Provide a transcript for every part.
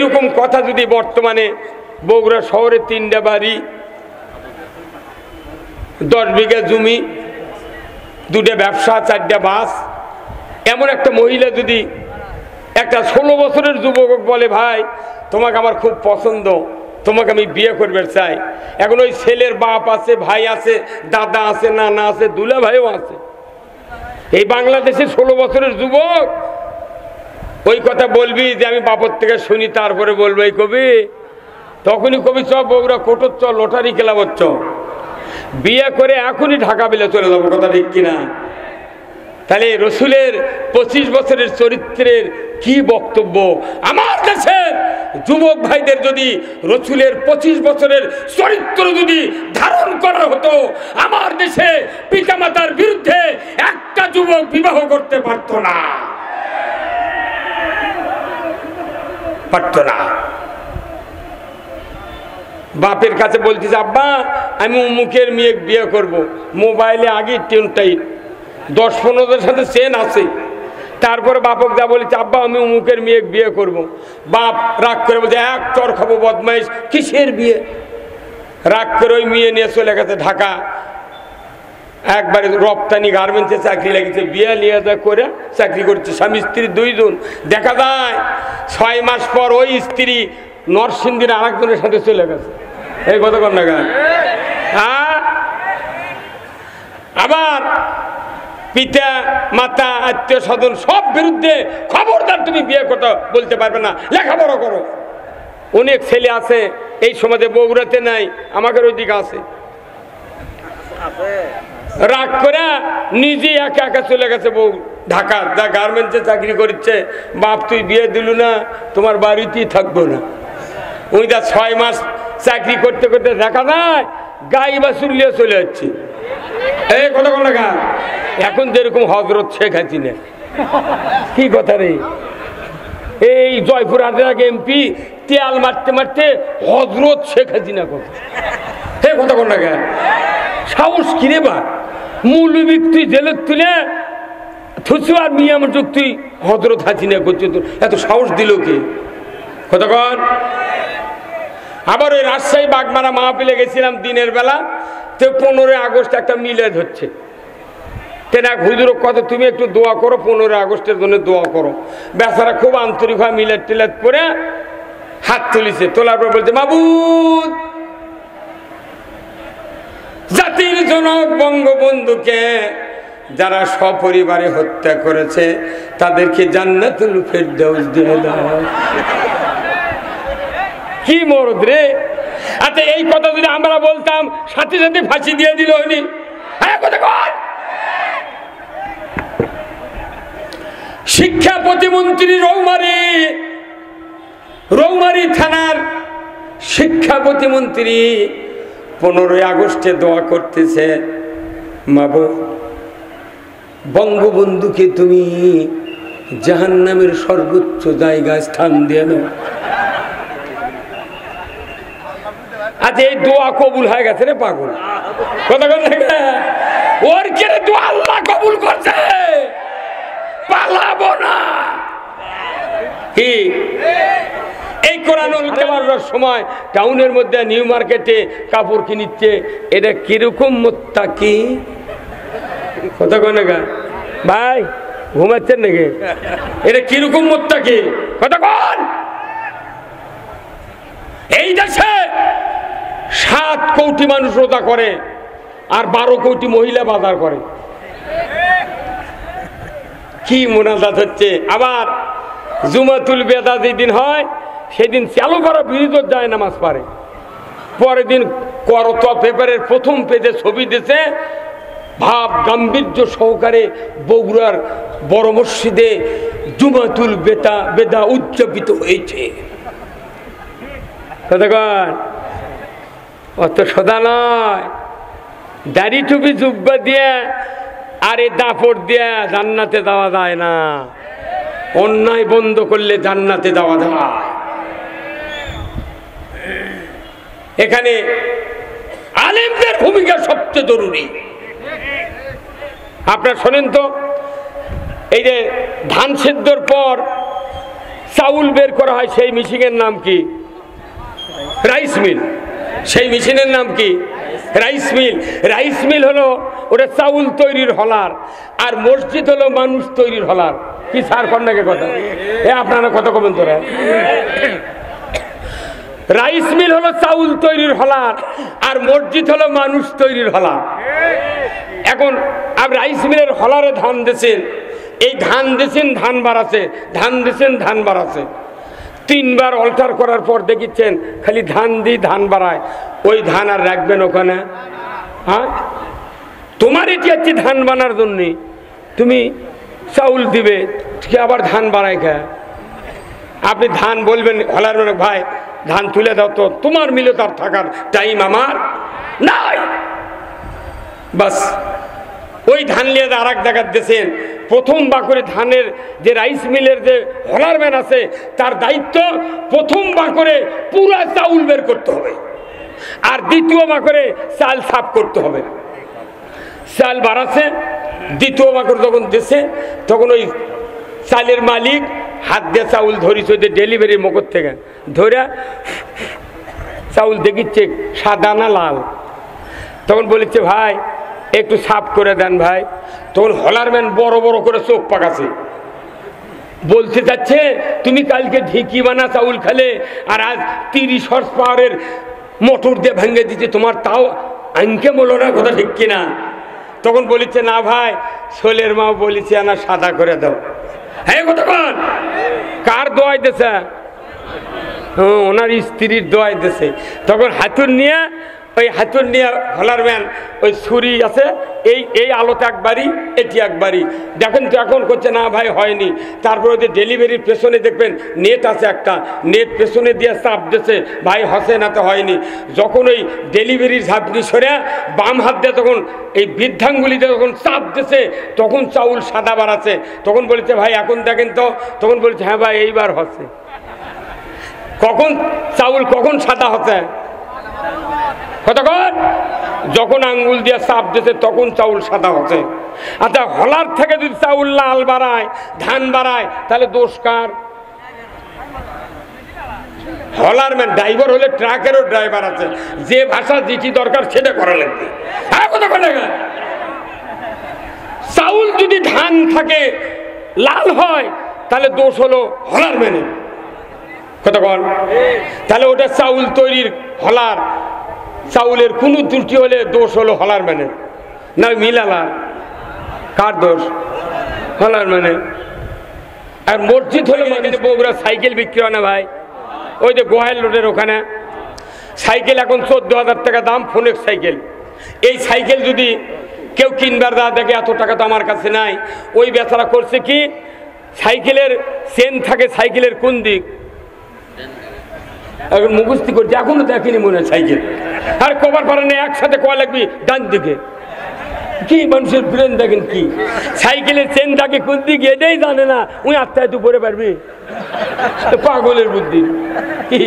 এইরকম কথা যদি বর্তমানে বগুড়া শহরে 3টা বাড়ি, 10 বিঘা জমি, 2টা ব্যবসা, 4টা বাস, এমন একটা মহিলা যদি একটা 16 বছরের যুবক বলে ভাই তোমাকে আমার খুব পছন্দ, তোমাকে আমি বিয়ে করবে চাই, এখন ওই ছেলের বাপ আছে, ভাই আছে, দাদা আছে, নানা আছে, দুলা ভাইও আছে, এই বাংলাদেশে 16 বছরের যুবক ওই কথা বলবি যে আমি বাপর থেকে শুনি তারপরে বলবো এই কবি, তখনই কবি চ বগুড়া কোটর চ, লটারি খেলাবর চ, বিয়ে করে এখনই ঢাকা বিলে চলে যাবো, কথা ঠিক কিনা? তাহলে রসুলের 25 বছরের চরিত্রের কি বক্তব্য? আমার দেশের যুবক ভাইদের যদি রসুলের 25 বছরের চরিত্র যদি ধারণ করা হতো, আমার দেশে পিতামাতার বিরুদ্ধে একটা যুবক বিবাহ করতে পারত না, পারত না। বাপের কাছে বলতেছে আব্বা আমি অমুকের মেয়ে বিয়ে করব, মোবাইলে আগে টেনটাই 10-15 সাথে চেন আছে, তারপরে বাপক যা বলেছে আব্বা আমি অমুকের মেয়ে বিয়ে করব, বাপ রাগ করে বলছে এক চর খাবো বদমাইশ, কিসের বিয়ে? রাগ করে ওই মেয়ে নিয়ে চলে গেছে ঢাকা, একবারে রপ্তানি গার্মেন্টসে চাকরি লাগিয়েছে, বিয়ে নিয়ে যা করে চাকরি করছে, স্বামী স্ত্রী 2 জন। দেখা যায় 6 মাস পর ওই স্ত্রী নরসিংদীর আরেকজনের সাথে চলে গেছে, এই কথা কর না গান। হ্যাঁ, আবার পিতা মাতা আত্মীয় স্বজন সব বিরুদ্ধে, খবরদার তুমি বিয়ে করতে বলতে পারবে না, লেখাপড়া করো। অনেক ছেলে আছে এই সমাজে, বগুড়াতে নাই, আমাদের ওই দিকে আছে, রাগ করে নিজে একা একা চলে গেছে বউ ঢাকা, যা গার্মেন্টসে চাকরি করছে, বাপ তুই বিয়ে দিলু না, তোমার বাড়িতেই থাকবো না। উনি যা 6 মাস চাকরি করতে করতে দেখা যায় গাই বাছুর নিয়ে চলে যাচ্ছে, এই কথা কোন গা। এখন যেরকম হজরত শেখ হাসিনা, কি কথা রে, এই জয়পুর হাটের আগে এমপি তেল মারতে মারতে হজরত শেখ হাসিনা কথা, এই কথা কোন গা। সাহস কিনে বা মৌলবী তুই জেলের তুলে থুসু আর মিয়া মজুক তুই হজরত হাসিনা করছে, তোর এত সাহস দিল কে? কথা কন। আবার ওই রাজশাহী বাগমারা মাহফিলে গেছিলাম দিনের বেলা, তো 15 আগস্ট একটা মিলাদ হচ্ছে, তেন এক হুজুর কত তুমি একটু দোয়া করো, 15 আগস্টের জন্য দোয়া করো। বেচারা খুব আন্তরিক হয় মিলাদ টিলাদ করে হাত তুলিছে, তোলার পর বলছে মাবুদ জাতির জনক বঙ্গবন্ধুকে যারা সপরিবারে হত্যা করেছে তাদেরকে জান্নাতুল ফেরদাউস দিয়ে দাও। কি মরদ রে! আচ্ছা এই কথা যদি আমরা বলতাম সাথে সাথে ফাঁসি দিয়ে দিল উনি। হ্যাঁ কথা কর। শিক্ষা প্রতিমন্ত্রী রৌমারী থানার শিক্ষা প্রতিমন্ত্রী 15 আগস্টে দোয়া করতেছে, মাবুদ বঙ্গবন্ধুকে তুমি জাহান্নামের সর্বোচ্চ জায়গায় স্থান দিয়ে দাও। আজ এই দোয়া কবুল হয়ে গেছে রে পাগল, কথা কথা ওর কে দোয়া আল্লাহ কবুল করছে, পালাবো না। কি এই কোরআনুল কালামের সময় টাউনের মধ্যে নিউ মার্কেটে কাপড় কিনিচ্ছে, এটা কিরকম মুত্তাকি? কথা কয় না ভাই, ঘুমাচ্ছেন নাকি? এটা কিরকম মুত্তাকি? কথা কন। এই দেশে 7 কোটি মানুষ রোজা করে আর 12 কোটি মহিলা বাজার করে, কি মোনাজাত হচ্ছে। আবার জুমাতুল বেদা যেদিন হয় সেদিন চালু করা বিরোধ যায় নামাজ পড়ে, পরের দিন করত পেপারের প্রথম পেজে ছবি দিয়েছে, ভাব গাম্ভীর্য সহকারে বগুড়ার বড় মসজিদে জুমাতুল বেদা উদযাপিত হয়েছে। অত সদা নয়, দাড়ি টুপি জুব্বা দিয়ে আর এই দাপড় দিয়ে জান্নাতে যাওয়া যায় না, অন্যায় বন্ধ করলে জান্নাতে যাওয়া যায়। এখানে আলেমদের ভূমিকা সবচেয়ে জরুরি। আপনার শোনেন তো, এই যে ধান সেদ্ধর পর চাউল বের করা হয় সেই মেশিনের নাম কি? Rice mill. সেই মেশিনের নাম কি? রাইস মিল। রাইস মিল হলো ওটা চাউল তৈরির হলার, আর মসজিদ হলো মানুষ তৈরির হলার। কি স্যার কন্যাকে কথা আপনারা কত কমেন তোরা? রাইস মিল হলো চাউল তৈরির হলার, আর মসজিদ হলো মানুষ তৈরির হলার। এখন আপনি রাইস মিলের হলারে ধান দিয়েছেন, এই ধান দিয়েছেন ধান বাড়াচ্ছে, ধান দিয়েছেন ধান বাড়াচ্ছে, 3 বার অল্টার করার পর দেখিচ্ছেন খালি ধান দিয়ে ধান বাড়ায়, ওই ধান আর রাখবেন ওখানে? হ্যাঁ, তোমার এটি হচ্ছে ধান বানার জন্য, তুমি চাউল দিবে আবার ধান বাড়ায় খা। আপনি ধান বলবেন হলার মানে ভাই ধান তুলে দাও তো, তোমার মিলে তার থাকার টাইম আমার নাই। বাস ওই ধান নিয়ে আর এক জায়গায় দিয়েছেন। প্রথম বাকরে ধানের যে রাইস মিলের যে হলারম্যান আছে তার দায়িত্ব প্রথম বাকরে পুরা চাউল বের করতে হবে, আর দ্বিতীয় বাকরে চাল সাফ করতে হবে। চাল বাড়াচ্ছে, দ্বিতীয় বাকর যখন দিছে তখন ওই চালের মালিক হাত দিয়ে চাউল ধরিস ওই ডেলিভারির মুখর থেকে ধরে চাউল দেখিচ্ছে সাদা না লাল, তখন বলেছে ভাই একটু সাফ করে দেন ভাই। তখন হলারম্যান বড় বড় করে চোখ পাকাছে, বলতে যাচ্ছে তুমি কালকে ঢিকি বানা চাউল খেলে আর আজ 30 হর্স পাওয়ারের মোটর দিয়ে ভেঙে দিচ্ছে, তোমার তাও আইনকে বলো না, কথা ঠিক কিনা? তখন বলেছে না ভাই ছোলের মা বলেছে না সাদা করে দাও। হ্যাঁ কতক্ষণ কার দোয়াই দিছে? ওনার স্ত্রীর দোয়াই দিছে। তখন হাতুর নিয়ে ওই হাতুর নিয়ে হলারম্যান ওই ছুরি আছে এই আলোতে একবারই এটি একবারই দেখেন তো, এখন করছে না ভাই হয়নি। তারপরে ওই যে ডেলিভারির পেছনে দেখবেন নেট আছে একটা, নেট পেছনে দিয়ে চাপ দিয়েছে ভাই হসে না তো হয়নি। যখন ওই ডেলিভারির ঝাপনি সরে বাম হাত দিয়ে তখন এই বৃদ্ধাঙ্গুলিতে যখন চাপ দিয়েছে তখন চাউল সাদা বাড়াচ্ছে। তখন বলেছে ভাই এখন দেখেন তো, তখন বলেছে হ্যাঁ ভাই এইবার হচ্ছে। কখন চাউল কখন সাদা হচ্ছে? কতক্ষণ? যখন আঙ্গুল দিয়ে চাপ দিয়েছে তখন চাউল সাদা হচ্ছে। আচ্ছা হলার থেকে যদি চাউল লাল বাড়ায় ধান বাড়ায় তাহলে দোষ কার? হলারম্যান। ড্রাইভার হলে ট্রাকেরও ড্রাইভার আছে, যে ভাষা যেটি দরকার সেটা করা লাগবে। হ্যাঁ কতক্ষণ? চাউল যদি ধান থাকে লাল হয় তাহলে দোষ হলো হলারম্যানের। কতক্ষণ? তাহলে ওটা চাউল তৈরির হলার, চাউলের কোনো ত্রুটি হলে দোষ হলো হলারম্যানের না মিলালার? কার দোষ? হলারম্যানের। আর মসজিদ হলো বগুড়া সাইকেল বিক্রি হয় না ভাই, ওই যে গোহাইল রোডের ওখানে সাইকেল এখন 14,000 টাকা দাম, ফোনের সাইকেল। এই সাইকেল যদি কেউ কিনবার দা দেখে এত টাকা তো আমার কাছে নাই, ওই বেচারা করছে কি সাইকেলের চেন থাকে সাইকেলের কোন দিক এখন মুখস্থি করছে, এখনো দেখেনি মনে হয় সাইকেল। আর কবার পারে না একসাথে কোয়া লাগবি ডান দিকে। কি মানুষের ব্রেন দেখেন কি, সাইকেলের চেন থাকে কোন দিকে এটাই জানে না, উনি আত্মায় তো পরে পারবি? পাগলের বুদ্ধি। কি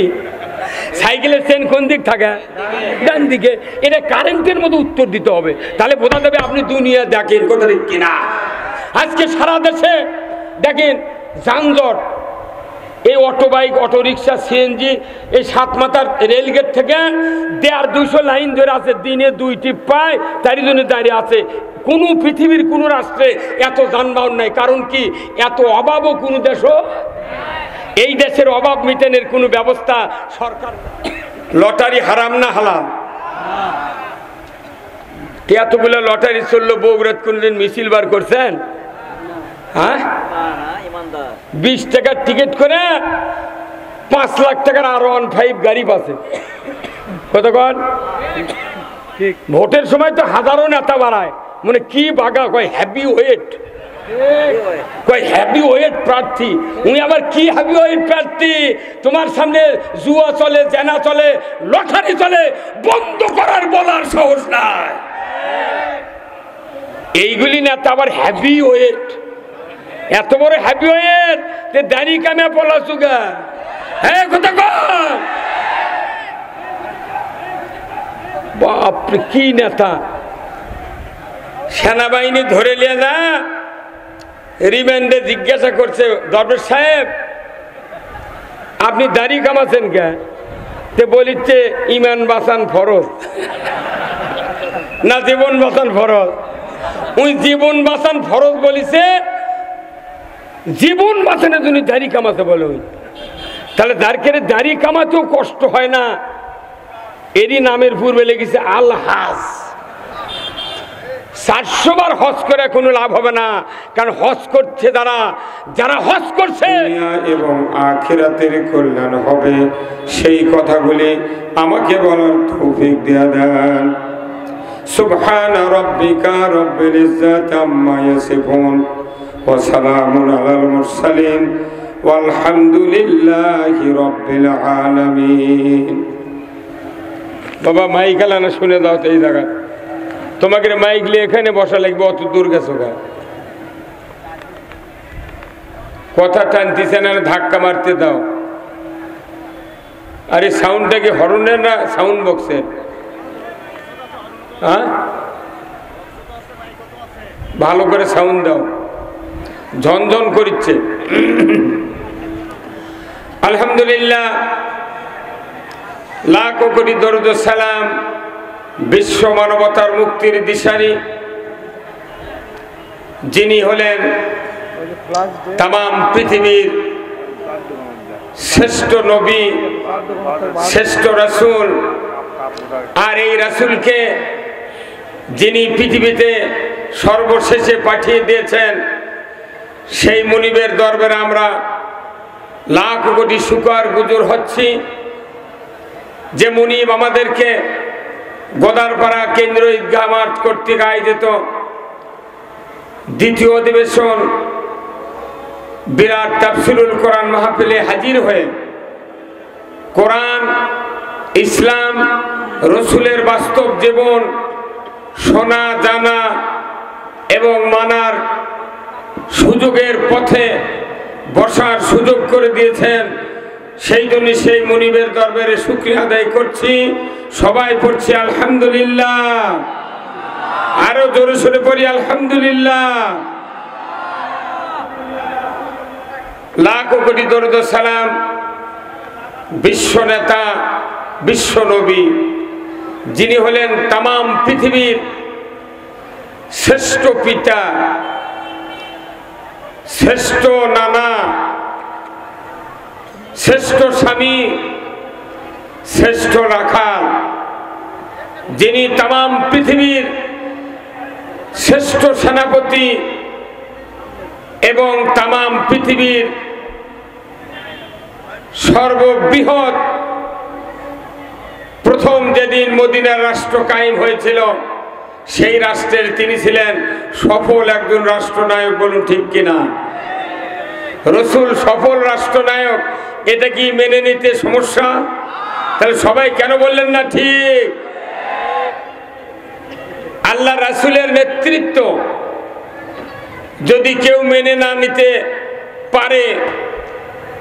সাইকেলের চেন কোন দিক থাকে? ডান দিকে। এটা কারেন্টের মতো উত্তর দিতে হবে, তাহলে বোঝা যাবে আপনি দুনিয়া দেখেন কথা ঠিক কিনা। আজকে সারা দেশে দেখেন যানজট, এই auto bike auto rickshaw CNG এই 7 মাথার রেলগেট থেকে 150-200 লাইন ধরে আছে, দিনে 2টি পায় তারই জন্য দাঁড়িয়ে আছে। কোনো পৃথিবীর কোনো রাষ্ট্রে এত যানবাহন নাই। কারণ কি এত অভাবও কোনো দেশও, এই দেশের অভাব মিটানোর কোনো ব্যবস্থা সরকার। লটারি হারাম না হালাল? এতগুলো লটারি চললো, বগুড়াত কোনদিন মিছিল বার করছেন? হ্যাঁ 20 টাকার টিকিট করে 5 লাখ টাকার R15 গাড়ি পাচ্ছে। কতক্ষণ? ভোটের সময় তো হাজারো নেতা বাড়ায়, মানে কি বাগা কয় হ্যাপি ওয়েট, কয় হ্যাপি ওয়েট প্রার্থী। উনি আবার কি হ্যাপি ওয়েট প্রার্থী? তোমার সামনে জুয়া চলে, জেনা চলে, লটারি চলে, বন্ধ করার বলার সাহস নাই। এইগুলি নেতা আবার হ্যাপি ওয়েট। এত বড় হ্যাপি ওয়েট যে দাড়ি কামে পলা চুগা। হ্যাঁ কথা কর বাপরে কি নেতা। সেনাবাহিনী ধরে নিয়ে না রিমান্ডে জিজ্ঞাসা করছে, দরবেশ সাহেব আপনি দাড়ি কামাচ্ছেন কে? তে বলিচ্ছে ইমান বাঁচান ফরজ না জীবন বাঁচান ফরজ? ওই জীবন বাঁচান ফরজ বলিছে, জীবন বাঁচানোর জন্য দাড়ি কামাতে বলে। ওই তাহলে দাড়ি কামাতেও কষ্ট হয় না, এরই নামের পূর্বে লেগেছে আল হাজ। 400 বার হজ করে কোনো লাভ হবে না, কারণ হজ করছে যারা হজ করছে এবং আখিরাতের কল্যাণ হবে, সেই কথাগুলি আমাকে বলার তৌফিক দেয়া দেন। সুবহান রাব্বিকা রাব্বিল ইজ্জাতি আম্মা ইয়াসিফুন ওয়া সালামুন আলাল মুরসালিন ওয়ালহামদুলিল্লাহি রাব্বিল আলামিন। বাবা মাইক আলানা শুনে দাও তো এই জায়গা। তোমাকে মাইক নিয়ে এখানে বসা লাগবে, অত দূর গেছো গা। কথা টানতেছে না, ধাক্কা মারতে দাও। আরে সাউন্ডটা কি হরনের না সাউন্ড বক্সের? হ্যাঁ, ভালো করে সাউন্ড দাও, ঝনঝন করছে। আলহামদুলিল্লাহ, লাখ কোটি দরুদ সালাম বিশ্ব মানবতার মুক্তির দিশারি, যিনি হলেন তামাম পৃথিবীর শ্রেষ্ঠ নবী, শ্রেষ্ঠ রাসূল। আর এই রাসূলকে যিনি পৃথিবীতে সর্বশেষে পাঠিয়ে দিয়েছেন, সেই মুনিবের দরবারে আমরা লাখ কোটি শুকর গুজর হচ্ছি যে মুনিব আমাদেরকে গোদারপাড়া কেন্দ্র ঈদগাহ মাঠ কর্তৃক আয়োজিত দ্বিতীয় অধিবেশন বিরাট তাফসিরুল কোরআন মাহফিলে হাজির হয়ে কোরআন, ইসলাম, রসুলের বাস্তব জীবন শোনা, জানা এবং মানার সুযোগের পথে বসার সুযোগ করে দিয়েছেন। সেই জন্য সেই মুনিবের দরবারে শুকরিয়া আদায় করছি। সবাই পড়ছি আলহামদুলিল্লাহ, আরো জোরে সোরে পড়ি আলহামদুলিল্লাহ। লাখ কোটি দরুদ সালাম বিশ্ব নেতা, বিশ্ব নবী, যিনি হলেন তামাম পৃথিবীর শ্রেষ্ঠ পিতা, শ্রেষ্ঠ নানা, শ্রেষ্ঠ স্বামী, শ্রেষ্ঠ রাখাল, যিনি তামাম পৃথিবীর শ্রেষ্ঠ সেনাপতি এবং তামাম পৃথিবীর সর্ববৃহৎ, প্রথম যেদিন মদিনার রাষ্ট্র কায়েম হয়েছিল সেই রাষ্ট্রের তিনি ছিলেন সফল একজন রাষ্ট্রনায়ক। বলুন ঠিক কিনা? রসুল সফল রাষ্ট্রনায়ক, এটা কি মেনে নিতে সমস্যা? তাহলে সবাই কেন বললেন না ঠিক? আল্লাহ রাসূলের নেতৃত্ব যদি কেউ মেনে না নিতে পারে,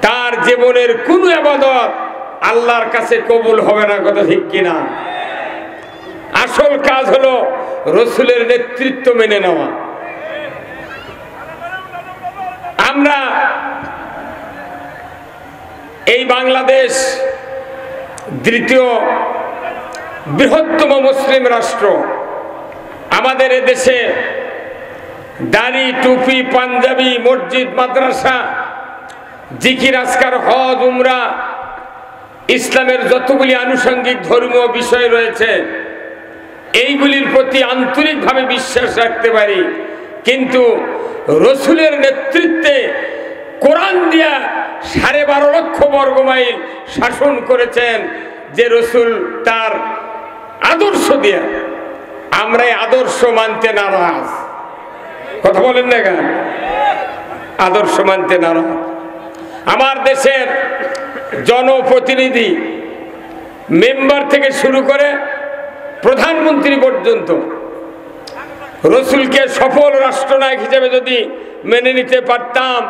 তার জীবনের কোন ইবাদত আল্লাহর কাছে কবুল হবে না। কথা ঠিক কিনা? আসল কাজ হলো রসুলের নেতৃত্ব মেনে নেওয়া। আমরা এই বাংলাদেশ দ্বিতীয় বৃহত্তম মুসলিম রাষ্ট্র। আমাদের এদেশে দাড়ি, টুপি, পাঞ্জাবি, মসজিদ, মাদ্রাসা, জিকির, আজকার, হজ, উমরা, ইসলামের যতগুলি আনুষঙ্গিক ধর্মীয় বিষয় রয়েছে, এইগুলির প্রতি আন্তরিকভাবে বিশ্বাস রাখতে পারি। কিন্তু রসুলের নেতৃত্বে কোরআন দিয়া 12.5 লক্ষ বর্গমাইল শাসন করেছেন যে রসুল, তার আদর্শ দিয়া আমরা এই আদর্শ মানতে নারাজ। কথা বলেন না কেন? আদর্শ মানতে নারাজ। আমার দেশের জনপ্রতিনিধি, মেম্বার থেকে শুরু করে প্রধানমন্ত্রী পর্যন্ত রসুলকে সফল রাষ্ট্রনায়ক হিসেবে যদি মেনে নিতে পারতাম,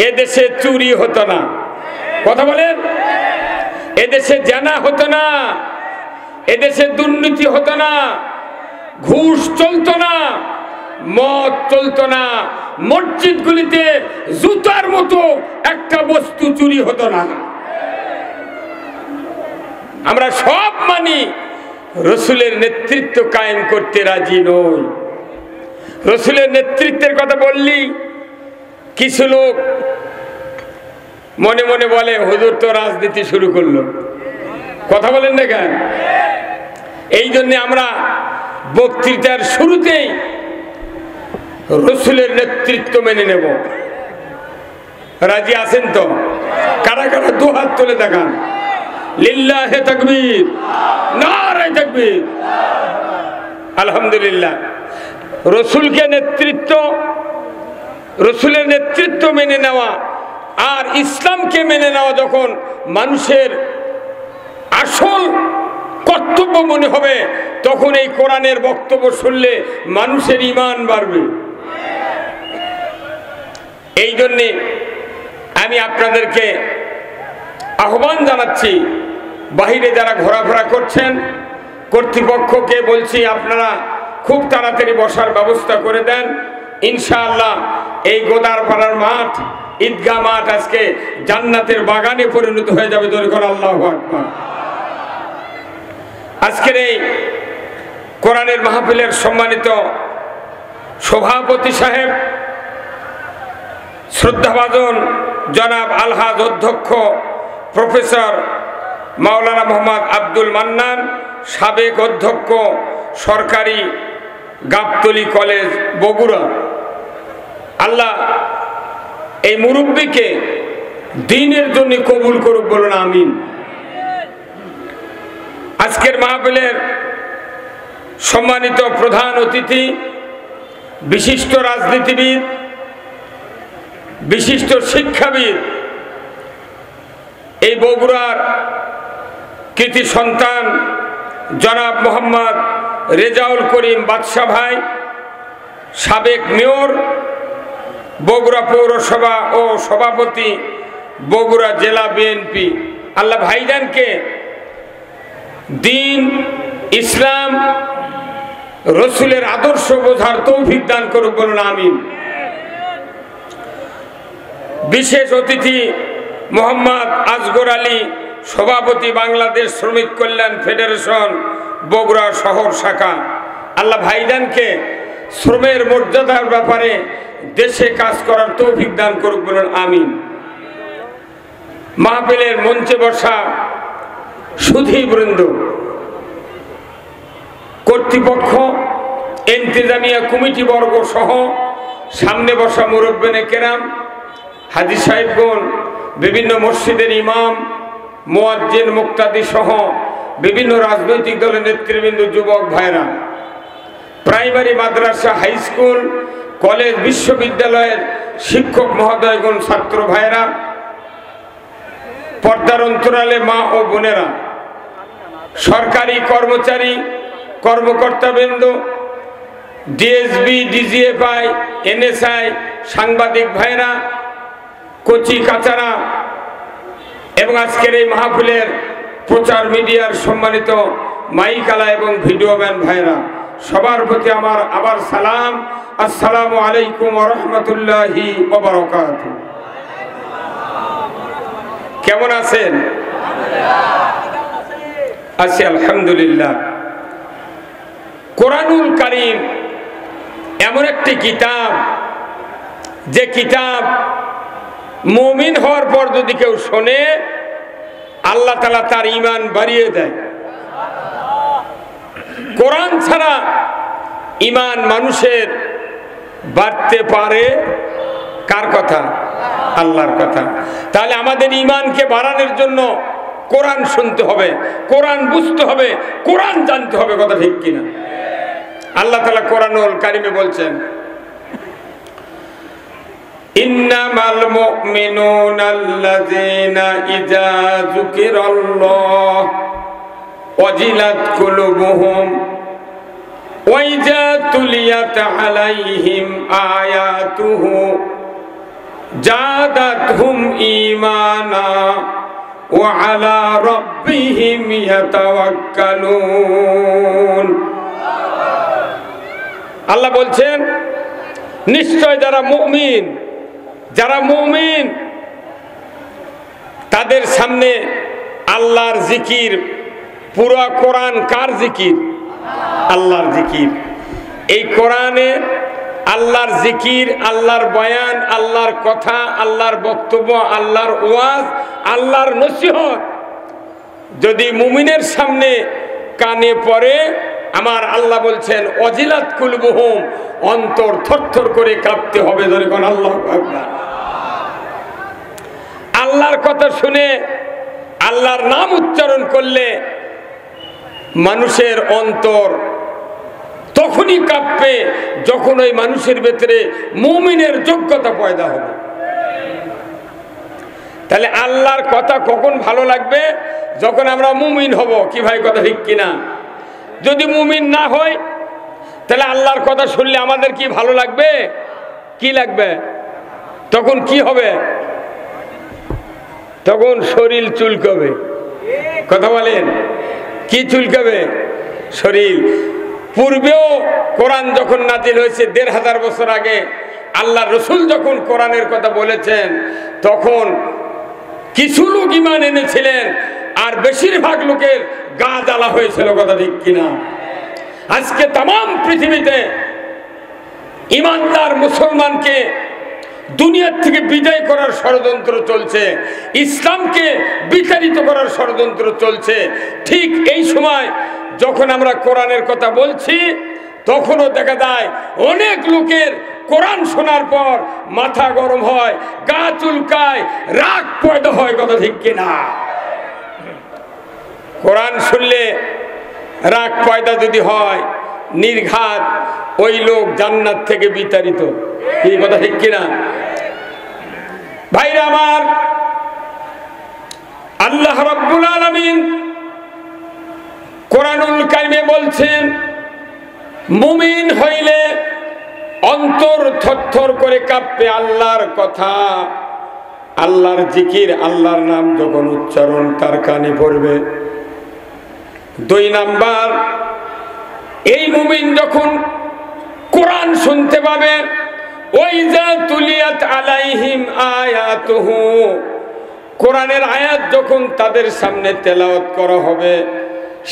এদেশে চুরি হতো না। কথা বলেন? এদেশে জানা হতো না, এদেশে দুর্নীতি হতো না, ঘুষ চলতো না, মদ চলতো না, মসজিদগুলিতে জুতার মতো একটা বস্তু চুরি হতো না। আমরা সব মানি, রসুলের নেতৃত্ব কায়েম করতে রাজি নই। রসুলের নেতৃত্বের কথা বললি কিছু লোক মনে মনে বলে হুজুর তো রাজনীতি শুরু করলো। কথা বলেন না কেন? এই জন্য আমরা বক্তৃতার শুরুতেই রসুলের নেতৃত্ব মেনে নেব। রাজি আছেন তো? কারা কারা দু হাত তুলে দেখান। লিল্লাহে তাকবীর, নারে তাকবীর। আলহামদুলিল্লাহ। রসুলের নেতৃত্ব মেনে নেওয়া আর ইসলামকে মেনে নেওয়া যখন মানুষের আসল কর্তব্য মনে হবে, তখন এই কোরআনের বক্তব্য শুনলে মানুষের ঈমান বাড়বে। এই জন্যে আমি আপনাদেরকে আহ্বান জানাচ্ছি, বাহিরে যারা ঘোরাফেরা করছেন, কর্তৃপক্ষকে বলছি আপনারা খুব তাড়াতাড়ি বসার ব্যবস্থা করে দেন। ইনশাআল্লাহ এই গোদারপাড়ার মাঠ, ঈদগাহ মাঠ আজকে জান্নাতের বাগানে পরিণত হয়ে যাবে। জোরে করে আল্লাহু আকবার। আজকের এই কোরআনের মাহফিলের সম্মানিত সভাপতি সাহেব, শ্রদ্ধাভাজন জনাব আলহাজ অধ্যক্ষ প্রফেসর মাওলানা মোহাম্মদ আব্দুল মান্নান, সাবেক অধ্যক্ষ সরকারি গাবতলী কলেজ বগুড়া, আল্লাহ এই মুরব্বীকে দ্বীনের জন্য কবুল করুক, বলুন আমিন। আজকের মাহফিলের সম্মানিত প্রধান অতিথি, বিশিষ্ট রাজনীতিবিদ, বিশিষ্ট শিক্ষাবিদ, এই বগুড়ার কৃতি সন্তান জনাব মোহাম্মদ রেজাউল করিম বাদশা ভাই, সাবেক মেয়র, বগুড়া পৌরসভা ও সভাপতি বগুড়া জেলা বিএনপি, আল্লাহ ভাইজানকে দ্বীন, ইসলাম, রসুলের আদর্শ বোঝার তৌফিক দান করুক, বলুন আমিন। বিশেষ অতিথি মোহাম্মদ আসগর আলী, সভাপতি বাংলাদেশ শ্রমিক কল্যাণ ফেডারেশন বগুড়া শহর শাখা, আল্লাহ ভাইজানকে শ্রমের মর্যাদার ব্যাপারে দেশে কাজ করার তৌফিক দান করুক, বলুন আমিন। মাহফিলের মঞ্চে বসা সুধীবৃন্দ, কর্তৃপক্ষ, ইন্তেজামিয়া কমিটি বর্গ সহ সামনে বসা মুরব্বিনে কেরাম, হাজী সাহেবগণ, বিভিন্ন মসজিদের ইমাম, মুয়াজ্জিন, মুক্তাদি সহ বিভিন্ন রাজনৈতিক দলের নেতৃবৃন্দ, যুবক ভাইরা, প্রাইমারি, মাদ্রাসা, হাই স্কুল, কলেজ, বিশ্ববিদ্যালয়ের শিক্ষক মহোদয়গণ, ছাত্র ভাইরা, পর্দার অন্তরালে মা ও বোনেরা, সরকারি কর্মচারী, কর্মকর্তাবৃন্দ, ডিএসবি, ডিজিএফআই, এনএসআই, সাংবাদিক ভাইরা, কচি কাচারা এবং আজকের এই মাহফিলের প্রচার মিডিয়ার সম্মানিত মাইকালা এবং ভিডিও ম্যান ভাইরা, সবার প্রতি আমার আবার সালাম। আসসালামু আলাইকুম ওয়া রাহমাতুল্লাহি ওয়া বারাকাতুহু। কেমন আছেন? আছি আলহামদুলিল্লাহ। কোরআনুল কারীম এমন একটি কিতাব, যে কিতাব মুমিন হওয়ার পর যদি কেউ শোনে, আল্লাহ তাআলা তার ঈমান বাড়িয়ে দেয়। কোরআন ছাড়া ঈমান মানুষের বাড়তে পারে কার কথা? আল্লাহর কথা। তাহলে আমাদের ঈমানকে বাড়ানোর জন্য কোরআন শুনতে হবে, কোরআন বুঝতে হবে, কোরআন জানতে হবে। কথা ঠিক কিনা? আল্লাহ তাআলা কোরআনুল কারীমে বলছেন, ইন্নামাল মুমিনুনা আল্লাযীনা ইযা যুকিরাল্লাহ ওয়াজিলাত কুলুবুহুম ওয়া ইযা তুলিয়াত আলাইহিম আয়াতুহু জাদাতহুম ঈমানা ওয়া আলা রাব্বিহিম ইয়াতাওয়াক্কালুন। আল্লাহ বলছেন নিশ্চয় যারা মুমিন তাদের সামনে আল্লাহর জিকির, পুরো কোরআন কার জিকির? আল্লাহর জিকির। এই কোরআনে আল্লাহর জিকির, আল্লাহর বয়ান, আল্লাহর কথা, আল্লাহর বক্তব্য, আল্লাহর ওয়াজ, আল্লাহর নসিহত যদি মুমিনের সামনে কানে পড়ে, আমার আল্লাহ বলছেন অজিলাত কুলবুহুম, অন্তর থরথর করে কাঁপতে হবে। ধরে কোন আল্লাহু আকবার। আল্লাহর কথা শুনে, আল্লাহর নাম উচ্চারণ করলে মানুষের অন্তর তখনই কাঁপবে যখন ওই মানুষের ভেতরে মুমিনের যোগ্যতা পয়দা হবে। তাহলে আল্লাহর কথা কখন ভালো লাগবে? যখন আমরা মুমিন হব। কি ভাই, কথা ঠিক কিনা? যদি মুমিন না হয় তাহলে আল্লাহর কথা শুনলে আমাদের কি ভালো লাগবে? কি লাগবে? তখন কি হবে? তখন শরীর চুলকাবে। কথা বলেন, কি চুলকাবে? শরীর। পূর্বেও কোরআন যখন নাজিল হয়েছে ১৫০০ বছর আগে, আল্লাহ রসুল যখন কোরআনের কথা বলেছেন তখন কিছু লোক ঈমান এনেছিলেন, আর বেশিরভাগ লোকের গা জ্বালা হয়েছিল। কথা ঠিক কিনা? আজকে তাম পৃথিবীতে ঈমানদার মুসলমানকে দুনিয়ার থেকে বিদায় করার ষড়যন্ত্র চলছে, ইসলামকে বিতাড়িত করার ষড়যন্ত্র চলছে। ঠিক এই সময় যখন আমরা কোরআনের কথা বলছি, তখনও দেখা যায় অনেক লোকের কোরআন শোনার পর মাথা গরম হয়, গা চুলকায়, রাগ পয়দা হয়। কথা ঠিক কিনা? কোরআন শুনলে রাগ পয়দা যদি হয়, নির্ঘাত ওই লোক জান্নাত থেকে বিতাড়িত। এই কথা ঠিক কিনা? ভাইরা আমার, আল্লাহ রাব্বুল আলামিন কোরআনুল কারিমে বলছেন, মুমিন হইলে অন্তর থরথর করে কাঁপবে আল্লাহর কথা, আল্লাহর জিকির, আল্লাহর নাম যখন উচ্চারণ তার কানে পড়বে। ২ নাম্বার, এই মুমিন যখন কোরআন শুনতে পাবে, ওয়াইজা তুলিয়াত আলাইহিম আয়াতুহু, কোরআনের আয়াত যখন তাদের সামনে তেলাওয়াত করা হবে,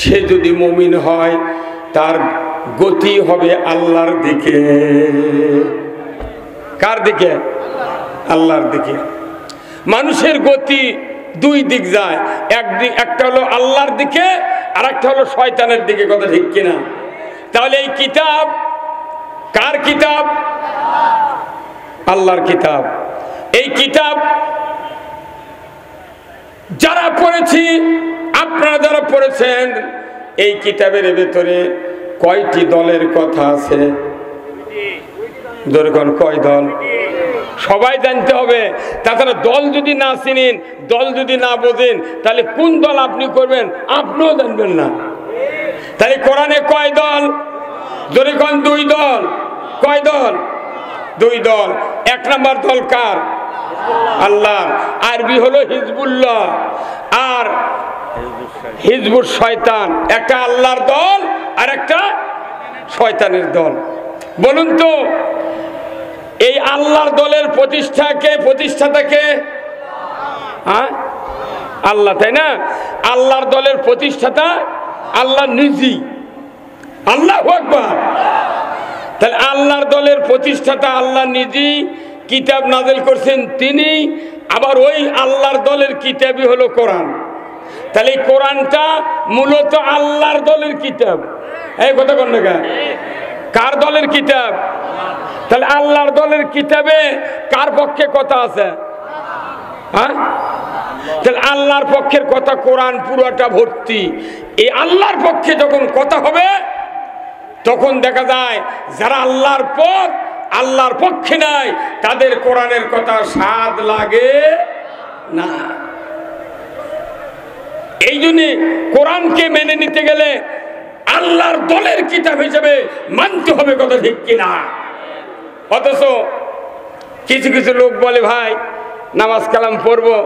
সে যদি মুমিন হয় তার গতি হবে আল্লাহর দিকে। কার দিকে? আল্লাহর দিকে। মানুষের গতি 2 দিক যায়, একটা হলো আল্লাহর দিকে, আর একটা হলো শয়তানের দিকে। কথা ঠিক কিনা? তাহলে এই কিতাব কার কিতাব? আল্লাহর কিতাব। এই কিতাব যারা পড়েছি, আপনারা যারা পড়েছেন, এই কিতাবের ভেতরে কয়টি দলের কথা আছে? যেরকম কয় দল? সবাই জানতে হবে। তাছাড়া দল যদি না চিনেন, দল যদি না বোঝেন, তাহলে কোন দল আপনি করবেন আপনিও জানবেন না। তাহলে কোরআনে কয় দল? যেরকম 2 দল। কয় দল? 2 দল। 1 নম্বর দল কার? আল্লাহ। আরবি হলো হিজবুল্লাহ আর হিজবুর শয়তান। একটা আল্লাহর দল আর একটা শয়তানের দল। বলুন তো, এই আল্লাহর দলের প্রতিষ্ঠাতাকে? আল্লাহ, তাই না? আল্লাহর দলের প্রতিষ্ঠাতা আল্লাহ নিজেই। আল্লাহু আকবার। তাহলে আল্লাহর দলের প্রতিষ্ঠাতা আল্লাহ নিজেই, কিতাব নাযিল করছেন তিনি, আবার ওই আল্লাহর দলের কিতাবই হলো কোরআন। তাহলে এই কোরআনটা মূলত আল্লাহর দলের কিতাব। এই কথা কোন জায়গা? কার দলের কিতাব? তাহলে আল্লাহর দলের কিতাবে কার পক্ষে কথা আছে? তাহলে আল্লাহর পক্ষের কথা কোরআন পুরোটা ভর্তি। এই আল্লাহর পক্ষে যখন কথা হবে, তখন দেখা যায় যারা আল্লাহর পথ, আল্লাহর পক্ষে নাই, তাদের কোরআনের কথা স্বাদ লাগে না। এই জন্য কোরআনকে মেনে নিতে গেলে আল্লাহর দলের কিতাব হিসেবে মানতে হবে। কথা ঠিক কিনা? অথচ কিছু কিছু লোক বলে, ভাই নামাজ কালাম পড়বো,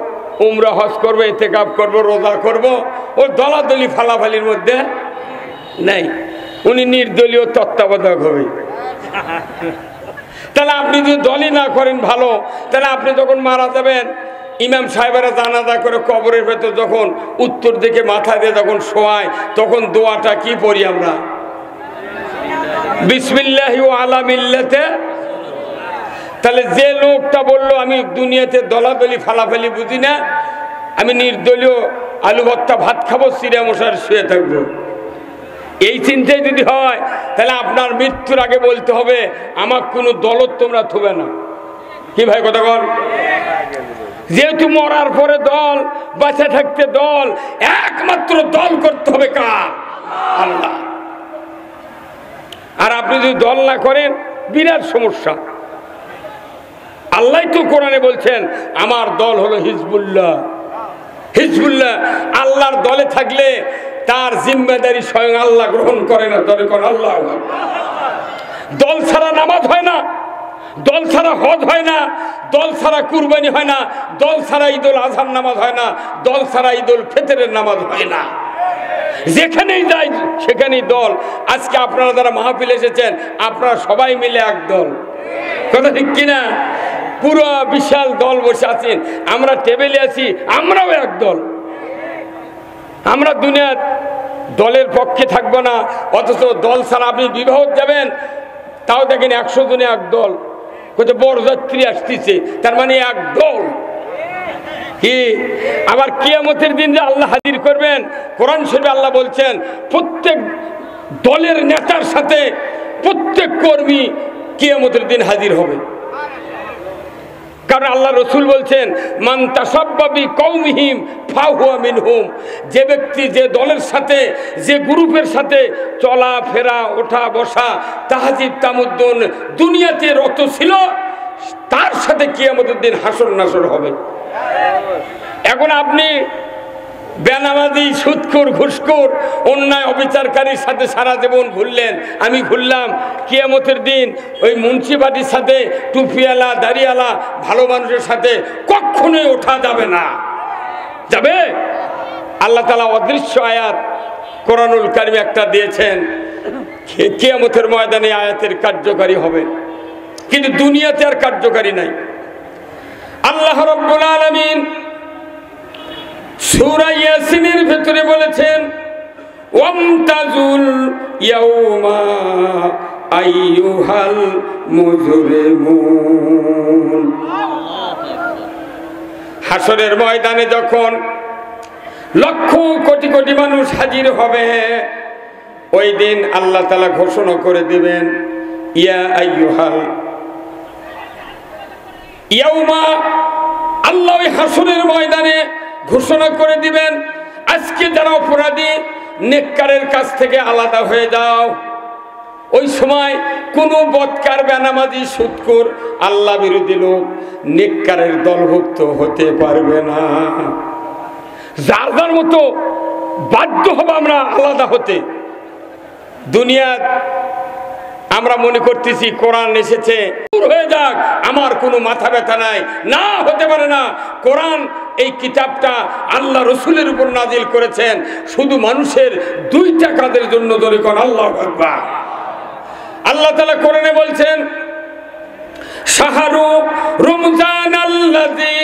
উমরা হজ করবো, ইতিকাফ করবো, রোজা করবো, ও দলাদলি ফালাফালির মধ্যে নেই, উনি নির্দলীয় তত্ত্বাবধায়ক হবে। তাহলে আপনি যদি দলই না করেন ভালো, তাহলে আপনি যখন মারা যাবেন, ইমাম সাহেবেরা জানাজা করে কবরের ভেতর যখন উত্তর দিকে মাথা দিয়ে যখন শোয়ায়, তখন দোয়াটা কি পড়ি আমরা? বিসমিল্লাহি ওয়া আলা মিল্লাতে। তাহলে যে লোকটা বললো আমি দুনিয়াতে দলাদলি ফালাফালি বুঝি না, আমি নির্দলীয় আলু ভর্তা ভাত খাবো, সিরিয়া মশার শুয়ে থাকবো, এই চিন্তাই যদি হয়, তাহলে আপনার মৃত্যুর আগে বলতে হবে আমার কোনো দলত তোমরা থুবে না। কি ভাই কথা বল? যেহেতু মরার পরে দল, বাঁচা থাকতে দল, একমাত্র দল করতে হবে কার? আল্লাহ। আর আপনি যদি দল না করেন, বিরাট সমস্যা। আল্লাহ তো কোরআনে বলছেন আমার দল হলো হিজবুল্লাহ। হিজবুল্লাহ আল্লাহর দলে থাকলে তার জিম্মেদারি স্বয়ং আল্লাহ গ্রহণ করে না। দলে কোন আল্লাহ। দল ছাড়া নামাজ হয় না, দল ছাড়া হজ হয় না, দল ছাড়া কুরবানি হয় না, দল ছাড়া ঈদুল আজহার নামাজ হয় না, দল ছাড়া ঈদুল ফিতরের নামাজ হয় না। যেখানেই যাই সেখানেই দল। আজকে আপনারা যারা মাহফিল এসেছেন, আপনারা সবাই মিলে এক দল, কথা ঠিক কিনা? পুরো বিশাল দল বসে আছেন, আমরা টেবিলে আছি, আমরাও এক দল। আমরা দুনিয়ার দলের পক্ষে থাকবো না, অথচ দল ছাড়া আপনি বিবাহ যাবেন, তাও দেখেন 100 জনে এক দল, কোথাও বরযাত্রী আসতেছে, তার মানে এক দল। কি আবার কিয়ামতের দিন যে আল্লাহ হাজির করবেন, কোরআন শরীফে আল্লাহ বলছেন প্রত্যেক দলের নেতার সাথে প্রত্যেক কর্মী কিয়ামতের দিন হাজির হবে। কারণ আল্লাহ রসুল বলছেন মান তাসাব্বা বিকৌমিহিম ফাহুয়া মিনহুম। যে ব্যক্তি যে দলের সাথে, যে গ্রুপের সাথে চলা ফেরা, ওঠা বসা, তাহাজ্জুদ তামুদ্দুন দুনিয়াতে রত ছিল, তার সাথে কিয়ামতের দিন হাসর নাসর হবে। এখন আপনি বেনামাজি, সুদখোর, ঘুষখোর, অন্যায় অবিচারকারীর সাথে সারা জীবন ঘুরলেন, আমি ঘুরলাম, কিয়ামতের দিন ওই মুন্সিপালিটির সাথে, টুপিওয়ালা, দাড়িওয়ালা, ভালো মানুষের সাথে কখনোই ওঠা যাবে না। যাবে? আল্লাহ তাআলা অদৃশ্য আয়াত কোরআনুল কারীমে একটা দিয়েছেন, কিয়ামতের ময়দানে আয়াতের কার্যকারী হবে, কিন্তু দুনিয়াতে আর কার্যকারী নাই। আল্লাহ রাব্বুল আলামিন সূরা ইয়াসিনের ভিতরে বলেছেন ওয়ামতাজুল ইয়াউমা আইয়ুহাল মুজরিমুন। হাসরের ময়দানে যখন লক্ষ কোটি কোটি মানুষ হাজির হবে, ওই দিন আল্লাহ তাআলা ঘোষণা করে দিবেন ইয়া আইয়ুহাল ইয়াউমা। আল্লাহ ওই হাসরের ময়দানে ঘোষণা করে দিবেন আজকে যারা অপরাধী, নেককারের কাছ থেকে আলাদা হয়ে যাও। ওই সময় কোনো বদকার, বেনামাজি, সুদখোর, আল্লাহ বিরোধী লোক নেককারের দলভুক্ত হতে পারবে না। যার যার মতো বাধ্য হব আমরা আলাদা হতে। দুনিয়ার আমরা মনে করতেছি কোরআন এসেছে দূর হয়ে যাক, আমার কোনো মাথা ব্যথা নাই, না, হতে পারে না। কোরআন এই কিতাবটা আল্লাহ রসুলের উপর নাজিল করেছেন শুধু মানুষের দুইটা কাজের জন্য। ধরে কোন আল্লাহু আকবার। আল্লাহ তাআলা কোরআনে বলছেন শাহরু রমজান আল্লাযী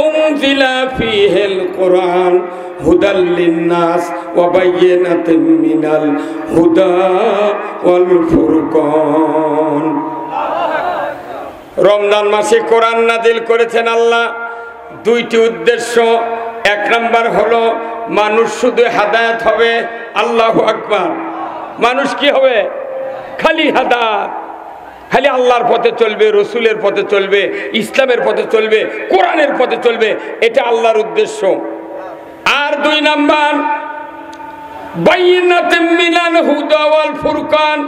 উনজিলা ফীহিল কুরআন হুদাল লিন্নাস ওয়া বায়িনাতিন মিনাল হুদা ওয়াল ফুরকান। রমজান মাসে কোরআন নাজিল করেছেন আল্লাহ, দুইটি উদ্দেশ্য। এক নাম্বার হলো মানুষ শুধু হেদায়েত হবে। আল্লাহু আকবার। মানুষ কি হবে? খালি হেদায়েত, খালি আল্লাহর পথে চলবে, রসুলের পথে চলবে, ইসলামের পথে চলবে, কোরআনের পথে চলবে, এটা আল্লাহর উদ্দেশ্য। আর দুই নাম্বার বাইয়িনাতুম মিনাল হুদা ওয়াল ফুরকান,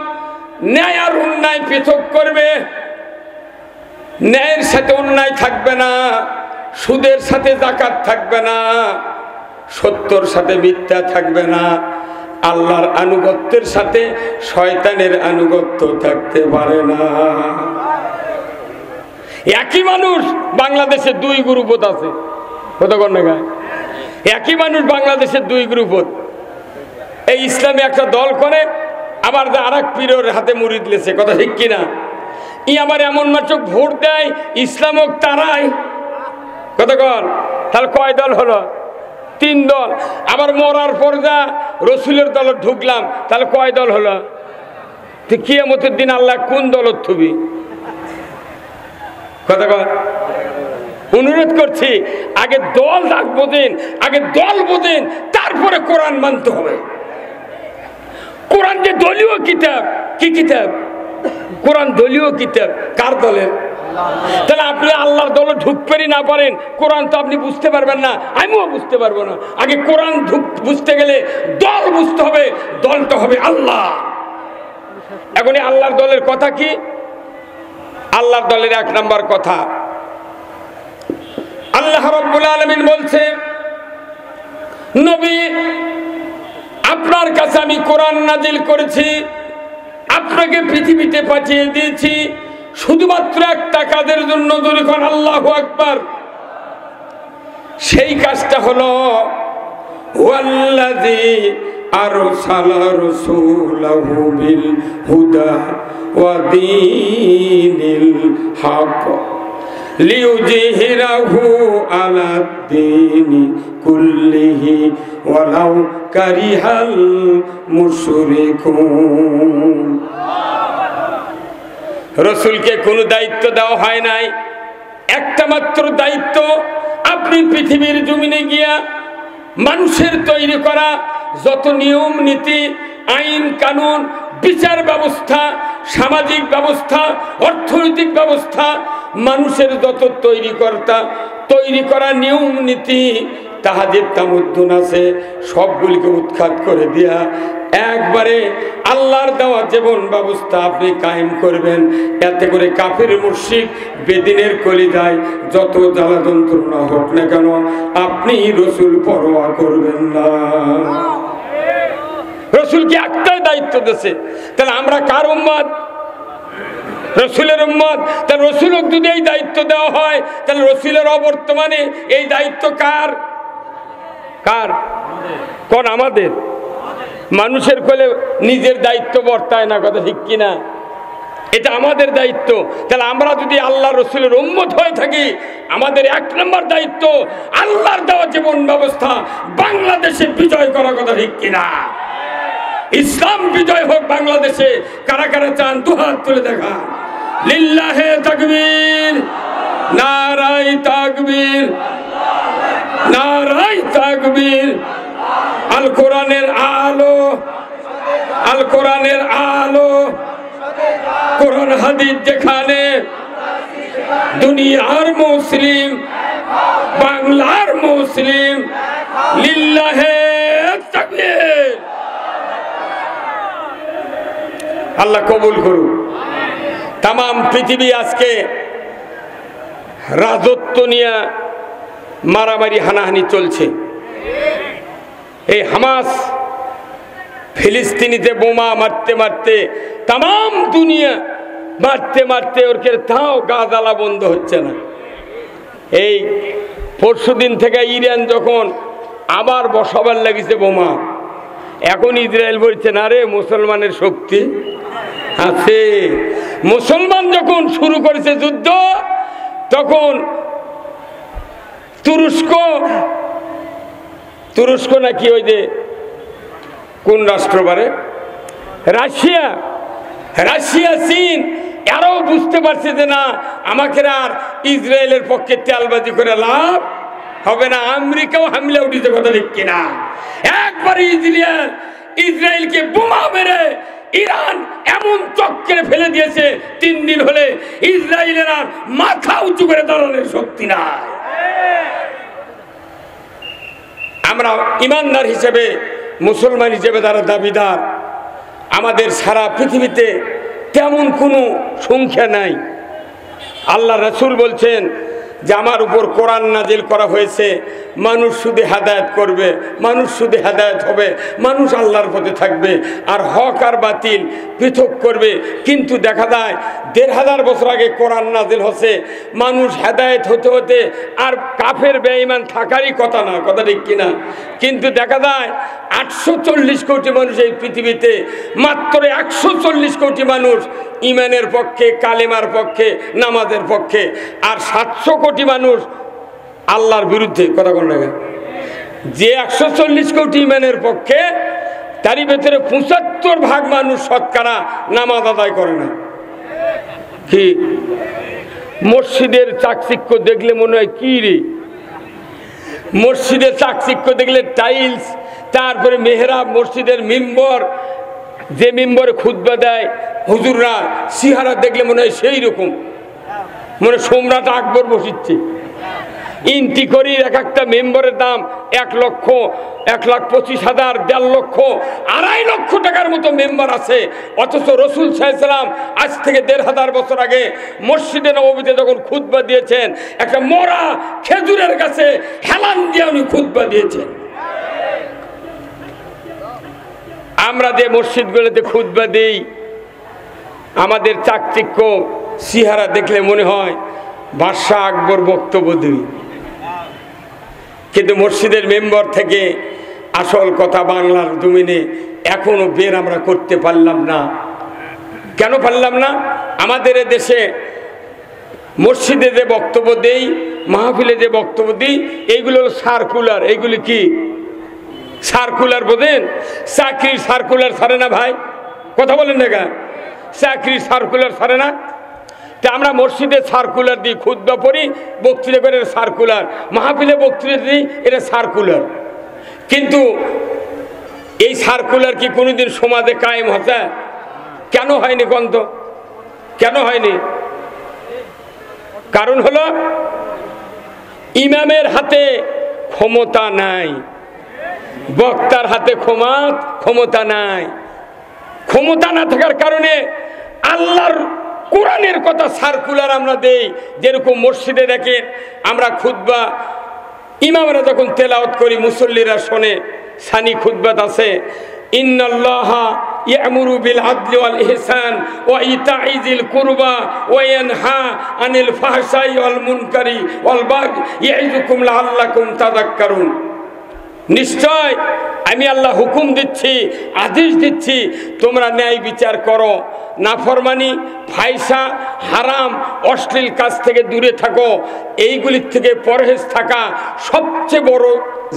ন্যায় আর অন্যায় পৃথক করবে। ন্যায়ের সাথে অন্যায় থাকবে না, সুদের সাথে যাকাত থাকবে না, সত্যর সাথে মিথ্যা থাকবে না, আল্লাহর আনুগত্যের সাথে শয়তানের আনুগত্য থাকতে পারে না। একই মানুষ বাংলাদেশে দুই গ্রুপ আছে, কতক্ষণ না? একই মানুষ বাংলাদেশে দুই গ্রুপ। এই ইসলামে একটা দল করে, আবার আর এক পীরের হাতে মুরিদ লেছে, কথা ঠিক কিনা? ই আবার এমন মাত্র ভোট দেয় ইসলামক তারাই কতক্ষণ, তাহলে কয় দল হলো? 3 দল। আবার মরার পর যা রসুলের দল ঢুকলাম, তাহলে কয় দল হলো? তো কিয়ামতের দিন আল্লাহ কোন দল থুবি? কতক্ষণ অনুরোধ করছি, আগে দল বোঝেন, আগে দল বোঝেন, তারপরে কোরআন মানতে হবে। কোরআন যে দলীয় কিতাব, কি কিতাব? কোরআন দলীয় কিতাব। কার দলের? তাহলে আপনি আল্লাহর দলে ঢুকতে না পারেন, কোরআন তো আপনি বুঝতে পারবেন না, আমিও বুঝতে পারবো না। আগে কোরআন বুঝতে গেলে দল বুঝতে হবে, দলটা হবে আল্লাহ। এখন আল্লাহর দলের কথা কি? আল্লাহর দলের 1 নম্বর কথা, আল্লাহ রাব্বুল আলামিন বলছে, নবী আপনার কাছে আমি কোরআন নাজিল করেছি, আপনাকে পৃথিবীতে পাঠিয়ে দিয়েছি শুধুমাত্র একটা কাজের জন্য। যখন আল্লাহু আকবার, সেই কাজটা হলো ওয়াল্লাযী আরসালা রাসূলাহু বিল হুদা ওয়া দীনিল হক লিইউযহিরাহু আলাদ দীনি কুল্লিহি ওয়ালাউ কারিহাল মুশরিকুন। রসুলকে কোনো দায়িত্ব দেওয়া হয় নাই, একটা মাত্র দায়িত্ব, আপনি পৃথিবীর জমিনে গিয়া মানুষের তৈরি করা যত নিয়ম নীতি, আইন কানুন, বিচার ব্যবস্থা, সামাজিক ব্যবস্থা, অর্থনৈতিক ব্যবস্থা, মানুষের যত তৈরি করা নিয়ম নীতি, তাহাদের তামুদ্দুন আছে, সবগুলিকে উৎখাত করে দিয়া একবারে আল্লাহর দেওয়া জীবন ব্যবস্থা আপনি কায়েম করবেন। এতে করে কাফের মুশরিক বেদিনের কলিজায় যত জ্বালা যন্ত্রণা হোক না কেন, আপনি রসুল পরোয়া করবেন না। রসুলকে একটাই দায়িত্ব দিয়েছে, তাহলে আমরা কার উম্মত? রসুলের উম্মত। তাহলে রসুলকে যদি এই দায়িত্ব দেওয়া হয়, তাহলে রসুলের অবর্তমানে এই দায়িত্ব কার? কার? কোন? আমাদের। মানুষের কোলে নিজের দায়িত্ব বর্তায় না, কথা ঠিক কিনা? এটা আমাদের দায়িত্ব। তাহলে আমরা যদি আল্লাহ রসুলের উম্মত হয়ে থাকি, আমাদের 1 নম্বর দায়িত্ব আল্লাহর দেওয়া জীবন ব্যবস্থা বাংলাদেশে বিজয় করা, কথা ঠিক কিনা? ইসলাম বিজয় হোক বাংলাদেশে। কারা কারা চান দুহাত তুলে দেখা। লিল্লাহে তাকবীর, নারায়ে তাকবীর, নারায়ে তাকবীর। আল কোরআনের আলো, আল কোরআনের আলো, কোরআন হাদিস যেখানে, দুনিয়ার মুসলিম, বাংলার মুসলিম, লিল্লাহে তাকবীর। আল্লাহ কবুল করুন। তাম পৃথিবী আজকে রাজত্ব নিয়ে মারামারি হানাহানি চলছে। এই হামাস ফিলিস্তিনিতে বোমা মারতে মারতে তাম দুনিয়া মারতে মারতে ওরকে তাও গা জ্বালা বন্ধ হচ্ছে না। এই পরশুদিন থেকে ইরান যখন আবার বসাবার লাগিছে বোমা, এখন ইসরায়েল বলছে না রে মুসলমানের শক্তি আছে। মুসলমান যখন শুরু করেছে যুদ্ধ, তখন তুরস্ক নাকি ওই যে কোন রাষ্ট্র পারে, রাশিয়া চীন, এরাও বুঝতে পারছে যে না, আমাকে আর ইসরায়েলের পক্ষে তেলবাজি করে লাভ হবে না। আমেরিকাও হামলে উঠিতে, কথা ঠিক কিনা? একবার ইসরায়েলকে বোমা মেরে ইরান এমন চক্রে ফেলে দিয়েছে, 3 দিন হলে ইসরায়েলের আর মাথা উঁচু করে দাঁড়ানোর শক্তি নাই। আমরা ইমানদার হিসেবে, মুসলমান হিসেবে তারা দাবিদার। আমাদের সারা পৃথিবীতে তেমন কোনো সংখ্যা নাই। আল্লাহ রাসূল বলছেন যে আমার উপর কোরআন নাজিল করা হয়েছে, মানুষ শুধু হেদায়েত করবে, মানুষ শুধু হেদায়েত হবে, মানুষ আল্লাহর পথে থাকবে, আর হক আর বাতিল পৃথক করবে। কিন্তু দেখা যায় 1500 বছর আগে কোরআন নাজিল হচ্ছে, মানুষ হেদায়েত হতে হতে আর কাফের বেঈমান থাকারই কথা না, কথা ঠিক কিনা? কিন্তু দেখা যায় 840 কোটি মানুষ এই পৃথিবীতে, মাত্র 140 কোটি মানুষ ইমানের পক্ষে, কালেমার পক্ষে, নামাজের পক্ষে, আর 700 কোটি মানুষ আল্লাহর বিরুদ্ধে। কথা কোন জায়গা? যে 140 কোটি ইমানের পক্ষে, তারই ভেতরে 75% মানুষ শতকরা নামাজ আদায় করে না। কি মসজিদের চাকচিক্য দেখলে মনে হয় কি রে, মসজিদের চাকচিক্য দেখলে টাইলস, তারপরে মেহরাব, মসজিদের মিম্বর, যে মিম্বরে খুতবা দেয় হুজুররা, সিহারা দেখলে মনে হয় সেই রকম, মনে সম্রাট আকবর বসিচ্ছে। ইন্টি করি এক একটা মেম্বরের দাম 1 লক্ষ, 1,25,000, 1.5 লক্ষ, 2.5 লক্ষ টাকার মতো মেম্বার আছে। অথচ রসুল সাল্লাল্লাহু আলাইহি ওয়াসাল্লাম আজ থেকে 1,500 বছর আগে মসজিদে নববীতে যখন খুতবা দিয়েছেন, একটা মরা খেজুরের গাছে হেলান দিয়ে উনি খুতবা দিয়েছেন। আমরা যে মসজিদগুলোতে খুতবা দেই, আমাদের চাকচিক্য সিহারা দেখলে মনে হয় বাদশাহ আকবর বক্তব্য দিই, কিন্তু মসজিদের মেম্বার থেকে আসল কথা বাংলার জমিনে এখনো বের আমরা করতে পারলাম না। কেন পারলাম না? আমাদের দেশে মসজিদে যে বক্তব্য দেই, মাহফিলে যে বক্তব্য দিই, এইগুলো হলো সার্কুলার। এইগুলি কি সার্কুলার বোঝেন? চাকরির সার্কুলার ছাড়ে না ভাই, কথা বলেন না গা, চাকরির সার্কুলার ছাড়ে না। তা আমরা মসজিদে সার্কুলার দিই, খুতবা পড়ি, বক্তৃতা করে সার্কুলার, মাহফিলে বক্তৃতা দিই, এটা সার্কুলার। কিন্তু এই সার্কুলার কি কোনোদিন সমাজে কায়েম হচ্ছে? কেন হয়নি গন্ধ? কেন হয়নি? কারণ হলো ইমামের হাতে ক্ষমতা নাই, বক্তার হাতে ক্ষমতা নাই। ক্ষমতা না থাকার কারণে আল্লাহর কোরআনের কথা সার্কুলার আমরা দেই। যেরকম মসজিদে দেখেন আমরা খুতবা, ইমামরা যখন তেলাওয়াত করি, মুসল্লিরা শোনে, সানি খুতবাত আছে, ইন্নাল্লাহা ইয়ামুরু বিল আদলি ওয়াল ইহসান ওয়া ইতাই যিল কুরবা ওয়া ইয়ানহা আনিল ফাহশাই ওয়াল মুনকারি ওয়াল বাগই ইয়াইযুকুম লাআল্লাকুম তাযাক্কারুন। নিশ্চয় আমি আল্লাহ হুকুম দিচ্ছি, আদেশ দিচ্ছি, তোমরা ন্যায় বিচার করো, নাফরমানি, ফায়সা, হারাম, অশ্লীল কাজ থেকে দূরে থাকো। এইগুলির থেকে পরহেজ থাকা সবচেয়ে বড়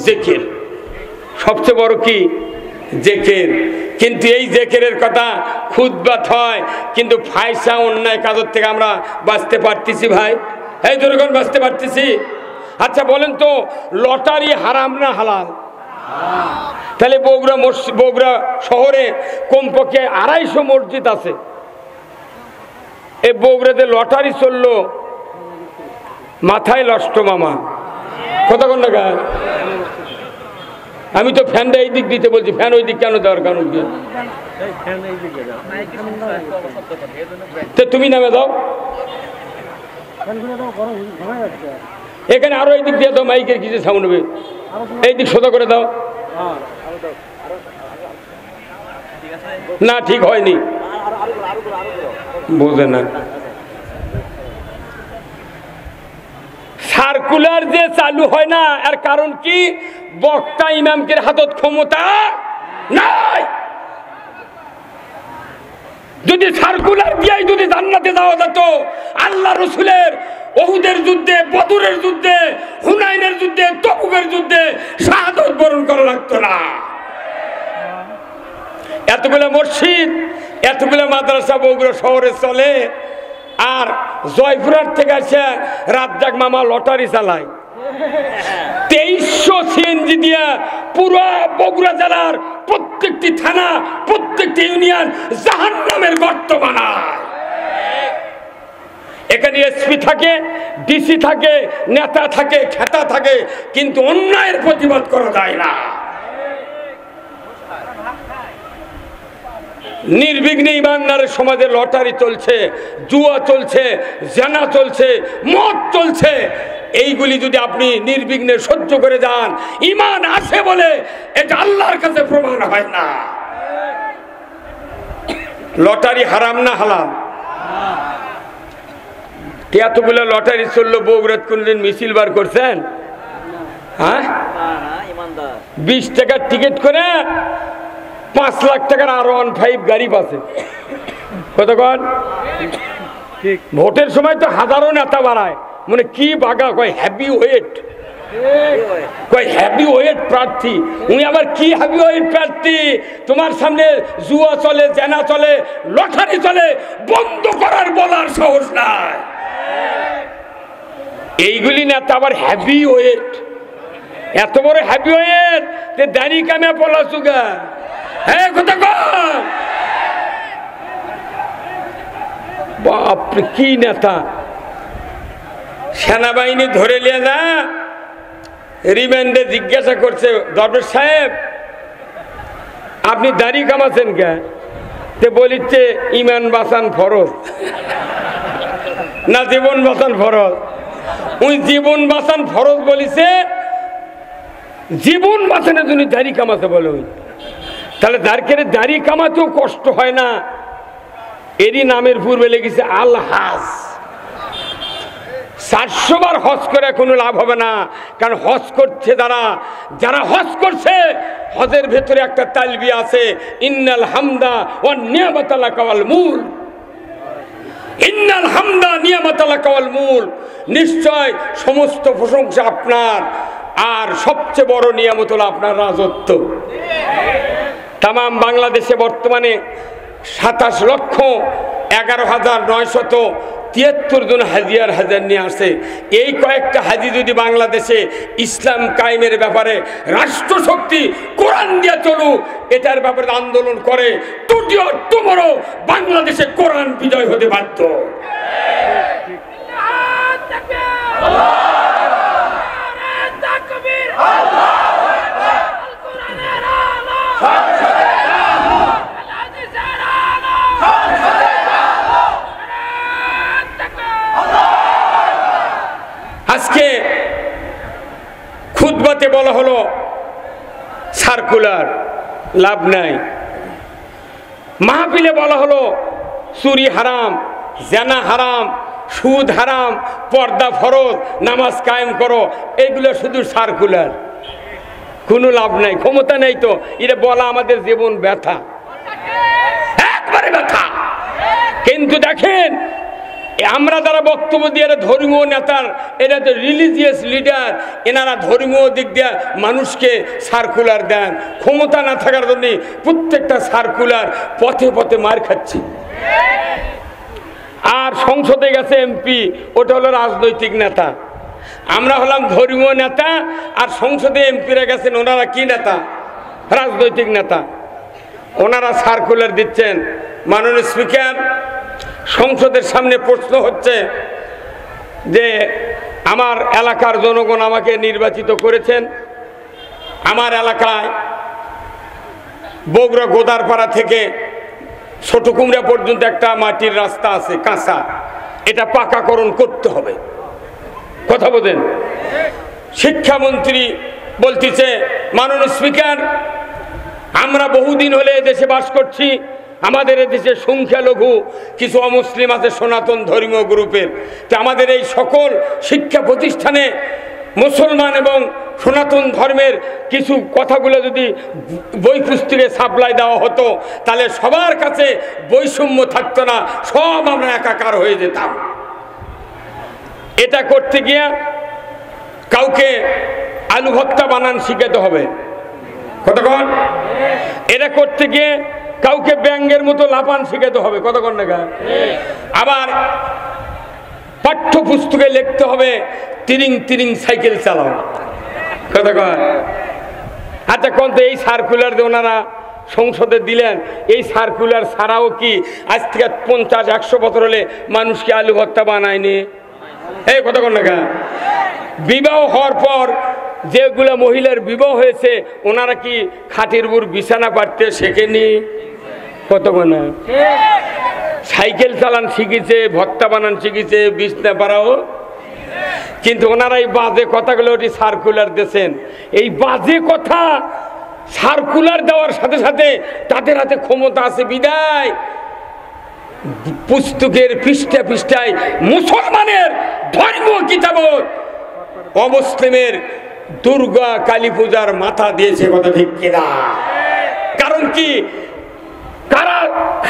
জিকির। সবচেয়ে বড় কি? জিকির। কিন্তু এই জিকিরের কথা খুতবাত হয়, কিন্তু ফায়সা, অন্যায় কাজের থেকে আমরা বাঁচতে পারতেছি ভাই? এই জনগণ বাঁচতে পারতেছি? আচ্ছা বলেন তো, লটারি হারাম না হালাল? তাহলে বগুড়া শহরে কমপক্ষে 250 মসজিদ আছে। এই বগুড়াতে লটারি চললো, মাথায় নষ্ট মামা। কতক্ষণ না গা? আমি তো ফ্যানটা এই দিক দিতে বলছি, ফ্যান ওই দিক কেন দেওয়ার কারণ কি? তুমি নামে দাও, এখানে আরো এই দিক দিয়ে দাও, মাইকের কিছু সাউন্ড হবে, এই দিক সোজা করে দাও। না ঠিক হয়নি, বোঝে না। সার্কুলার যে চালু হয় না, এর কারণ কি? বক্তা ইমামকে হাতত ক্ষমতা নাই। যদি সার্কুলার দিয়াই যদি জান্নাতে যাওয়া যেত, আল্লাহ রসুলের ওহুদের যুদ্ধে, বদরের যুদ্ধে, হুনাইনের যুদ্ধে, তবুকের যুদ্ধে শাহাদাত বরণ করা লাগতো না। এতগুলো মসজিদ, এতগুলো মাদ্রাসা বগুড়া শহরে চলে, আর জয়পুরহাট থেকে আসে রাজ্জাক মামা লটারি চালায় 2300 সিএনজি দিয়া পুরো বগুড়া জেলার প্রত্যেকটি থানা, প্রত্যেকটি ইউনিয়ন জাহান্নামের গর্ত বানায়। এখানে এসপি থাকে, ডিসি থাকে, নেতা থাকে, খেতা থাকে, কিন্তু অন্যায়ের প্রতিবাদ করা যায় না। নির্বিঘ্নে ইমানদারের সমাজে লটারি চলছে, জুয়া চলছে, জেনা চলছে, মদ চলছে। এইগুলি যদি আপনি নির্বিঘ্নে সহ্য করে যান, ইমান আছে বলে এটা আল্লাহর কাছে প্রমাণ হয় না। লটারি হারাম না হালাল? এতগুলো লটারি চললো, বগুড়াত কোনদিন মিছিল বার করছেন? হ্যাঁ 20 টাকার টিকিট করে 5 লাখ টাকার R15 গাড়ি পাচ্ছে। কতক্ষণ ভোটের সময় তো হাজারো নেতা বাড়ায়, মানে কি বাগা কয় হ্যাভি ওয়েট, কয় হ্যাভি ওয়েট প্রার্থী। উনি আবার কি হ্যাভি ওয়েট প্রার্থী? তোমার সামনে জুয়া চলে, জেনা চলে, লটারি চলে, বন্ধ করার বলার সাহস নাই। এইগুলি নেতা আবার হ্যাভি ওয়েট, এত বড় হ্যাভি ওয়েট যে দাড়ি কামে পলা চুগা। হ্যাঁ কথা কন, বাপরে কি নেতা! সেনাবাহিনী ধরে নিয়ে না রিমান্ডে জিজ্ঞাসা করছে, দরবেশ সাহেব আপনি দাড়ি কামাচ্ছেন কে? তে বলিচ্ছে ইমান বাঁচান ফরজ না জীবন বাঁচান ফরজ? ওই জীবন বাঁচান ফরজ বলিছে, জীবন বাঁচানোর জন্য দাড়ি কামাতে বলে। ওই তাহলে দাড়ি কামাতেও কষ্ট হয় না, এরই নামের পূর্বে লেগেছে আল হাজ। 400 বার হজ করে কোনো লাভ হবে না, কারণ হজ করছে যারা হজ করছে, হজের ভেতরে একটা তালবিয়া আছে, ইন্নাল হামদা ওয়ান নিয়ামাতা লাকা ওয়াল মুল। ইন্নাল হামদা নিয়ামাতা লাকা ওয়াল মুল, নিশ্চয় সমস্ত প্রশংসা আপনার, আর সবচেয়ে বড় নিয়ামত হলো আপনার রাজত্ব। তাম বাংলাদেশে বর্তমানে 27,11,973 জন হাজিয়ার হাজার নিয়ে আসে। এই কয়েকটা হাজি যদি বাংলাদেশে ইসলাম কায়েমের ব্যাপারে রাষ্ট্রশক্তি কোরআন দিয়ে চলুক, এটার ব্যাপারে আন্দোলন করে, টুমরো বাংলাদেশে কোরআন বিজয় হতে বাধ্য। আজকে খুতবাতে বলা হলো সার্কুলার, লাভ নাই। মাহফিলে বলা হলো চুরি হারাম, জেনা হারাম, সুদ হারাম, পর্দা ফরজ, নামাজ কায়েম করো, এগুলো শুধু সার্কুলার, কোনো লাভ নাই, ক্ষমতা নেই। তো এটা বলা আমাদের জীবন ব্যথা, একবারে ব্যথা। কিন্তু দেখেন আমরা যারা বক্তব্য দিয়ে ধর্মীয় নেতার, এরা তো রিলিজিয়াস লিডার, এনারা ধর্মীয় দিক দিয়ে মানুষকে সার্কুলার দেন। ক্ষমতা না থাকার জন্য প্রত্যেকটা সার্কুলার পথে পথে মার খাচ্ছে। আর সংসদে গেছে এমপি, ওটা হলো রাজনৈতিক নেতা। আমরা হলাম ধর্মীয় নেতা, আর সংসদে এমপিরা গেছেন, ওনারা কি নেতা? রাজনৈতিক নেতা। ওনারা সার্কুলার দিচ্ছেন। মাননীয় স্পিকার, সংসদের সামনে প্রশ্ন হচ্ছে যে আমার এলাকার জনগণ আমাকে নির্বাচিত করেছেন, আমার এলাকায় বগুড়া গোদারপাড়া থেকে ছোট কুমড়া পর্যন্ত একটা মাটির রাস্তা আছে কাঁচা, এটা পাকাকরণ করতে হবে। কথা বলেন। শিক্ষামন্ত্রী বলতেছে, মাননীয় স্পিকার, আমরা বহুদিন হলে এদেশে বাস করছি, আমাদের এদেশে সংখ্যালঘু কিছু অমুসলিম আছে সনাতন ধর্মীয় গ্রুপের, তো আমাদের এই সকল শিক্ষা প্রতিষ্ঠানে মুসলমান এবং সনাতন ধর্মের কিছু কথাগুলো যদি বই পুস্তকে সাপ্লাই দেওয়া হতো, তাহলে সবার কাছে বৈষম্য থাকতো না, সব আমরা একাকার হয়ে যেতাম। এটা করতে গিয়ে কাউকে আলু ভর্তা বানান শিখাতে হবে। কতক্ষণ? এটা করতে গিয়ে কাউকে ব্যাঙ্গের মতো লাপান শিখাতে হবে। কতক্ষণ টাকা? আবার পাঠ্যপুস্তকে লিখতে হবে তিরিং তিরিং সাইকেল চালাও। কতক্ষণ? আচ্ছা কোন তো এই সার্কুলার যে ওনারা সংসদে দিলেন, এই সার্কুলার ছাড়াও কি আজ থেকে 50-100 বছর হলে মানুষকে আলু ভর্তা বানায়নি? এই কতক্ষণ টাকা? বিবাহ হওয়ার পর যেগুলো মহিলার বিবাহ হয়েছে, ওনারা কি খাটের উপর বিছানা পাড়তে শেখেনি? কতক্ষণ? সাইকেল চালান শিখেছে, ভর্তা বানান শিখেছে, বিছনা পাড়াও। কিন্তু ওনারা এই বাজে কথাগুলো ওটি সার্কুলার দিয়েছেন। এই বাজে কথা সার্কুলার দেওয়ার সাথে সাথে তাদের হাতে ক্ষমতা আছে বিদায় পুস্তকের পৃষ্ঠা পৃষ্ঠায় মুসলমানের ধর্মীয় কিতাবত অমুসলিমের দুর্গা কালী পূজার মাথা দিয়েছে, কথা ঠিক কিনা? কারণ কি, কারা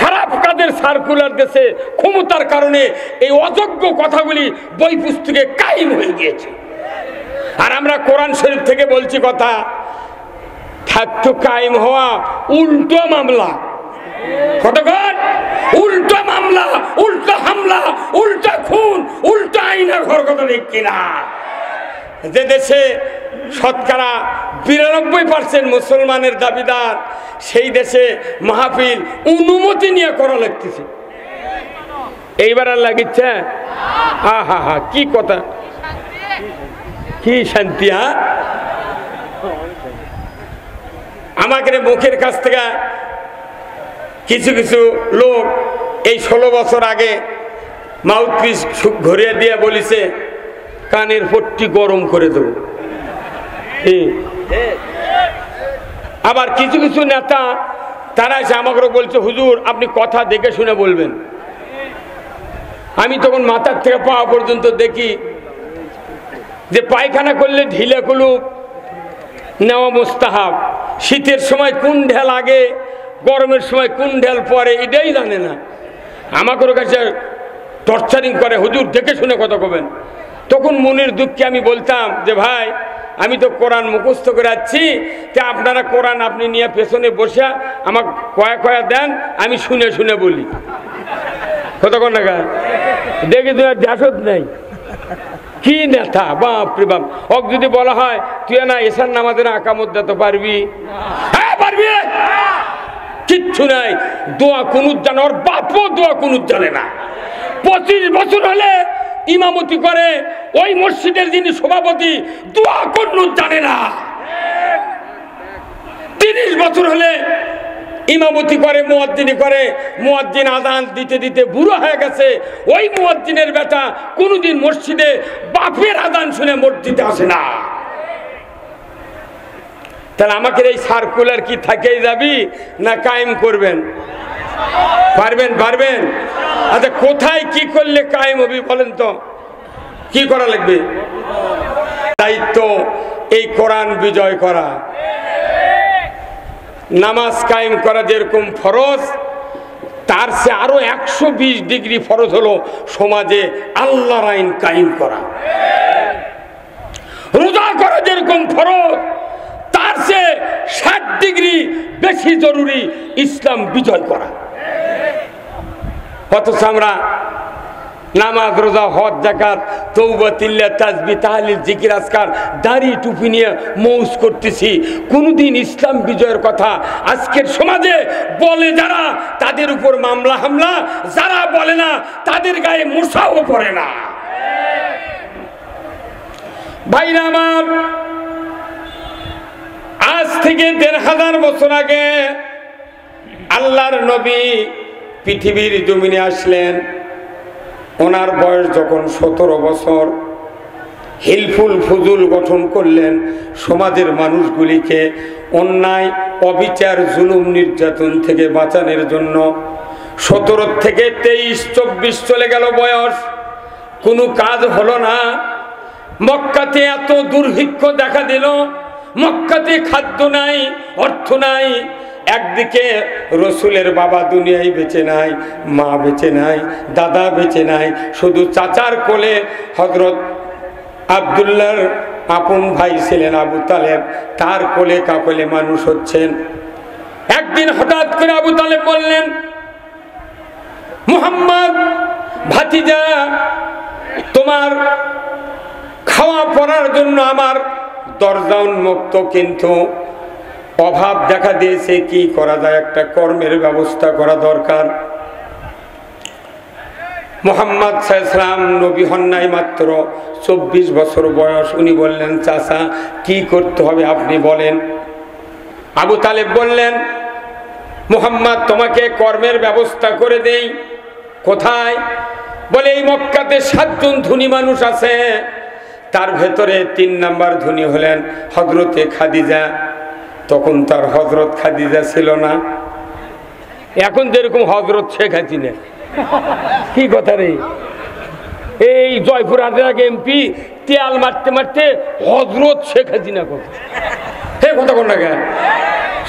খারাপ কাজের সার্কুলার দেশে ক্ষমতার কারণে এই অযোগ্য কথাগুলি বই পুস্তকে কায়েম হয়ে গিয়েছে। আর আমরা কোরআন শরীফ থেকে বলছি কথা, থাকতো কায়েম হওয়া উল্টো মামলা, কতক্ষণ উল্টো মামলা, উল্টো হামলা, উল্টো খুন, উল্টো আইনের ঘর, কথা ঠিক কিনা? যে দেশে শতকরা 92% মুসলমানের দাবিদার, সেই দেশে মাহফিল অনুমতি নিয়ে করা লাগতেছে। এইবার আর লাগিচ্ছে, আহা হা, কি কথা, কি শান্তি। আমাকে মুখের কাছ থেকে কিছু কিছু লোক এই 16 বছর আগে মাউথপিস ঘুরিয়ে দিয়ে বলিছে কানের পট্টি গরম করে দেব। আবার কিছু কিছু নেতা তারা এসে আমাকে বলছে, হুজুর আপনি কথা দেখে শুনে বলবেন। আমি তখন মাথার থেকে পাওয়া পর্যন্ত দেখি যে পায়খানা করলে ঢিলে কুলুপ নেওয়া মুস্তাহাব, শীতের সময় কোন ঢেল আগে, গরমের সময় কোন ঢেল পরে, এটাই জানে না। আমাকে কাছে টর্চারিং করে, হুজুর দেখে শুনে কথা কবেন। তখন মনের দুঃখে আমি বলতাম যে ভাই, আমি তো কোরআন মুখস্থ করে যাচ্ছি, তা আপনারা কোরআন আপনি নিয়ে পেছনে বসে আমাকে কয়া কয়া দেন, আমি শুনে শুনে বলি। কতক্ষণ টাকা দেখে তোমার জাসত নেই, কি নেতা, বাপ রে বাপ। ওক যদি বলা হয় তুই না এসার নামাজের আকামত দিতে পারবি, হ্যাঁ পারবি, কিচ্ছু নাই। দোয়া কুনুত জানে, ওর বাপও দোয়া কুনুত জানে না। 25 বছর হলে ইমামতি করে ওই মসজিদের যিনি সভাপতি, দোয়া কুনুত জানে না। 30 বছর হলে ইমামতি করে, মুয়াজ্জিনি করে, মুয়াজ্জিন আযান দিতে দিতে বুড়ো হয়ে গেছে। ওই মুয়াজ্জিনের বেটা কোনোদিন মসজিদে বাপের আযান শুনে মসজিদে আসে না। তাহলে আমাকে এই সার্কুলার কি থাকেই যাবি না কায়েম করবেন? পারবেন? পারবেন? আচ্ছা, কোথায় কি করলে কায়েম হবি বলেন তো, কি করা লাগবে? দায়িত্ব এই কোরআন বিজয় করা, নামাজ কায়েম করা যেরকম ফরজ, তার সে আরো 120 ডিগ্রি ফরজ হলো সমাজে আল্লাহর আইন কায়েম করা। রোজা করা যেরকম ফরজ, তার সে 60 ডিগ্রি বেশি জরুরি ইসলাম বিজয় করা। অথচ আমরা নামাজ, রোজা, হজ, যাকাত, তওবা, তিল্লা, তাসবিহ, তাহলিল, জিকির, আজকার, দাড়ি টুপি নিয়ে মৌজ করতেছি। কোনদিন ইসলাম বিজয়ের কথা আজকের সমাজে বলে যারা, তাদের উপর মামলা হামলা, যারা বলে না তাদের গায়ে মশাও পড়ে না। ভাইরা আমার, আজ থেকে 1500 বছর আগে আল্লাহর নবী পৃথিবীর জমিনে আসলেন। ওনার বয়স যখন 17 বছর, হিলফুল ফুজুল গঠন করলেন সমাজের মানুষগুলিকে অন্যায়, অবিচার, জুলুম, নির্যাতন থেকে বাঁচানোর জন্য। 17 থেকে 23-24 চলে গেল বয়স, কোনো কাজ হলো না। মক্কাতে এত দুর্ভিক্ষ দেখা দিল, মক্কাতে খাদ্য নাই, অর্থ নাই। একদিকে রসুলের বাবা দুনিয়ায় বেঁচে নাই, মা বেঁচে নাই, দাদা বেঁচে নাই, শুধু চাচার কোলে হযরত আব্দুল্লাহর আপন ভাই ছিলেন আবু তালেব, তার কোলে কাকলে মানুষ হচ্ছেন। একদিন হঠাৎ করে আবু তালেব বললেন, মুহাম্মদ ভাতিজা, তোমার খাওয়া পড়ার জন্য আমার দরজা উন্মুক্ত, কিন্তু অভাব দেখা দিয়েছে, কি করা যায়, একটা কর্মের ব্যবস্থা করা দরকার। মুহাম্মদ সাল্লাল্লাহু আলাইহি ওয়াসাল্লাম নবী হন নাই, মাত্র 24 বছর বয়স। উনি বললেন, চাচা কি করতে হবে আপনি বলেন। আবু তালেব বললেন, মুহাম্মদ তোমাকে কর্মের ব্যবস্থা করে দেই। কোথায়? বলে এই মক্কাতে 7 জন ধনী মানুষ আছে, তার ভেতরে 3 নাম্বার ধনী হলেন হযরতে খাদিজা। তখন তার হযরত খাদিজা ছিল না, এখন যেরকম হযরত শেখ হাসিনা। কি কথা রে, এই জয়পুরহাটের আগে এমপি তেল মারতে মারতে হজরত শেখ হাসিনা কথা। হে কথা কোন না কেন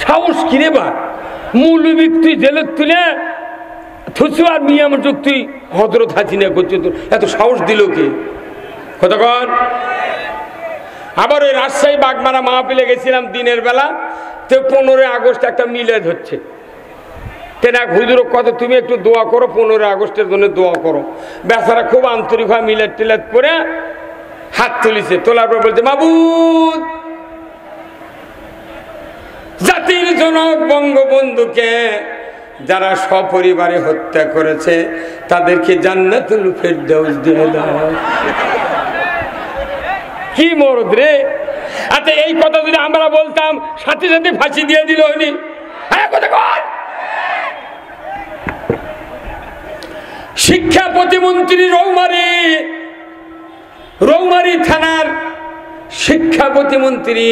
সাহস কিনে বা মৌলবী তুই জেলের তুলে থুসু আর মিয়াম যুগ তুই হজরত হাসিনা করছো, তোর এত সাহস দিল কে? কথা কন। আবার ওই রাজশাহী বাগমারা মাহফিলে গেছিলাম দিনের বেলা, তো 15 আগস্ট একটা মিলাদ হচ্ছে। এক হুজুর কত তুমি একটু দোয়া করো, 15 আগস্টের জন্য দোয়া করো। বেচারা খুব আন্তরিক হয় মিলাদ টিলাদ করে হাত তুলিছে, তোলার পর বলছে মাবুদ জাতির জনক বঙ্গবন্ধুকে যারা সপরিবারে হত্যা করেছে তাদেরকে জান্নাতুল ফেরদাউস দিয়ে দাও। কি মরদ রে! আচ্ছা এই কথা যদি আমরা বলতাম সাথে সাথে ফাঁসি দিয়ে দিল উনি। হ্যাঁ কথা কর। শিক্ষা প্রতিমন্ত্রী রৌমারী থানার শিক্ষা প্রতিমন্ত্রী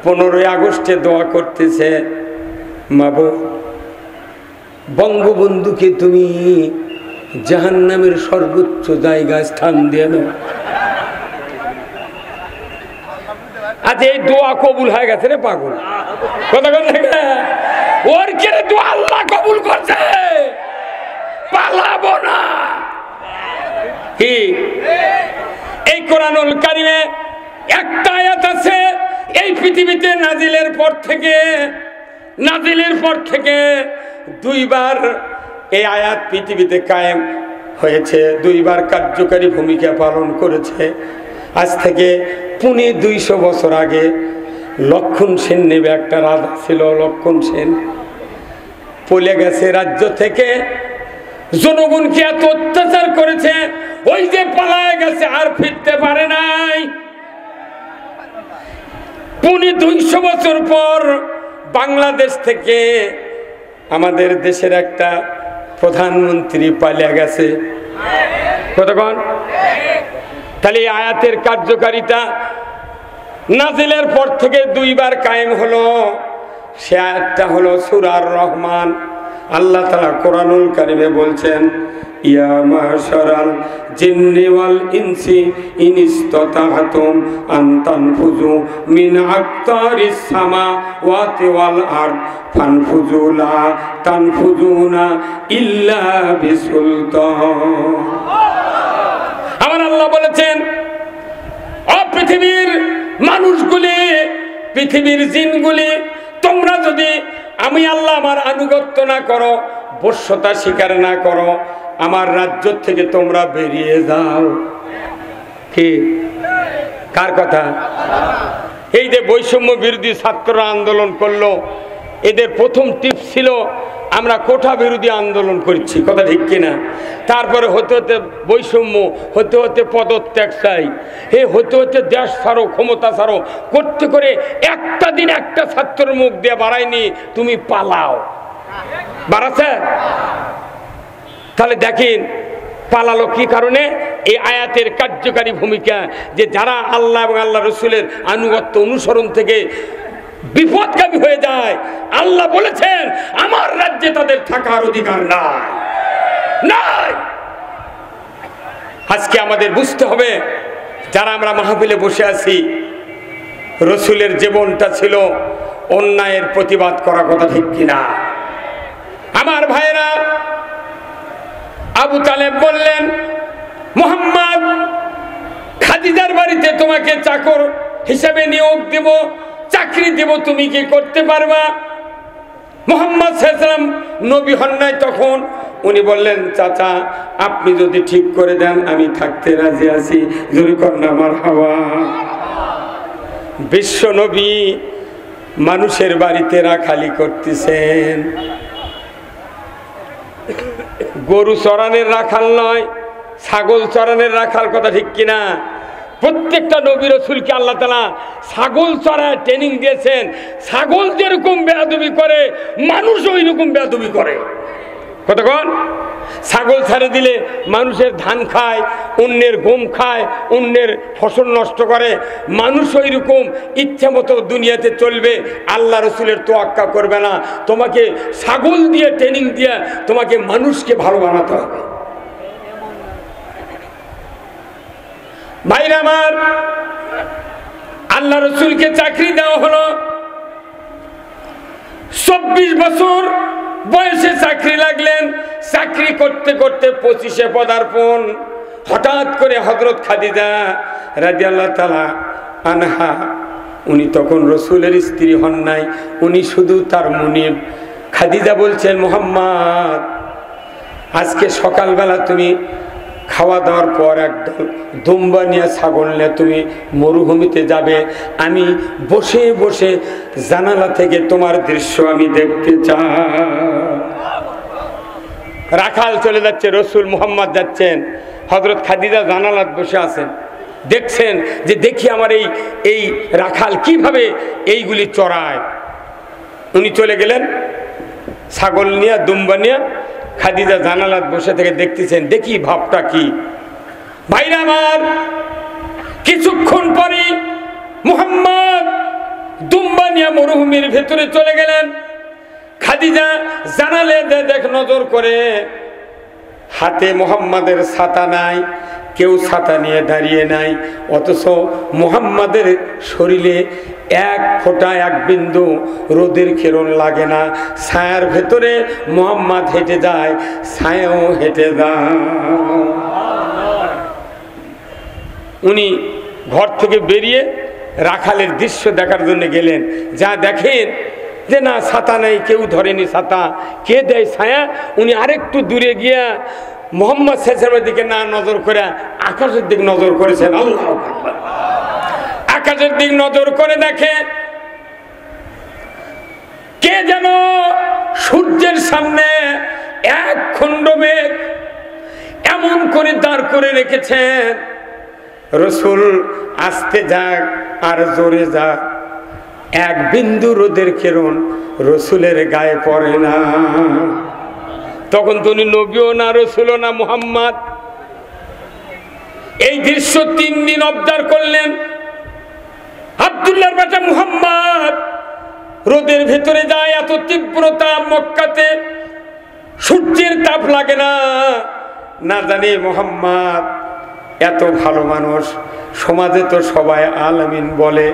15 আগস্টে দোয়া করতেছে, মাবুদ বঙ্গবন্ধুকে তুমি জাহান্নামের সর্বোচ্চ জায়গায় স্থান দিয়ে দাও। আচ্ছা এই দোয়া কবুল হয়ে গেছে রে পাগল, কথা বল না? ওর কে দোয়া আল্লাহ কবুল করছে, পালাবো না। কি এই কোরআনুল কারিমে একটা আয়াত আছে, এই পৃথিবীতে নাজিলের পর থেকে 2 বার এই আয়াত পৃথিবীতে কায়েম হয়েছে, 2 বার কার্যকারী ভূমিকা পালন করেছে। আজ থেকে 250 বছর আগে লক্ষণ সেন নেবে একটা রাজা ছিল, লক্ষণ সেন পলে গেছে রাজ্য থেকে, জনগণকে এত অত্যাচার করেছে, ওই যে পালায় গেছে আর ফিরতে পারে নাই। 250 বছর পর বাংলাদেশ থেকে আমাদের দেশের একটা প্রধানমন্ত্রী পালিয়ে গেছে। কতক্ষণ? তাহলে এই আয়াতের কার্যকারিতা নাজিলের পর থেকে 2 বার কায়েম হলো। সে আয়াতটা হলো সূরা রহমান। আল্লাহ তাআলা কোরআনুল কারিমে বলছেন, ইয়া মাশারাল জিন্নি ওয়াল ইনসি ইন ইসতাতা'তুম আন তানফুযু মিন আকতারিস সামাওয়াতি ওয়াল আরদ ফানফুযু লা তানফুযুনা ইল্লা বিসুলতান। আমার আল্লাহ বলেছেন, ও পৃথিবীর মানুষগুলি, পৃথিবীর জিনগুলি, তোমরা যদি আমি আল্লাহ আমার আনুগত্য না করো, বশ্যতা স্বীকার না করো, আমার রাজ্য থেকে তোমরা বেরিয়ে যাও। কি কার কথা? এই যে বৈষম্য বিরোধী ছাত্ররা আন্দোলন করলো, এদের প্রথম টিপস ছিল আমরা কোঠা বিরোধী আন্দোলন করছি, কথা ঠিক কিনা? তারপরে হতে হতে বৈষম্য, হতে হতে পদত্যাগ চাই, হতে হতে দেশ ছাড়ো, ক্ষমতা ছাড়ো, করতে করে একটা দিন একটা ছাত্রের মুখ দিয়ে বাড়ায়নি তুমি পালাও, বাড়াচ্ছে। তাহলে দেখেন পালালো কি কারণে? এই আয়াতের কার্যকারী ভূমিকা, যে যারা আল্লাহ এবং আল্লাহ রসুলের আনুগত্য অনুসরণ থেকে বিপদগামী হয়ে যায়, আল্লাহ বলেছেন আমার রাজ্যে তাদের থাকার অধিকার নাই। আজকে আমাদের বুঝতে হবে, যারা আমরা মাহফিলে বসে আছি, রসুলের জীবনটা ছিল অন্যায়ের প্রতিবাদ করা, কথা ঠিক কিনা? আমার ভাইরা, আবু তালেব বললেন, মুহাম্মদ খাদিজার বাড়িতে তোমাকে চাকর হিসেবে নিয়োগ দেব, চাকরি দেব, তুমি কি করতে পারবা? মুহাম্মদ সাল্লাল্লাহু আলাইহি ওয়াসাল্লাম নবী হন নাই তখন। উনি বললেন, চাচা আপনি যদি ঠিক করে দেন আমি থাকতে রাজি আছি। জোরে কন্যা মারহাবা। বিশ্ব নবী মানুষের বাড়িতে রাখালি করতেছেন, গরু চরানের রাখাল নয়, ছাগল চরানের রাখাল, কথা ঠিক কিনা? প্রত্যেকটা নবী রাসূলকে আল্লাহ তাআলা ছাগল চড়ায় ট্রেনিং দিয়েছেন। ছাগল যেরকম বেয়াদবি করে, মানুষ ওই রকম বেয়াদবি করে। কতক্ষণ? ছাগল ছেড়ে দিলে মানুষের ধান খায়, অন্যের গম খায়, অন্যের ফসল নষ্ট করে। মানুষ ওই রকম ইচ্ছা মতো দুনিয়াতে চলবে, আল্লাহ রসুলের তোয়াক্কা করবে না। তোমাকে ছাগল দিয়ে ট্রেনিং দিয়ে তোমাকে মানুষকে ভালো বানাতে হবে। ভাইরা আমার, আল্লাহ রসুলকে চাকরি দেওয়া হলো। 24 বছর বয়সে চাকরি লাগলেন। চাকরি করতে করতে 25-এ পদার্পণ। হঠাৎ করে হযরত খাদিজা রাদিয়াল্লাহু তাআলা আনহা, উনি তখন রসুলের স্ত্রী হন নাই, উনি শুধু তার মুনিব। খাদিজা বলছেন, মুহাম্মদ, আজকে সকালবেলা তুমি খাওয়া দাওয়ার পর একদল দুম্বা নিয়ে, ছাগল নিয়ে তুমি মরুভূমিতে যাবে। আমি বসে বসে জানালা থেকে তোমার দৃশ্য আমি দেখতে চাই। রাখাল চলে যাচ্ছে, রসুল মুহাম্মদ যাচ্ছেন। হযরত খাদিজা জানালাত বসে আছেন, দেখছেন যে দেখি আমার এই রাখাল কিভাবে এইগুলি চড়ায়। উনি চলে গেলেন ছাগল নিয়ে, দুম্বা নিয়ে। খাদিজা জানালাত বসে থেকে দেখতেছেন, দেখি ভাবটা কি। ভাইরা আমার, কিছুক্ষণ পরে মুহাম্মদ দুম্বা নিয়ে মরুভূমির ভেতরে চলে গেলেন। খাদিজা জানালে দেখ নজর করে, হাতে মুহাম্মাদের ছাতা নাই, কেউ ছাতা নিয়ে দাঁড়িয়ে নাই, অথচ মুহাম্মাদের শরীরে এক ফোঁটা এক বিন্দু রোদের কিরণ লাগে না। ছায়ার ভেতরে মুহাম্মদ হেঁটে যায়, ছায়াও হেঁটে যায়। উনি ঘর থেকে বেরিয়ে রাখালের দৃশ্য দেখার জন্য গেলেন। যা দেখেন যে না, ছাতা নেই, কেউ ধরেনি ছাতা, কে দেয় ছায়া। উনি আরেকটু দূরে গিয়া মুহাম্মদ সাল্লাল্লাহু দিকে না নজর করে আকাশের দিক নজর করেছেন। আল্লাহু আকবার। আকাশের দিক নজর করে দেখে কে যেন সূর্যের সামনে এক খণ্ড মেঘ এমন করে দাঁড় করে রেখেছেন। রসুল আস্তে যাক আর জোরে যাক, এক বিন্দু রোদের কিরণ রসুলের গায়ে পড়ে না। তখন তো উনি নবীও না, রসুলও না, মুহাম্মদ। এই দৃশ্য 3 দিন অবজার্ভ করলেন। আব্দুল্লাহর বেটা মুহাম্মদ রোদের ভেতরে যায়, এত তীব্রতা, মক্কাতে সূর্যের তাপ লাগে না। না জানি মুহাম্মদ এত ভালো মানুষ, সমাজে তো সবাই আলামিন বলে,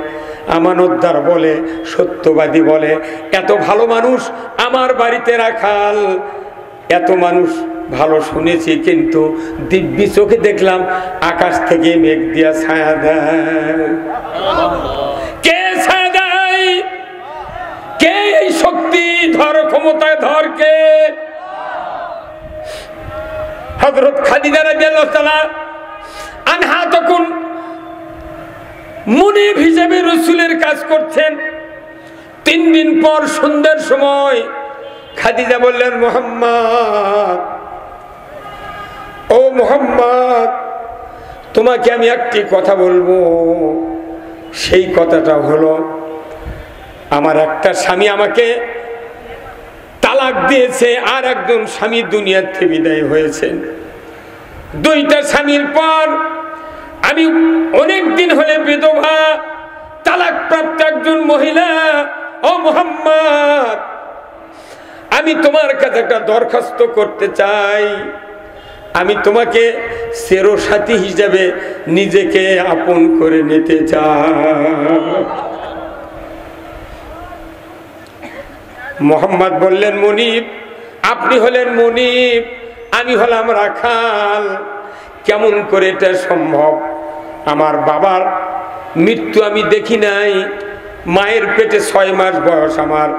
আমানতদার বলে, সত্যবাদী বলে, এত ভালো মানুষ আমার বাড়িতে রাখাল। এত মানুষ ভালো শুনেছি, কিন্তু দিব্যি চোখে দেখলাম আকাশ থেকে মেঘ দিয়া ছায়া দেয়। কে ছায়া দেয়? কে এই শক্তি ধর, ক্ষমতায় ধর কে? হযরত খাদিজা রাদিয়াল্লাহু তাআলা আনহা তখন মুনিব হিসেবে রসুলের কাজ করছেন। 3 দিন পর সন্ধ্যার সময় খাদিজা বললেন, মুহাম্মদ, ও মুহাম্মদ, তোমাকে আমি একটি কথা বলবো। সেই কথাটা হলো, আমার একটা স্বামী আমাকে তালাক দিয়েছে, আর একজন স্বামী দুনিয়ার থেকে বিদায় হয়েছেন। 2টা স্বামীর পর আমি অনেক দিন হলে বিধবা, তালাক প্রাপ্ত একজন মহিলা। ও মুহাম্মদ, আমি তোমার কাছে একটা দরখাস্ত করতে চাই। আমি তোমাকে চিরসাথী হিসেবে নিজেকে আপন করে নিতে চাই। মুহাম্মদ বললেন, মুনিব, আপনি হলেন মুনিব, আমি হলাম রাখাল। কেমন করে এটা সম্ভব? আমার বাবার মৃত্যু আমি দেখি নাই, মায়ের পেটে 6 মাস বয়স আমার,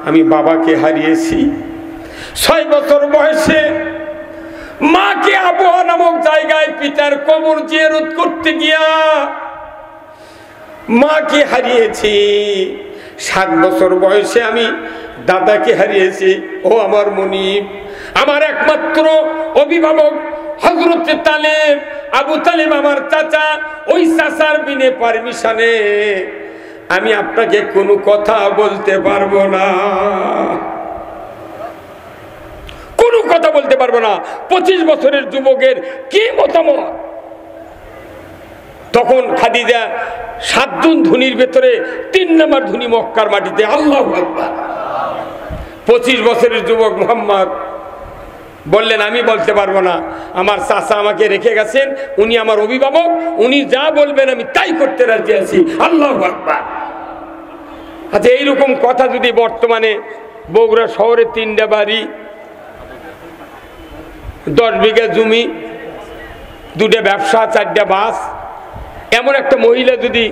আমি বাবাকে হারিয়েছি। 6 বছর বয়সে মাকে আবহাওয়া নামক জায়গায় পিতার কবর জিয়ারত করতে গিয়া মাকে হারিয়েছি। 7 বছর বয়সে আমি দাদাকে হারিয়েছি। ও আমার মুনিব, আমার একমাত্র অভিভাবক হযরত তালেব, আবু তালেব আমার চাচা, ওই চাচার বিনে পারমিশনে আমি আপনাকে কোনো কথা বলতে পারবো না, কোনো কথা বলতে পারবো না। 25 বছরের যুবকের কি মতামত? তখন খাদিজা 7 জন ধনীর ভেতরে 3 নম্বর ধনী মক্কার মাটিতে। আল্লাহু আকবার। 25 বছরের যুবক মুহাম্মদ বললেন আমি বলতে পারবো না, আমার চাচা আমাকে রেখে গেছেন, উনি আমার অভিভাবক, উনি যা বলবেন আমি তাই করতে রাজি আছি। আল্লাহু আকবার। আচ্ছা, এইরকম কথা যদি বর্তমানে বগুড়া শহরে 3টা বাড়ি, 10 বিঘা জমি, 2টা ব্যবসা, 4টা বাস, এমন একটা মহিলা যদি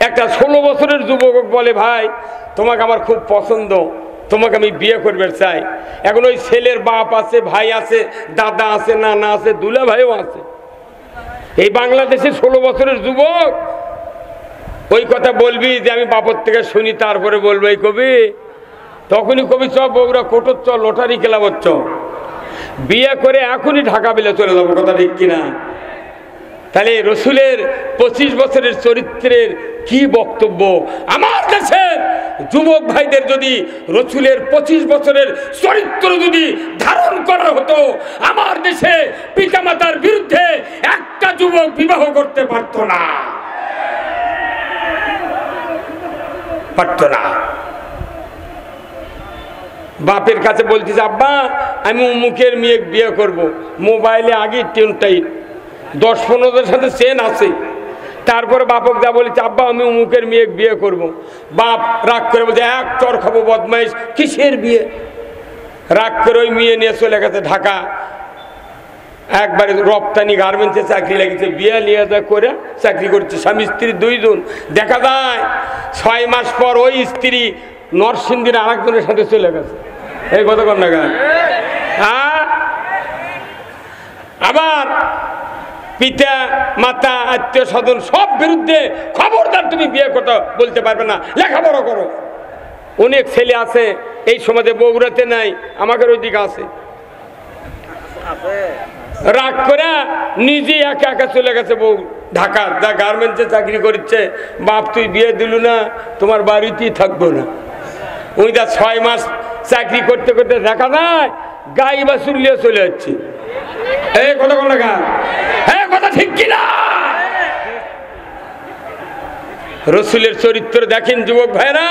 একটা 16 বছরের যুবক বলে ভাই তোমাকে আমার খুব পছন্দ, তোমাকে আমি বিয়ে করবে চাই, এখন ওই ছেলের বাপ আছে, ভাই আছে, দাদা আছে, নানা আছে, দুলা ভাইও আছে, এই বাংলাদেশে 16 বছরের যুবক ওই কথা বলবি যে আমি বাপর থেকে শুনি তারপরে বলবো এই কবি, তখনই কবি চ বগুড়া কোটর চ, লটারি খেলা চ, বিয়ে করে এখনই ঢাকা বিলে চলে যাবো, কথা ঠিক কিনা? তাহলে রসুলের 25 বছরের চরিত্রের কি বক্তব্য? আমার দেশের যুবক ভাইদের যদি রসুলের 25 বছরের চরিত্র যদি ধারণ করা হতো, আমার দেশে পিতামাতার বিরুদ্ধে একটা যুবক বিবাহ করতে পারতো না, পারতো না। বাপের কাছে বলতেছে আব্বা আমি অমুকের মেয়ে বিয়ে করব, মোবাইলে আগে টেনটাই 10-15 সাথে চেন আছে, তারপরে বাপক যা বলেছে আব্বা আমি অমুকের মেয়ে বিয়ে করব, বাপ রাগ করে বলছে এক চর খাবো বদমাইশ, কিসের বিয়ে? রাগ করে ওই মেয়ে নিয়ে চলে গেছে ঢাকা, একবারে রপ্তানি গার্মেন্টসে চাকরি লেগেছে, বিয়ে নিয়ে যা করে চাকরি করছে, স্বামী স্ত্রী 2 জন। দেখা যায় 6 মাস পর ওই স্ত্রী নরসিংদীর আরেকজনের সাথে চলে গেছে। এই কথা কর না গান। হ্যাঁ, আবার পিতা মাতা আত্মীয় স্বজন সব বিরুদ্ধে, খবরদার তুমি বিয়ে করতে বলতে পারবে না, লেখাপড়া করো। অনেক ছেলে আছে এই সমাজে, বগুড়াতে নাই, আমাদের ওই দিকে আছে, রাগ করে নিজে একা একা চলে গেছে বউ ঢাকা, যা গার্মেন্টসে চাকরি করছে, বাপ তুই বিয়ে দিলু না, তোমার বাড়িতেই থাকবো না। উনি যা 6 মাস চাকরি করতে করতে দেখা যায় গাই বাছুর নিয়ে চলে যাচ্ছে। এই কথা কোন না, হ্যাঁ কথা ঠিক কিনা? রসুলের চরিত্র দেখেন যুবক ভাইরা,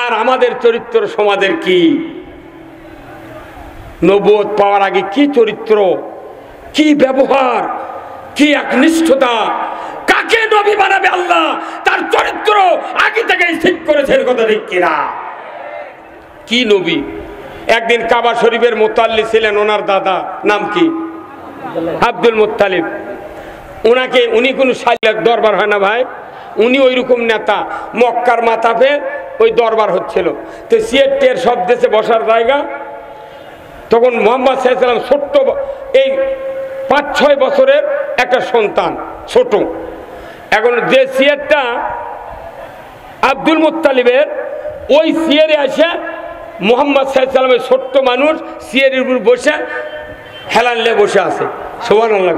আর আমাদের চরিত্র সমাজের কি? নবুয়ত পাওয়ার আগে কি চরিত্র, কি ব্যবহার, কি একনিষ্ঠতা, কাকে নবী বানাবে আল্লাহ তার চরিত্র আগে থেকে ঠিক করেছেন, কথা ঠিক কিনা? কি নবী? একদিন কাবা শরীফের মুতাল্লি ছিলেন ওনার দাদা, নাম কি? Abdul Muttalib. উনাকে, উনি কোন শালিক দরবার হয় না ভাই, উনি ওই রকম নেতা, মক্কার মাথাপে ওই দরবার হচ্ছিল, তো সিয়েটের সব দেশে বসার জায়গা। তখন মোহাম্মদ সাল্লাল্লাহু আলাইহি ওয়াসাল্লাম ছোট্ট, এই 5-6 বছরের একটা সন্তান, ছোট। এখন যে সিয়েরটা আব্দুল মুত্তালিবের, ওই সিয়েরে আসে মোহাম্মদ সাল্লাল্লাহু আলাইহি ওয়াসাল্লামের ছোট্ট মানুষ সিয়েরের উপর বসে হেলান নিয়ে বসে আছে। সুবহানাল্লাহ।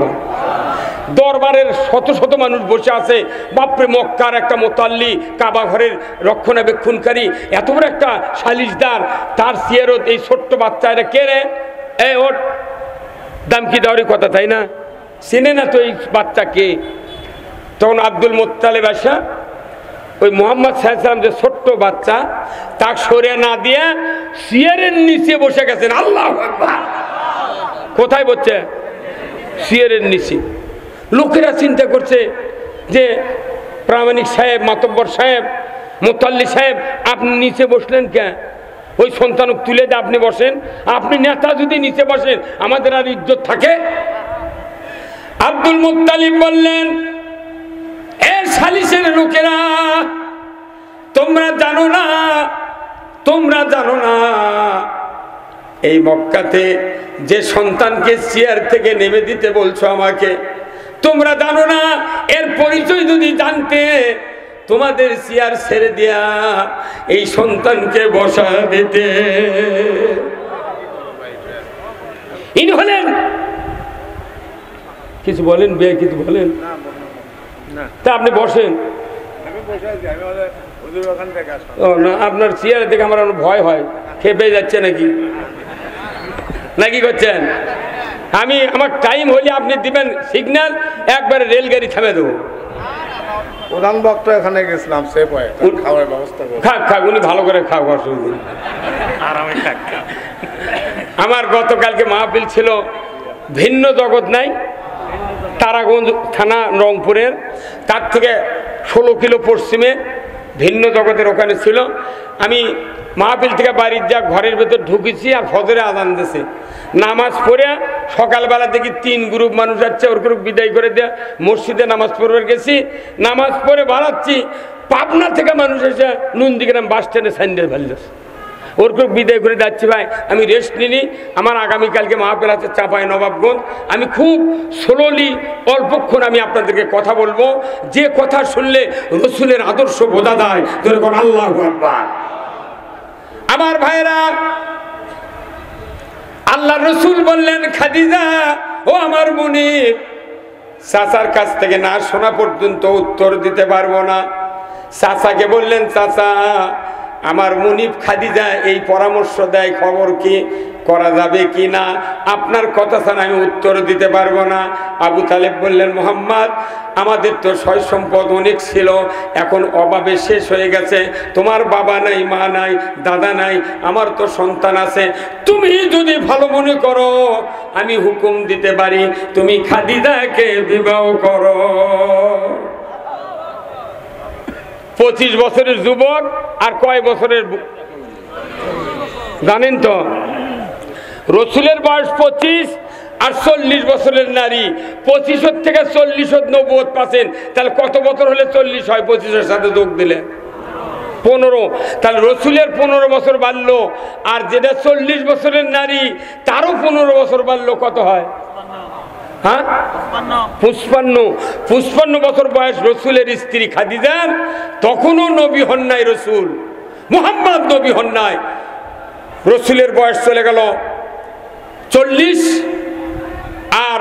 দরবারের শত শত মানুষ বসে আছে, বাপরে মক্কার একটা মোতাল্লি, কাবা ঘরের রক্ষণাবেক্ষণকারী, এত বড় একটা সালিশদার, তার সিয়ারত এই ছোট্ট বাচ্চা, এটা কে রে? এই ওর দাম কি দেওয়ারই কথা, তাই না? চিনে না তো এই বাচ্চা কে? তখন আব্দুল মুত্তালিব আসা ওই মোহাম্মদ সাল্লাল্লাহু আলাইহি ওয়াসাল্লাম যে ছোট্ট বাচ্চা, তাকে সরিয়ে না দিয়ে সিয়ারের নিচে বসে গেছেন। আল্লাহু আকবার। কোথায় বসছে? সিয়ারের নিচে। লোকেরা চিন্তা করছে যে প্রামাণিক সাহেব, মাতব্বর সাহেব, মুতাল্লি সাহেব, আপনি নিচে বসলেন কেন? ওই সন্তানক তুলে দিয়ে আপনি বসেন, আপনি নেতা যদি নিচে বসেন আমাদের আর ইজ্জত থাকে? আব্দুল মুত্তালিব বললেন, এ সালিসের লোকেরা, তোমরা জানো না, তোমরা জানো না এই মক্কাতে যে সন্তানকে চেয়ার থেকে নেমে দিতে বলছো আমাকে, তোমরা জানো না এর পরিচয় যদি জানতে তোমাদের চেয়ার ছেড়ে দিয়া এই সন্তানকে বসা দিতে। ইনি হলেন, কিছু বলেন বে, কিছু বলেন তা আপনি বসেন। ও না, আপনার চেয়ারে দেখে আমার ভয় হয়, খেপে যাচ্ছে নাকি, নাকি করছেন? আমি আমার টাইম হলে আপনি দিবেন সিগন্যাল, একবারে রেলগাড়ি থামে দেবো। প্রধান বক্তা এখানে গেছিলাম, সে খাওয়ার ব্যবস্থা খাক খাক, উনি ভালো করে খাওয়া অসুবিধা। আমার গতকালকে মাহফিল ছিল ভিন্ন জগৎ নাই, তারাগঞ্জ থানা রংপুরের, তার থেকে 16 কিলো পশ্চিমে ভিন্ন জগতের ওখানে ছিল। আমি মাহফিল থেকে বাড়ির যা ঘরের ভেতর ঢুকেছি আর ফজরে আজান দিয়েছে, নামাজ পড়ে সকালবেলা দেখি 3 গ্রুপ মানুষ যাচ্ছে, ওর গ্রুপ বিদায় করে দেয়া মসজিদে নামাজ পড়বে গেছি, নামাজ পড়ে বাড়াচ্ছি, পাবনা থেকে মানুষ এসে নন্দীগ্রাম বাস স্ট্যান্ডে স্যান্ডেল ফেলতেছে, ওর গ্রুপ বিদায় করে যাচ্ছি। ভাই আমি রেস্ট নিনি, আমার আগামীকালকে মাহফিল আছে চাঁপাই নবাবগঞ্জ। আমি খুব স্লোলি অল্পক্ষণ আমি আপনাদেরকে কথা বলবো, যে কথা শুনলে রসুলের আদর্শ বোঝা যায়। যেরকম আল্লাহু আকবার। আমার ভাইরা, আল্লাহ রসুল বললেন, খাদিজা ও আমার মুনিব, চাচার কাছ থেকে না শোনা পর্যন্ত উত্তর দিতে পারবো না। চাচাকে বললেন, চাচা আমার মুনিব খাদিজা এই পরামর্শ দেয়, খবর কি করা যাবে কি না, আপনার কথা ছাড়া আমি উত্তর দিতে পারবো না। আবু তালেব বললেন, মোহাম্মদ আমাদের তো সয় সম্পদ অনেক ছিল, এখন অভাবে শেষ হয়ে গেছে, তোমার বাবা নাই, মা নাই, দাদা নাই, আমার তো সন্তান আছে, তুমি যদি ভালো মনে করো আমি হুকুম দিতে পারি, তুমি খাদিজাকে বিবাহ করো। 25 বছরের যুবক আর কয় বছরের জানেন তো? রসুলের বয়স 25 আর 40 বছরের নারী। 25 থেকে 40 নবুয়ত পাচ্ছেন, তাহলে কত বছর হলে 40 হয়? 25-এর সাথে যোগ দিলে 15, তাহলে রসুলের 15 বছর বাড়লো, আর যেটা 40 বছরের নারী তারও 15 বছর বাড়লো, কত হয়? হ্যাঁ, 55 বছর বয়স রসুলের স্ত্রী খাদিজার। তখনও নবী হন নাই রসুল, মুহাম্মদ নবী হন নাই। রসুলের বয়স চলে গেল 40 আর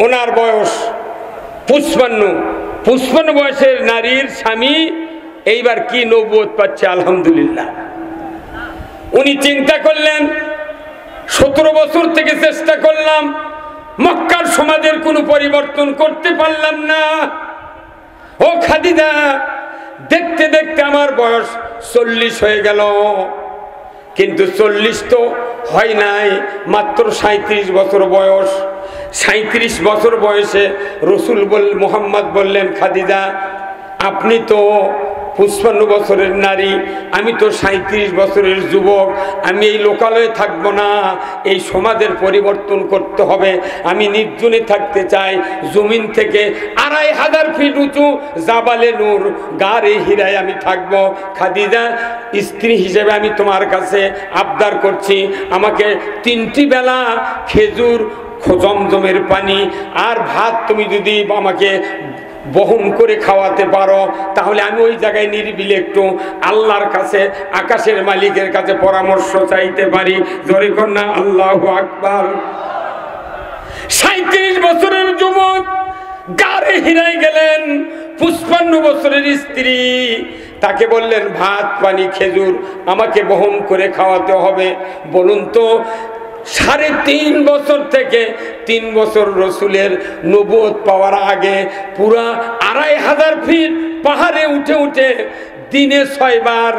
ওনার বয়স 55 বয়সের নারীর স্বামী এইবার কি নবুয়ত পাচ্ছে, আলহামদুলিল্লাহ। উনি চিন্তা করলেন, 17 বছর থেকে চেষ্টা করলাম, মক্কার সমাজের কোনো পরিবর্তন করতে পারলাম না। ও খাদিজা, দেখতে দেখতে আমার বয়স 40 হয়ে গেল, কিন্তু 40 তো হয় নাই, মাত্র 37 বছর বয়স। 37 বছর বয়সে রসুল মুহাম্মদ বললেন, খাদিজা আপনি তো 55 বছরের নারী, আমি তো 37 বছরের যুবক, আমি এই লোকালয়ে থাকবো না, এই সমাজের পরিবর্তন করতে হবে। আমি নির্জনে থাকতে চাই, জমিন থেকে 2500 ফিট উঁচু জাবালে নূর গারে হীরায় আমি থাকবো। খাদিজা স্ত্রী হিসেবে আমি তোমার কাছে আবদার করছি, আমাকে 3টি বেলা খেজুর, জমজমের পানি আর ভাত তুমি যদি আমাকে বহন করে খাওয়াতে পারো, তাহলে আমি ওই জায়গায় নিরিবিলি একটু আল্লাহর কাছে, আকাশের মালিকের কাছে পরামর্শ চাইতে পারি। জোরে কন্যা আল্লাহু আকবার। 37 বছরের যুবক গারে হীরায় গেলেন, 55 বছরের স্ত্রী, তাকে বললেন ভাত, পানি, খেজুর আমাকে বহন করে খাওয়াতে হবে। বলুন তো, 3.5 বছর থেকে 3 বছর রসুলের নবুয়ত পাওয়ার আগে পুরা 2500 ফিট পাহাড়ে উঠে উঠে দিনে 6 বার,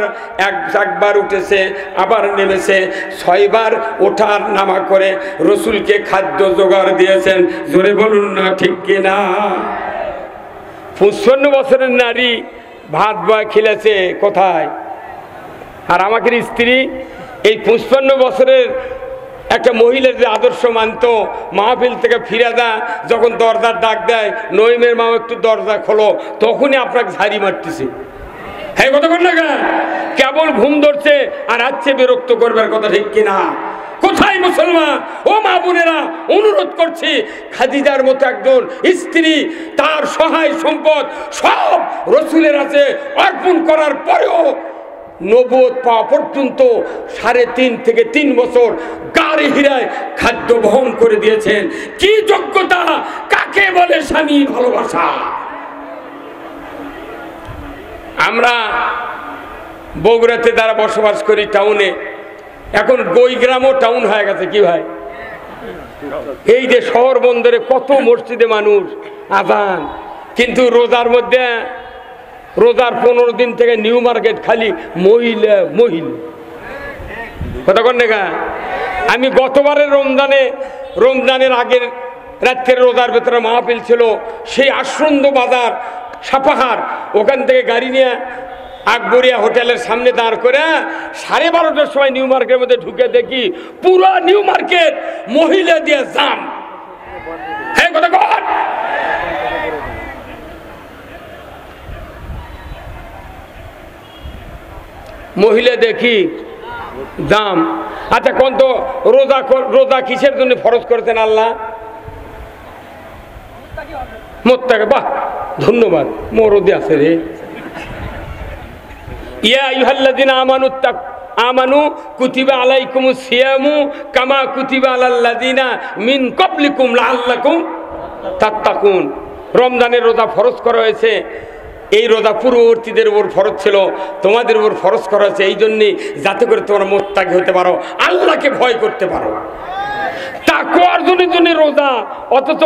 একবার উঠেছে আবার নেমেছে, 6 বার ওঠার নামা করে রসুলকে খাদ্য জোগাড় দিয়েছেন। জোরে বলুন না ঠিক কিনা? 55 বছরের নারী ভাত বা খেলেছে কোথায়? আর আমাদের স্ত্রী এই 55 বছরের একটা মহিলার যে আদর্শ মানত, মাহফিল থেকে ফিরে যা, যখন দরজার ডাক দেয়, নইমের মা একটু দরজা খোলো, তখনই আপনাকে ঝাড়ি মারতেছে। হ্যাঁ, কথা বল না, কেবল ঘুম ধরছে আর আচ্ছে বিরক্ত করবার কথা, ঠিক কিনা? কোথায় মুসলমান? ও মা বোনেরা, অনুরোধ করছি, খাদিজার মতো একজন স্ত্রী তার সহায় সম্পদ সব রসুলের আছে অর্পণ করার পরেও নবুয়ত পাওয়া পর্যন্ত 3.5 থেকে 3 বছর গারে হীরায় খাদ্য বহন করে দিয়েছেন। কি যোগ্যতা! কাকে বলে স্বামী ভালোবাসা! আমরা বগুড়াতে যারা বসবাস করি টাউনে, এখন বইগ্রামও টাউন হয়ে গেছে। কি ভাই, এই যে শহর বন্দরে কত মসজিদে মানুষ আজান, কিন্তু রোজার মধ্যে, রোজার 15 দিন থেকে নিউ মার্কেট খালি মহিলা। কথা কন না, আমি গতবারের রমজানের আগের রাত্রের রোজার ভেতরে মাহফিল ছিল, সেই আশ্রন্দ বাজার সাপাহার, ওখান থেকে গাড়ি নিয়ে আকবরিয়া হোটেলের সামনে দাঁড় করে 12:30টার সময় নিউ মার্কেটের মধ্যে ঢুকে দেখি পুরো নিউ মার্কেট মহিলা দিয়ে জাম। হ্যাঁ কথা কর, মহিলা দেখি দাম। আচ্ছা কোন তো রোজা কিসের জন্য ফরজ করেছেন আল্লাহ? মোত্তাকে, বাহ ধন্যবাদ, মরদে আছে রে। ইয়া আইয়ুহাল্লাযিনা আমানু কুতিবা আলাইকুমুস সিয়ামু কামা কুতিবা আলাল্লাযিনা মিন ক্বাবলিকুম লাআল্লাকুম তাত্তাকুন। রমজানের রোজা ফরজ করা হয়েছে, এই রোজা পূর্ববর্তীদের উপর ফরজ ছিল, তোমাদের উপর ফরজ করা হয়েছে এই জন্যে যাতে করে তোমরা মুত্তাকি হতে পারো, আল্লাহকে ভয় করতে পারো। তাকওয়ার জন্য রোজা, অথচ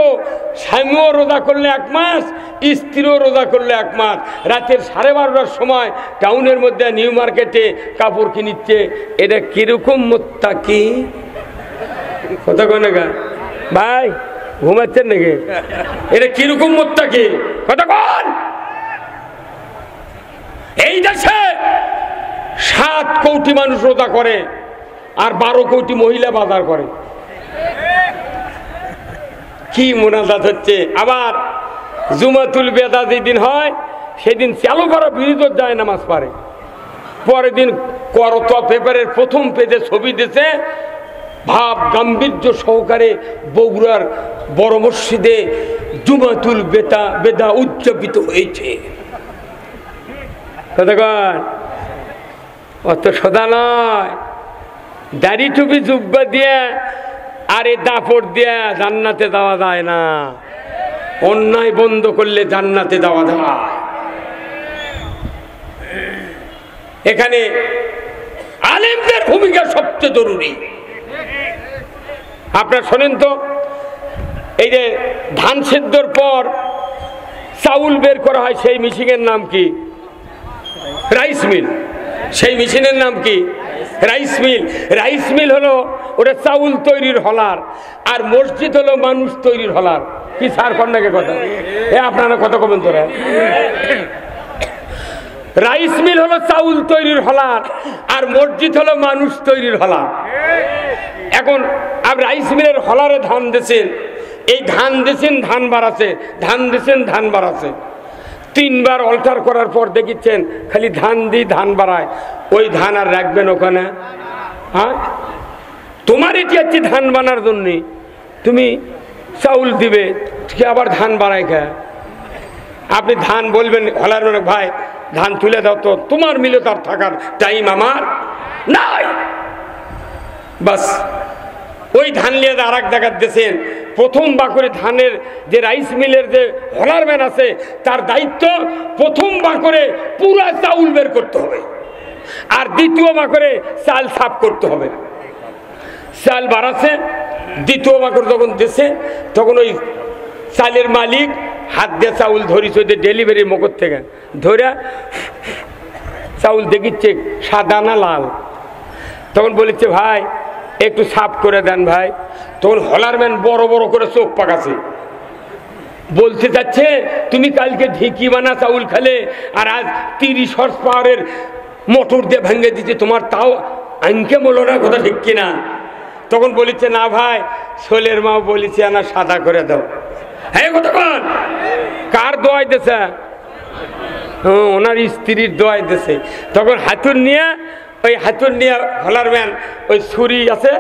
স্বামীও রোজা করলে 1 মাস, স্ত্রীও রোজা করলে 1 মাস। রাতের 12:30টার সময় টাউনের মধ্যে নিউ মার্কেটে কাপড় কিনিচ্ছে, এটা কিরকম মুত্তাকি? কথা কয় না গা ভাই, ঘুমাচ্ছেন নাকি? এটা কিরকম মুত্তাকি? কথা কন। এই দেশে 7 কোটি মানুষ রোজা করে আর 12 কোটি মহিলা বাজার করে। কি মোনাজাত হচ্ছে। আবার জুমাতুল বেদা যেদিন হয় সেদিন চালু করা বিরোধ যায় নামাজ পড়ে, পরের দিন করতোয়া পেপারের প্রথম পেজে ছবি দিয়েছে, ভাব গাম্ভীর্য সহকারে বগুড়ার বড় মসজিদে জুমাতুল বেদা উদযাপিত হয়েছে। অত সদা নয়, দাড়ি টুপি জুব্বা দিয়ে আর এই দাপড় দিয়ে জান্নাতে যাওয়া যায় না। অন্যায় বন্ধ করলে জান্নাতে যাওয়া যায়। এখানে আলেমদের ভূমিকা সবচেয়ে জরুরি। আপনারা শোনেন তো, এই যে ধান সেদ্ধর পর চাউল বের করা হয়, সেই মেশিনের নাম কি? Rice mill. সেই মেশিনের নাম কি? রাইস মিল। রাইস মিল হলো ওটা চাউল তৈরির হলার, আর মসজিদ হলো মানুষ তৈরির হলার। কি সার কন্যাকে কথা, এ আপনারা কত কমেন তোরা? রাইস মিল হলো চাউল তৈরির হলার, আর মসজিদ হলো মানুষ তৈরির হলার। এখন আপনি রাইস মিলের হলারে ধান দিয়েছেন, এই ধান দিয়েছেন ধান বাড়াচ্ছে, ধান দিয়েছেন ধান বাড়াচ্ছে। 3 বার অল্টার করার পর দেখিচ্ছেন খালি ধান দিয়ে ধান বাড়ায়, ওই ধান আর রাখবেন ওখানে? হ্যাঁ, তোমার এটি হচ্ছে ধান বানার জন্যে, তুমি চাউল দিবে, আবার ধান বাড়ায় খা। আপনি ধান বলবেন হলার মানে, ভাই ধান তুলে দাও তো, তোমার মিলে তার থাকার টাইম আমার নাই। বাস ওই ধান নিয়ে আর এক জায়গায় দিয়েছেন। প্রথম বাকরে ধানের যে রাইস মিলের যে হলারম্যান আছে, তার দায়িত্ব প্রথম বাকরে পুরা চাউল বের করতে হবে, আর দ্বিতীয় বাকরে চাল সাফ করতে হবে। চাল বাড়াচ্ছে, দ্বিতীয় বাকর যখন দিচ্ছে তখন ওই চালের মালিক হাত দিয়ে চাউল ধরিছে ডেলিভারির মকর থেকে ধরে, চাউল দেখিচ্ছে সাদা না লাল। তখন বলেছে ভাই একটু সাফ করে দেন ভাই। তখন হলারম্যান বড় বড় করে চোখ পাকাছে, বলতে যাচ্ছে তুমি কালকে ঢেকি বানা চাউল খালে, আর আজ 30 হর্স পাওয়ারের মোটর দিয়ে ভেঙে দিচ্ছে, তোমার তাও আইনকে বলো না, কথা ঠিক কিনা? তখন বলেছে না ভাই, ছোলের মা বলেছে না সাদা করে দাও। হ্যাঁ কতক্ষণ কার দোয়াই দিছে? ওনার স্ত্রীর দোয়াই দিছে। তখন হাতুর নিয়ে, ওই হাতুর নিয়ে হলারম্যান ওই ছুরি আছে,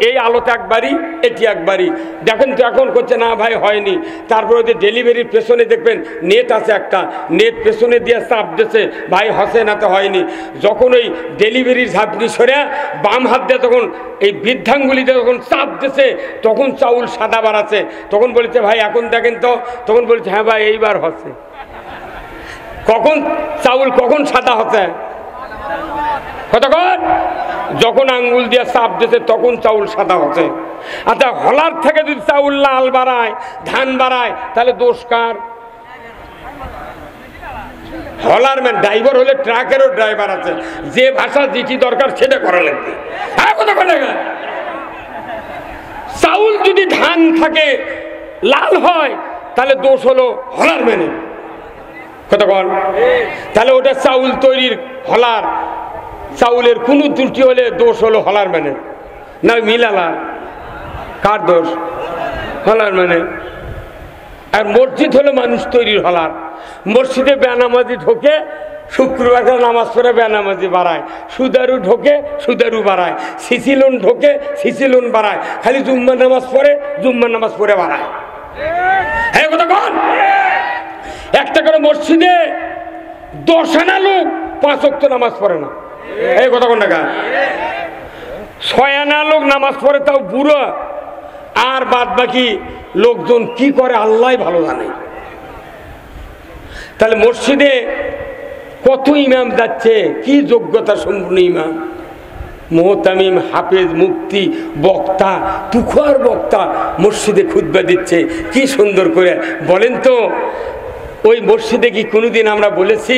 এই আলোতে একবারই, এটি একবারই দেখেন তো। এখন করছে না ভাই হয়নি। তারপরে ওদের ডেলিভারির পেছনে দেখবেন নেট আছে একটা, নেট পেছনে দিয়ে চাপ দিয়েছে, ভাই হসে না তো হয়নি। যখন ওই ডেলিভারির ঝাঁপনি সরে বাম হাত দিয়ে তখন এই বৃদ্ধাঙ্গুলিতে যখন চাপ দিয়েছে, তখন চাউল সাদা বাড়াচ্ছে। তখন বলেছে ভাই এখন দেখেন তো, তখন বলেছে হ্যাঁ ভাই এইবার হচ্ছে। কখন চাউল কখন সাদা হচ্ছে? কতক্ষণ? যখন আঙ্গুল দিয়ে চাপ দিয়েছে তখন চাউল সাদা হচ্ছে। আচ্ছা হলার থেকে যদি চাউল লাল বাড়ায়, ধান বাড়ায়, তাহলে দোষ কার? হলারম্যান। ড্রাইভার হলে ট্রাকেরও ড্রাইভার আছে, যে ভাষা যেটি দরকার সেটা করা লাগবে। হ্যাঁ কতক্ষণ? চাউল যদি ধান থাকে লাল হয় তাহলে দোষ হলো হলার মেনে, কথা বল। তাহলে ওটা চাউল তৈরির হলার, চাউলের কোনো ত্রুটি হলে দোষ হলো হলার মেনে, না মিলালার কার দোষ? হলার মেনে। আর মসজিদ হলো মানুষ তৈরির হলার। মসজিদে বেনামাজি ঢোকে, শুক্রবার নামাজ পড়ে বেনামাজি বাড়ায়, সুদারু ঢোকে সুদারু বাড়ায়, সিসিলুন ঢোকে সিসিলুন বাড়ায়, খালি জুম্মার নামাজ পড়ে জুম্মার নামাজ পড়ে বাড়ায়। হ্যাঁ কথা বল। একটা করে মসজিদে 10 আনা লোক 5 ওয়াক্ত নামাজ পড়ে না, এই কথা কোন টাকা? 6 আনা লোক নামাজ পড়ে, তাও বুড়ো, আর বাদ বাকি লোকজন কি করে আল্লাহ ভালো জানে। তাহলে মসজিদে কত ইমাম যাচ্ছে, কি যোগ্যতা সম্পন্ন ইমাম, মুহতামিম, হাফেজ, মুফতি, বক্তা, তুখর বক্তা মসজিদে খুতবা দিচ্ছে, কি সুন্দর করে। বলেন তো ওই মসজিদে কি কোনোদিন আমরা বলেছি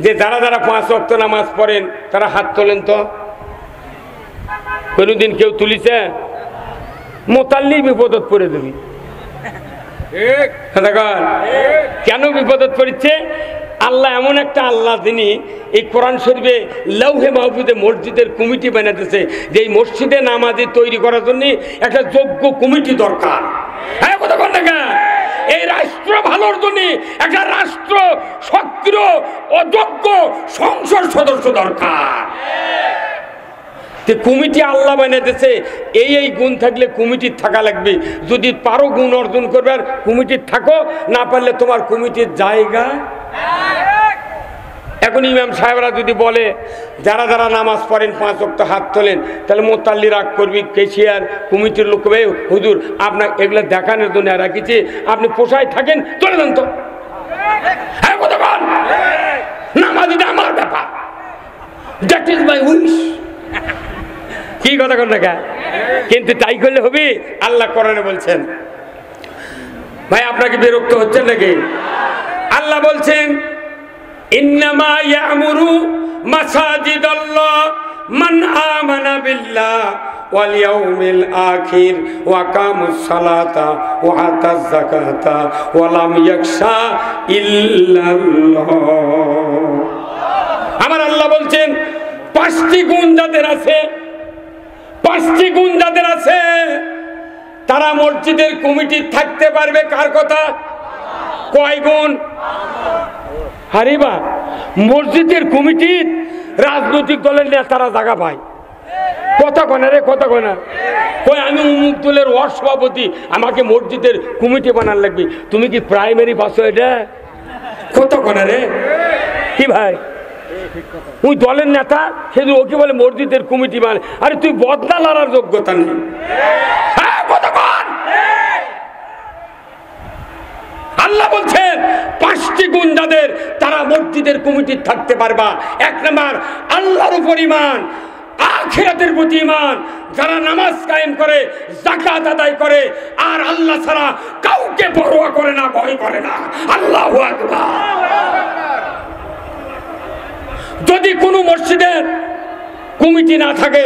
যে যারা যারা 5 ওয়াক্ত নামাজ পড়েন তারা হাত তোলেন? তো কোনোদিন কেউ তুলিছে? মোতাল্লি বিপদত পড়ে দেবি। কেন বিপদত পড়ছে? আল্লাহ এমন একটা আল্লাহ, তিনি এই কোরআন শরীফে লৌহে মাহফুজে মসজিদের কমিটি বানাতেছে যে এই মসজিদে নামাজি তৈরি করার জন্য একটা যোগ্য কমিটি দরকার। হ্যাঁ কথা বল না, এই রাষ্ট্র ভালোর জন্য একটা রাষ্ট্র সক্রিয় অযোগ্য সংসদ সদস্য দরকার। কমিটি আল্লাহ বানাইতেছে, এই গুণ থাকলে কমিটির থাকা লাগবে। যদি পারো গুণ অর্জন করবে আর কমিটির থাকো, না পারলে তোমার কমিটির জায়গা। এখন ইমাম সাহেবরা যদি বলে যারা যারা নামাজ পড়েন 5 ওয়াক্ত হাত তোলেন, তাহলে মোতাল্লি রাগ করবি, কেশিয়ার কমিটির লোক কবে হুজুর আপনার এগুলো দেখানোর জন্য রাখিছি, আপনি পোষায় থাকেন, চলে যান তো। হ্যাঁ কথা বল, নামাজিটা আমার ব্যাপার, দ্যাট ইজ মাই উইশ। কি কথা কর না, কিন্তু তাই করলে হবে? আল্লাহ কোরআনে বলছেন। ভাই আপনাকে বিরক্ত হচ্ছেন নাকি? আল্লাহ বলছেন ইন্নামা ইয়ামুরু মাসাজিদাল্লাহ মান আমানা বিল্লাহ ওয়াল ইয়াউমিল আখির ওয়া আকামুস সালাতা ওয়া আতাজ যাকাতা ওয়া লাম ইয়াখশা ইল্লাল্লাহ। আমার আল্লাহ বলছেন 5টি গুণ যাদের আছে, 5টি গুণ যাদের আছে তারা মসজিদের কমিটি থাকতে পারবে। কার কথা? কয় গুণ? আরে বা, মসজিদের কমিটির রাজনৈতিক দলের নেতারা জায়গা পায়। কথা কয় না রে, কথা কয় না। কয় আমি অমুক দলের সভাপতি, আমাকে মসজিদের কমিটি বানার লাগবে। তুমি কি প্রাইমারি পাস? এটা কথা কয় না রে। কি ভাই, ওই দলের নেতা সেদিন ওকে বলে মসজিদের কমিটি মানে, আরে তুই বদলা লড়ার যোগ্যতা নেই। আল্লাহ বলছেন 5টি গুণ যাদের, তারা মসজিদের কমিটি থাকতে পারবা। 1 নাম্বার আল্লাহর উপর ঈমান, আখিরাতের প্রতি ঈমান, যারা নামাজ কায়েম করে, যাকাত আদায় করে, আর আল্লাহ ছাড়া কাউকে পরোয়া করে না, ভয় করে না। আল্লাহু আকবার। যদি কোনো মসজিদের কমিটি না থাকে,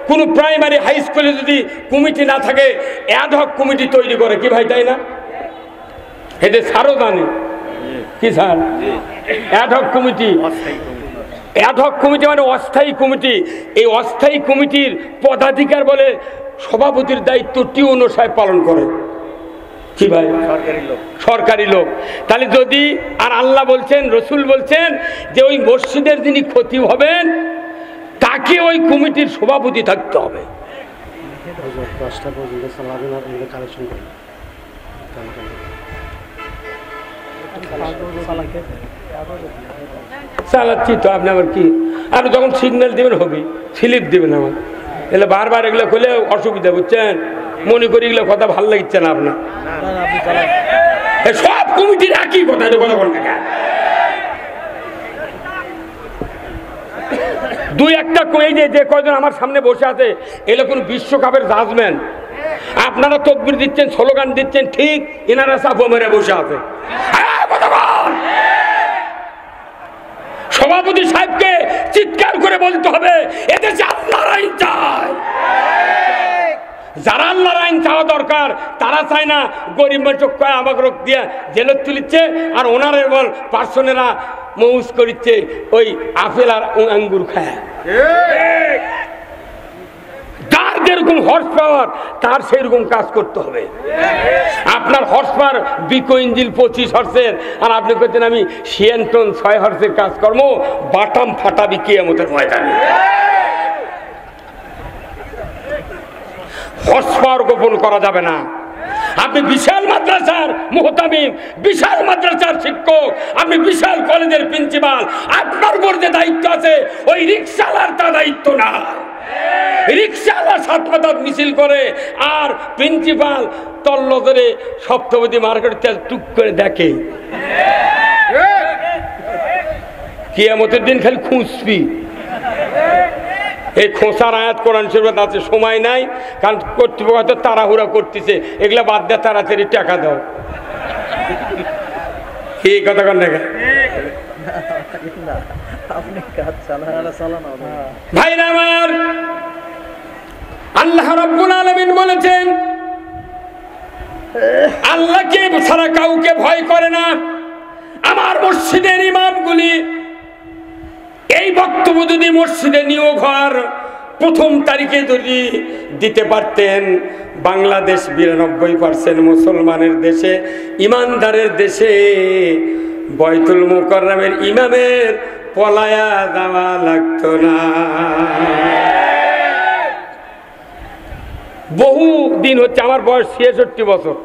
কোনো প্রাইমারি হাই স্কুলে যদি কমিটি না থাকে, অ্যাডহক কমিটি তৈরি করে। কি ভাই, তাই না? এদের স্যারও জানে কি sir? Ad hoc committee, ad hoc committee মানে অস্থায়ী কমিটি। এই অস্থায়ী কমিটির পদাধিকার বলে সভাপতির দায়িত্ব টিউনো সাহেব পালন করে। কি ভাই? সরকারি লোক। তাহলে যদি, আর আল্লাহ বলছেন, রসুল বলছেন যে ওই মসজিদের যিনি খতিব হবেন তাকে ওই কমিটির সভাপতি থাকতে হবে। চালাচ্ছি তো, আপনি আবার কি, আপনি যখন সিগন্যাল দেবেন হবে, স্লিপ দেবেন আমার। এগুলো বারবার এগুলো করলে অসুবিধা, বুঝছেন? মনে করি এগুলো কথা ভালো লাগছে না আপনার। সব কমিটির একই কথা, কথা বল না। 2-1টা কই যে কয়জন আমার সামনে বসে আছে, এগুলো কোন বিশ্বকাপের জাজমেন্ট। আপনারা তকবির দিচ্ছেন, স্লোগান দিচ্ছেন, ঠিক এনারা চাপা মেরে বসে আছে। সভাপতি সাহেবকে চিৎকার করে বলতে হবে এদেশে আল্লাহর আইন চাই। যারা আল্লাহর আইন চাওয়া দরকার তারা চায় না, গরিব মানুষ আমাকে রোগ দিয়ে জেলত তুলিচ্ছে, আর ওনারে বল পার্সনেরা মৌজ করিচ্ছে ওই আপেল আর আঙ্গুর খায়। যার যেরকম হর্স পাওয়ার তার সেরকম কাজ করতে হবে। আপনার হর্স পাওয়ার বিকো ইঞ্জিল 25 হর্সের, আর আপনি করছেন আমি সিয়ান্টন 6 হর্সের কাজকর্ম, বাটাম ফাটাবি কিয়ামতের ময়দানে। হর্স পাওয়ার গোপন করা যাবে না। আপনি বিশাল মাদ্রাসার মুহতামিম, বিশাল মাদ্রাসার শিক্ষক, আপনি বিশাল কলেজের প্রিন্সিপাল, আপনার উপর যে দায়িত্ব আছে ওই রিক্সাওয়ালার তা দায়িত্ব না। রিক্সাওয়ালা সাতপাতাত মিছিল করে আর প্রিন্সিপাল তল্ল ধরে সপ্তাহবধি মার্কেট টুক করে দেখে। কিয়ামতের দিন খালি খুঁজবি। এই খোঁচার আয়াত কোরআন শরীফে আছে, সময় নাই কারণ কর্তৃপক্ষ হয়তো তাড়াহুড়া করতেছে, এগুলা বাদ দেয়, তাড়াতাড়ি টাকা দাও। এই কথা কন দেখা ভাইরা আমার, আল্লাহ রাব্বুল আলামিন বলেছেন আল্লাহকে ছাড়া কাউকে ভয় করে না। আমার মসজিদের ইমামগুলি এই বক্তব্য যদি মসজিদে নিয়োগ হওয়ার 1ম তারিখে যদি দিতে পারতেন, বাংলাদেশ 92% মুসলমানের দেশে, ইমানদারের দেশে, বয়তুল মুকাররমের ইমামের পলায়া যাওয়া লাগতো না। বহু দিন হচ্ছে, আমার বয়স 66 বছর,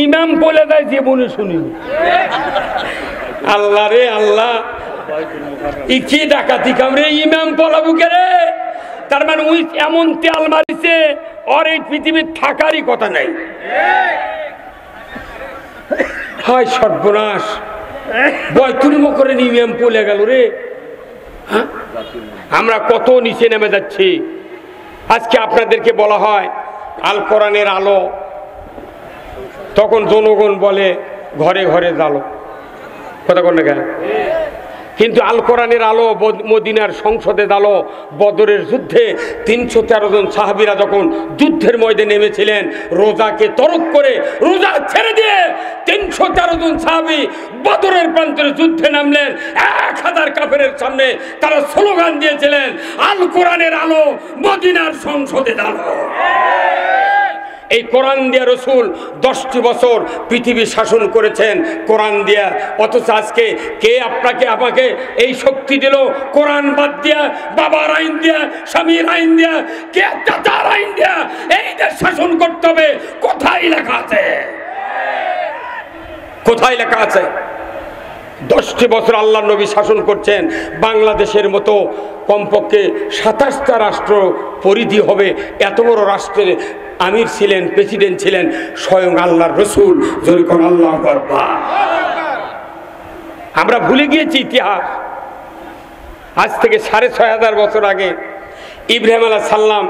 ইমাম বলে যায় জীবনে শুনি। আল্লাহ রে আল্লাহ, কি ডাকাতি কামড়ে ইমাম পলাবু কে রে? তার মানে ওই এমন তেল মারিছে আর এই পৃথিবীর থাকারই কথা নাই। হায় সর্বনাশ, বয়তুল মুকাররমের ইমাম পলে গেল রে। আমরা কত নিচে নেমে যাচ্ছি। আজকে আপনাদেরকে বলা হয় আল কোরআনের আলো, তখন জনগণ বলে ঘরে ঘরে জালো, কথা কোন না? কিন্তু আল কোরআনের আলো মদিনার সংসদে জালো। বদরের যুদ্ধে 313 জন সাহাবীরা যখন যুদ্ধের ময়দানে নেমেছিলেন, রোজাকে তরক করে রোজা ছেড়ে দিয়ে 313 জন সাহাবী বদরের প্রান্তরে যুদ্ধে নামলেন। 1000 কাফেরের সামনে তারা স্লোগান দিয়েছিলেন, আল কোরআনের আলো মদিনার সংসদে জালো। এই কোরআন দিয়া রসুল 10টি বছর পৃথিবী শাসন করেছেন কোরআন দিয়া। অথচ আজকে কে আপনাকে আমাকে এই শক্তি দিল? কোরআন বাদ দিয়া, বাবার আইন দিয়া, স্বামীর আইন দিয়া, কে চাচার আইন দিয়া এই দেশ শাসন করতে হবে। কোথায় লেখা আছে? কোথায় লেখা আছে? 10টি বছর আল্লাহ নবী শাসন করছেন। বাংলাদেশের মতো কমপক্ষে 27টা রাষ্ট্র পরিধি হবে, এত বড় রাষ্ট্রের আমির ছিলেন, প্রেসিডেন্ট ছিলেন স্বয়ং আল্লাহর রসুল। যখন আল্লাহু আকবার, আমরা ভুলে গিয়েছি ইতিহাস। আজ থেকে 6500 বছর আগে ইব্রাহিম আলাইহিস সালাম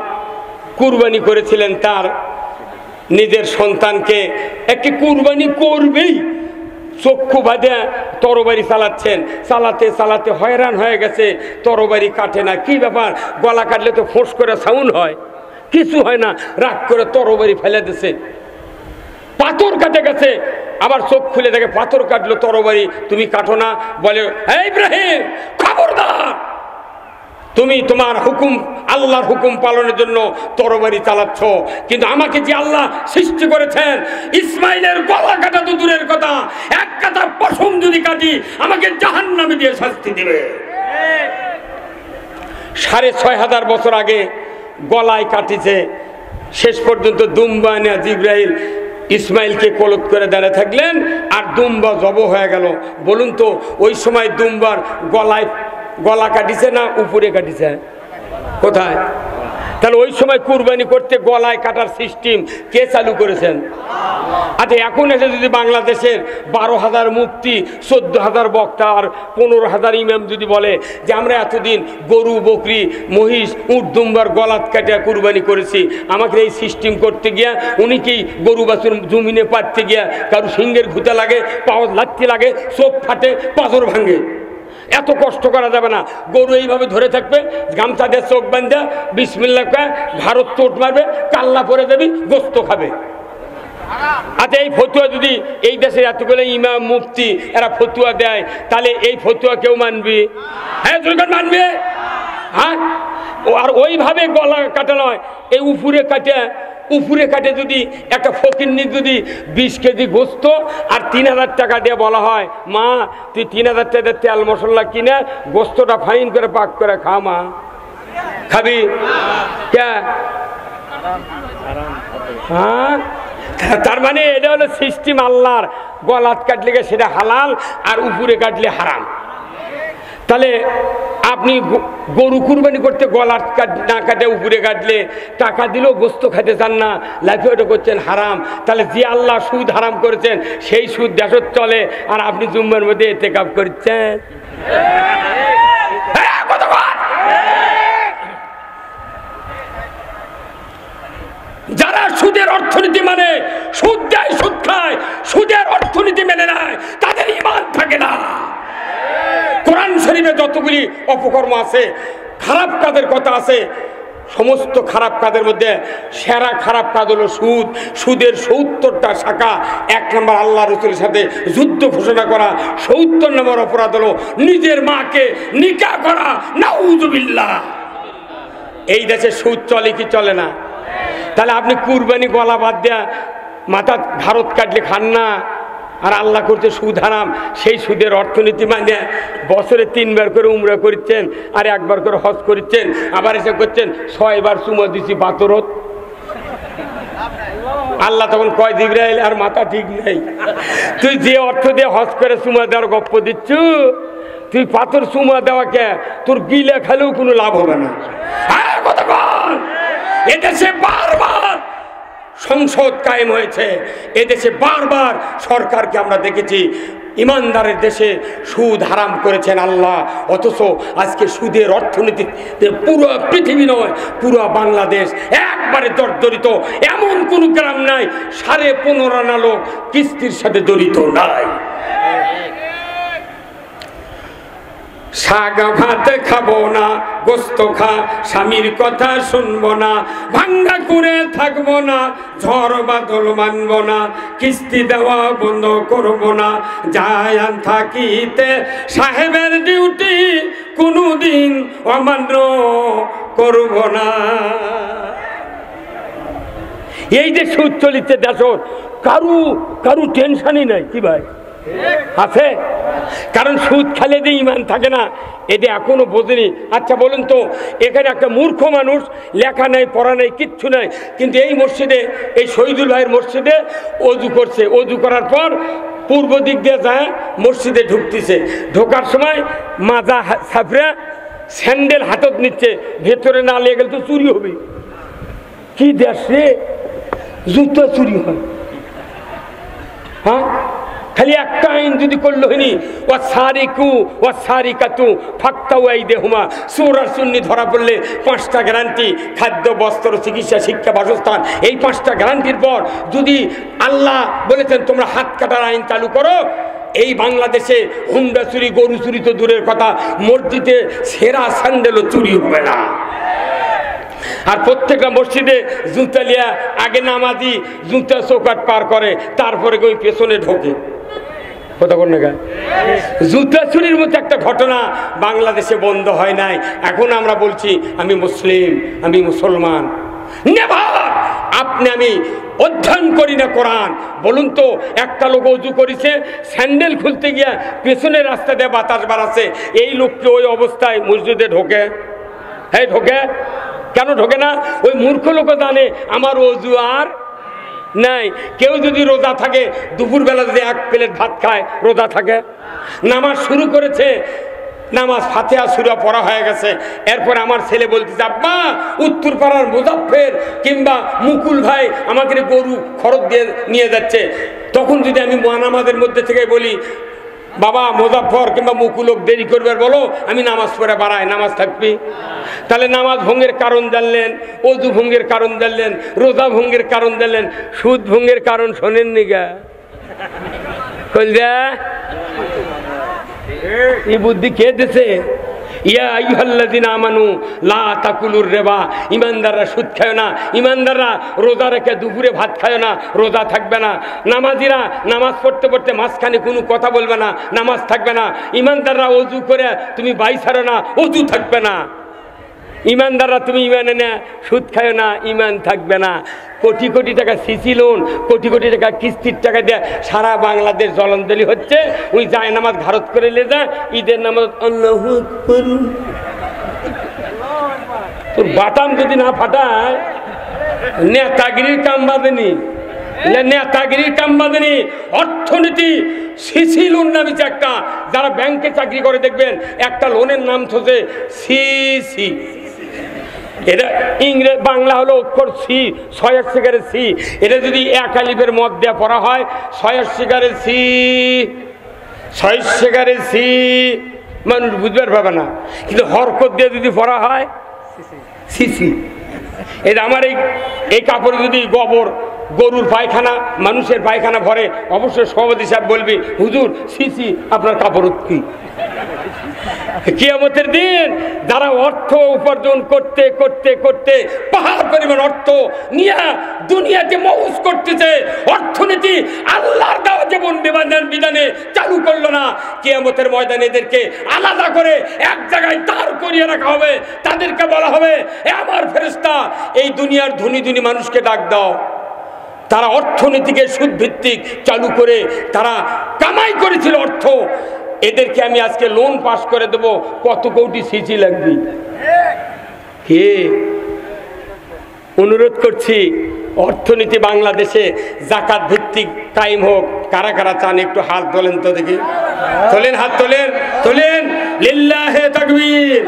কুরবানি করেছিলেন তার নিজের সন্তানকে। একটি কুরবানি করবেই, চক্ষু বাঁধে তরবারি চালাচ্ছেন, চালাতে চালাতে হয়রান হয়ে গেছে, তরবারি কাটে না। কি ব্যাপার? গলা কাটলে তো ফোঁস করে সাউন্ড হয়, কিছু হয় না। রাগ করে তরবারি ফেলে দিছে, পাথর কাটে গেছে। আবার চোখ খুলে দেখে পাথর কাটলো, তরবারি তুমি কাটো না। বলে, হে ইব্রাহিম, খবরদার, তুমি তোমার হুকুম, আল্লাহর হুকুম পালনের জন্য তরবারি চালাচ্ছ, কিন্তু আমাকে যে আল্লাহ সৃষ্টি করেছেন, ইসমাইলের গলা কাটা তো দূরের কথা, এক কাটা পশম যদি কাটি আমাকে জাহান্নামে দিয়ে শাস্তি দিবে। 6500 বছর আগে গলায় কাটিছে, শেষ পর্যন্ত দুম্বা নিয়ে জিব্রাইল ইসমাইলকে কলত করে দাঁড়িয়ে থাকলেন, আর দুম্বা জব হয়ে গেল। বলুন তো, ওই সময় দুম্বার গলায় গলা কাটিছে না উপরে কাটিছে? কোথায়? তাহলে ওই সময় কুরবানি করতে গলায় কাটার সিস্টেম কে চালু করেছেন? আচ্ছা, এখন এসে যদি বাংলাদেশের 12,000 মুফতি, 14,000 বক্তা আর 15,000 ইমাম যদি বলে যে আমরা এতদিন গরু, বকরি, মহিষ, উট, দুম্বার গলাত কাটিয়া কুরবানি করেছি, আমাকে এই সিস্টেম করতে গিয়া উনি কি গরু বাছুর জমিনে পাততে গিয়া কারো সিংহের ঘুতে লাগে, পাওয়ার লাত্তি লাগে, চোখ ফাটে, পাথর ভাঙে, এত কষ্ট করা যাবে না। গরু এইভাবে ধরে থাকবে, গামছা দিয়ে চোখ বান্ধা বিসমিল্লাহ কয়ে ভারত চোট মারবে, কাল্লা পরে যাবি, গোস্ত খাবে। আচ্ছা, এই ফতুয়া যদি এই দেশের এতগুলো ইমাম মুফতি এরা ফতুয়া দেয়, তাহলে এই ফতুয়া কেউ মানবি? হ্যাঁ, মানবে? হ্যাঁ, আর ওইভাবে গলা কাটা নয়, এই উপরে কাটে যদি একটা ফকিন্নি যদি 20 কেজি গোস্ত আর 3000 টাকা দিয়ে বলা হয়, মা তুই 3000 টাকা তেল মশলা কিনে গোস্তটা ফাইন করে পাক করে খা, মা খাবি? হ্যাঁ, তার মানে এটা হলো সিস্টেম আল্লাহর, গলাত কাটলে সেটা হালাল আর উপরে কাটলে হারাম। তাহলে আপনি গরু কুরবানি করতে গলাত না কাটে উপরে কাটলে টাকা দিলেও গোস্ত খেতে চান না, লাইফে ওটা করছেন হারাম। তাহলে যে আল্লাহ সুদ হারাম করেছেন সেই সুদ দেশত চলে, আর আপনি জুম্মার মধ্যে এতেকাব করছেন। যারা সুদের অর্থনীতি মানে, সুদ দেয়, সুদ খায়, সুদের অর্থনীতি মেনে নেয়, তাদের ঈমান থাকে না। কোরআন শরীফে যতগুলি অপকর্ম আছে, খারাপ কাজের কথা আছে, সমস্ত খারাপ কাজের মধ্যে সেরা খারাপ কাজ হলো সুদ। সুদের 70টা শাখা। 1 নম্বর আল্লাহ রসুলের সাথে যুদ্ধ ঘোষণা করা। 70 নম্বর অপরাধ হলো নিজের মাকে নিকাহ করা। নাউযুবিল্লাহ। এই দেশে সুদ চলে কি চলে না? তাহলে আপনি কুরবানি গলা বাদ দেয়া মাথা ভারত কাটলে খান না, আর আল্লাহ করছে সুদ হারাম। সেই সুদের অর্থনীতি মানে বছরে 3 বার করে উমরা করছেন, আর 1 বার করে হজ করছেন, আবার এসে করছেন 6 বার চুমা দিছি পাথরত। আল্লাহ তখন কয়, জিবরাইল আর মাথা ঠিক নেই, তুই যে অর্থ দিয়ে হজ করে চুমা দেওয়ার গপ্প দিচ্ছ, তুই পাথর চুমা দেওয়াকে তোর গিলে খেলেও কোনো লাভ হবে না। এদেশে বারবার সংসদ কায়েম হয়েছে, এদেশে বারবার সরকারকে আমরা দেখেছি ইমানদারের দেশে সুদ হারাম করেছেন আল্লাহ। অথচ আজকে সুদের অর্থনীতিতে পুরো পৃথিবী নয়, পুরো বাংলাদেশ একবারে জর্জরিত। এমন কোন গ্রাম নাই 15.5 আনা লোক কিস্তির সাথে জড়িত নাই। শাক ভাত খাবো না, গোস্ত খা, স্বামীর কথা শুনবো না, ভাঙ্গা করে থাকবো না, ঝড় বাদল মানবো না, কিস্তি দেওয়া বন্ধ করবো না, যায়ান থাকিতে সাহেবের ডিউটি কোনোদিন অমান্য করবো না। এই যে সুদ চলিতে দেশ, কারু টেনশনই নাই। কি ভাই আছে? কারণ সুদ খেলে যে ইমান থাকে না, এটা এখনো বোঝেনি। আচ্ছা বলুন তো, এখানে একটা মূর্খ মানুষ, লেখা নেই, পড়া নেই, কিচ্ছু নেই, কিন্তু এই মসজিদে, এই শহীদুল ভাইয়ের মসজিদে অজু করছে। অজু করার পর পূর্ব দিক দিয়ে যায় মসজিদে ঢুকতেছে। ঢোকার সময় মাজা সাফরা স্যান্ডেল হাতত নিচ্ছে, ভেতরে না লেগে গেলে তো চুরি হবে। কি দেশ রে, জুতো চুরি হয়। হ্যাঁ, খালি একটা আইন যদি করলো হয়নি, ও সারিকু ও সারিকাতু ফাক্তাউ আইদিহুমা, চোর আর চুন্নি ধরা পড়লে 5টা গ্যারান্টি, খাদ্য, বস্ত্র, চিকিৎসা, শিক্ষা, বাসস্থান। এই 5টা গ্যারান্টির পর যদি আল্লাহ বলেছেন তোমরা হাত কাটার আইন চালু করো, এই বাংলাদেশে হুন্ডা চুরি, গরু চুরি তো দূরের কথা, মসজিদে সেরা স্যান্ডেলও চুরি হবে না। আর প্রত্যেকটা মসজিদে জুতা লিয়া আগে নামাজি জুতা চৌকাট পার করে, তারপরে ওই পেছনে ঢোকে। কথা বল না, জুতা চুরির মতো একটা ঘটনা বাংলাদেশে বন্ধ হয় নাই। এখন আমরা বলছি আমি মুসলিম, আমি মুসলমান। নেভার। আপনি আমি অধ্যয়ন করি না কোরআন। বলুন তো, একটা লোক অজু করেছে, স্যান্ডেল খুলতে গিয়া পেছনের রাস্তা দিয়ে বাতাস বাড়াচ্ছে, এই লোককে ওই অবস্থায় মসজিদে ঢোকে? হ্যাঁ ঢোকে। কেন ঢোকে না? ওই মূর্খ লোক জানে আমার অজু আর নাই। কেউ যদি রোজা থাকে, দুপুরবেলা যদি 1 প্লেট ভাত খায়, রোজা থাকে। নামাজ শুরু করেছে, নামাজ ফাতিহা সূরা পড়া হয়ে গেছে, এরপর আমার ছেলে বলতেছে, আব্বা উত্তরপাড়ার মুজাফফর কিংবা মুকুল ভাই আমাকে গরু খরচ দিয়ে নিয়ে যাচ্ছে। তখন যদি আমি নামাজের মধ্যে থেকে বলি, বাবা মুজাফফর কিংবা মুকুলক দেরি করবে, বলো আমি নামাজ পড়ে বাড়াই, নামাজ থাকবি? তাহলে নামাজ ভঙ্গের কারণ জানলেন, অজু ভঙ্গের কারণ জানলেন, রোজা ভঙ্গের কারণ জানলেন, সুদ ভঙ্গের কারণ শোনেননি গা? এই বুদ্ধি কে দিছে? ইয়া আইয়ুহাল্লাযিনা আমানু লা তাকুলুর রিবা, ইমানদাররা সুদ খায় না, ইমানদাররা রোজা রেখে দুপুরে ভাত খায় না, রোজা থাকবে না। নামাজিরা নামাজ পড়তে পড়তে মাঝখানে কোনো কথা বলবে না, নামাজ থাকবে না। ইমানদাররা ওযু করে তুমি বাই ছাড়ো না, ওযু থাকবে না। ইমানদাররা তুমি ইমানে না সুদ খায় না, ইমান থাকবে না। কোটি কোটি টাকা সিসি লোন, কোটি কোটি টাকা কিস্তির টাকা দিয়ে সারা বাংলাদেশ জলাঞ্জলি হচ্ছে। ওই যায় নামাজ ঘারত করে লে যা, ঈদের নামাজ আল্লাহু আকবার। তোর বাটাম যদি না ফাটায়, নেতাগিরির কাম বাঁধেনি, নেতাগিরির কাম বাঁধেনি। অর্থনীতি সিসি লোন নামিছে একটা, যারা ব্যাংকে চাকরি করে দেখবেন একটা লোনের নাম হচ্ছে সিসি। এটা ইংরেজ, বাংলা হলো অক্ষর সি, ছয়ের শিকারের সি। এটা যদি এক আলিফের মদ দেওয়া পড়া হয়, ছয়ের শিকারের সি, ছয়ের শিকারের সি, মানুষ বুঝবার পাবে না। কিন্তু হরকত দিয়ে যদি পড়া হয় সিসি। এটা আমার এই কাপড়ে যদি গোবর, গরুর পায়খানা, মানুষের পায়খানা ভরে, অবশ্যই সভাপতি সাহেব বলবি, হুজুর সিসি আপনার কাপড় কি? কিয়ামতের দিন যারা অর্থ উপার্জন করতে করতে করতে পাহাড় পরিমাণ অর্থ নিয়ে দুনিয়াতে মৌজ করতেছে, অর্থনীতি আল্লাহর দেওয়া জীবন বিধানে চালু করলো না, কিয়ামতের ময়দানে এদেরকে আলাদা করে এক জায়গায় দাঁড় করিয়ে রাখা হবে। তাদেরকে বলা হবে, এ আমার ফেরেশতা, এই দুনিয়ার ধনী ধনী মানুষকে ডাক দাও। তারা অর্থনীতিকে সুদ ভিত্তিক চালু করে তারা কামাই করেছিল অর্থ। এদেরকে আমি আজকে লোন পাস করে দেব, কত কোটি সিসি লাগবে? কে? অনুরোধ করছি, অর্থনীতি বাংলাদেশে জাকাত ভিত্তিক কায়েম হোক। কারা কারা চান একটু হাত তোলেন তো দেখি, তোলেন, হাত তোলেন, তোলেন। লিল্লাহে তাকবীর,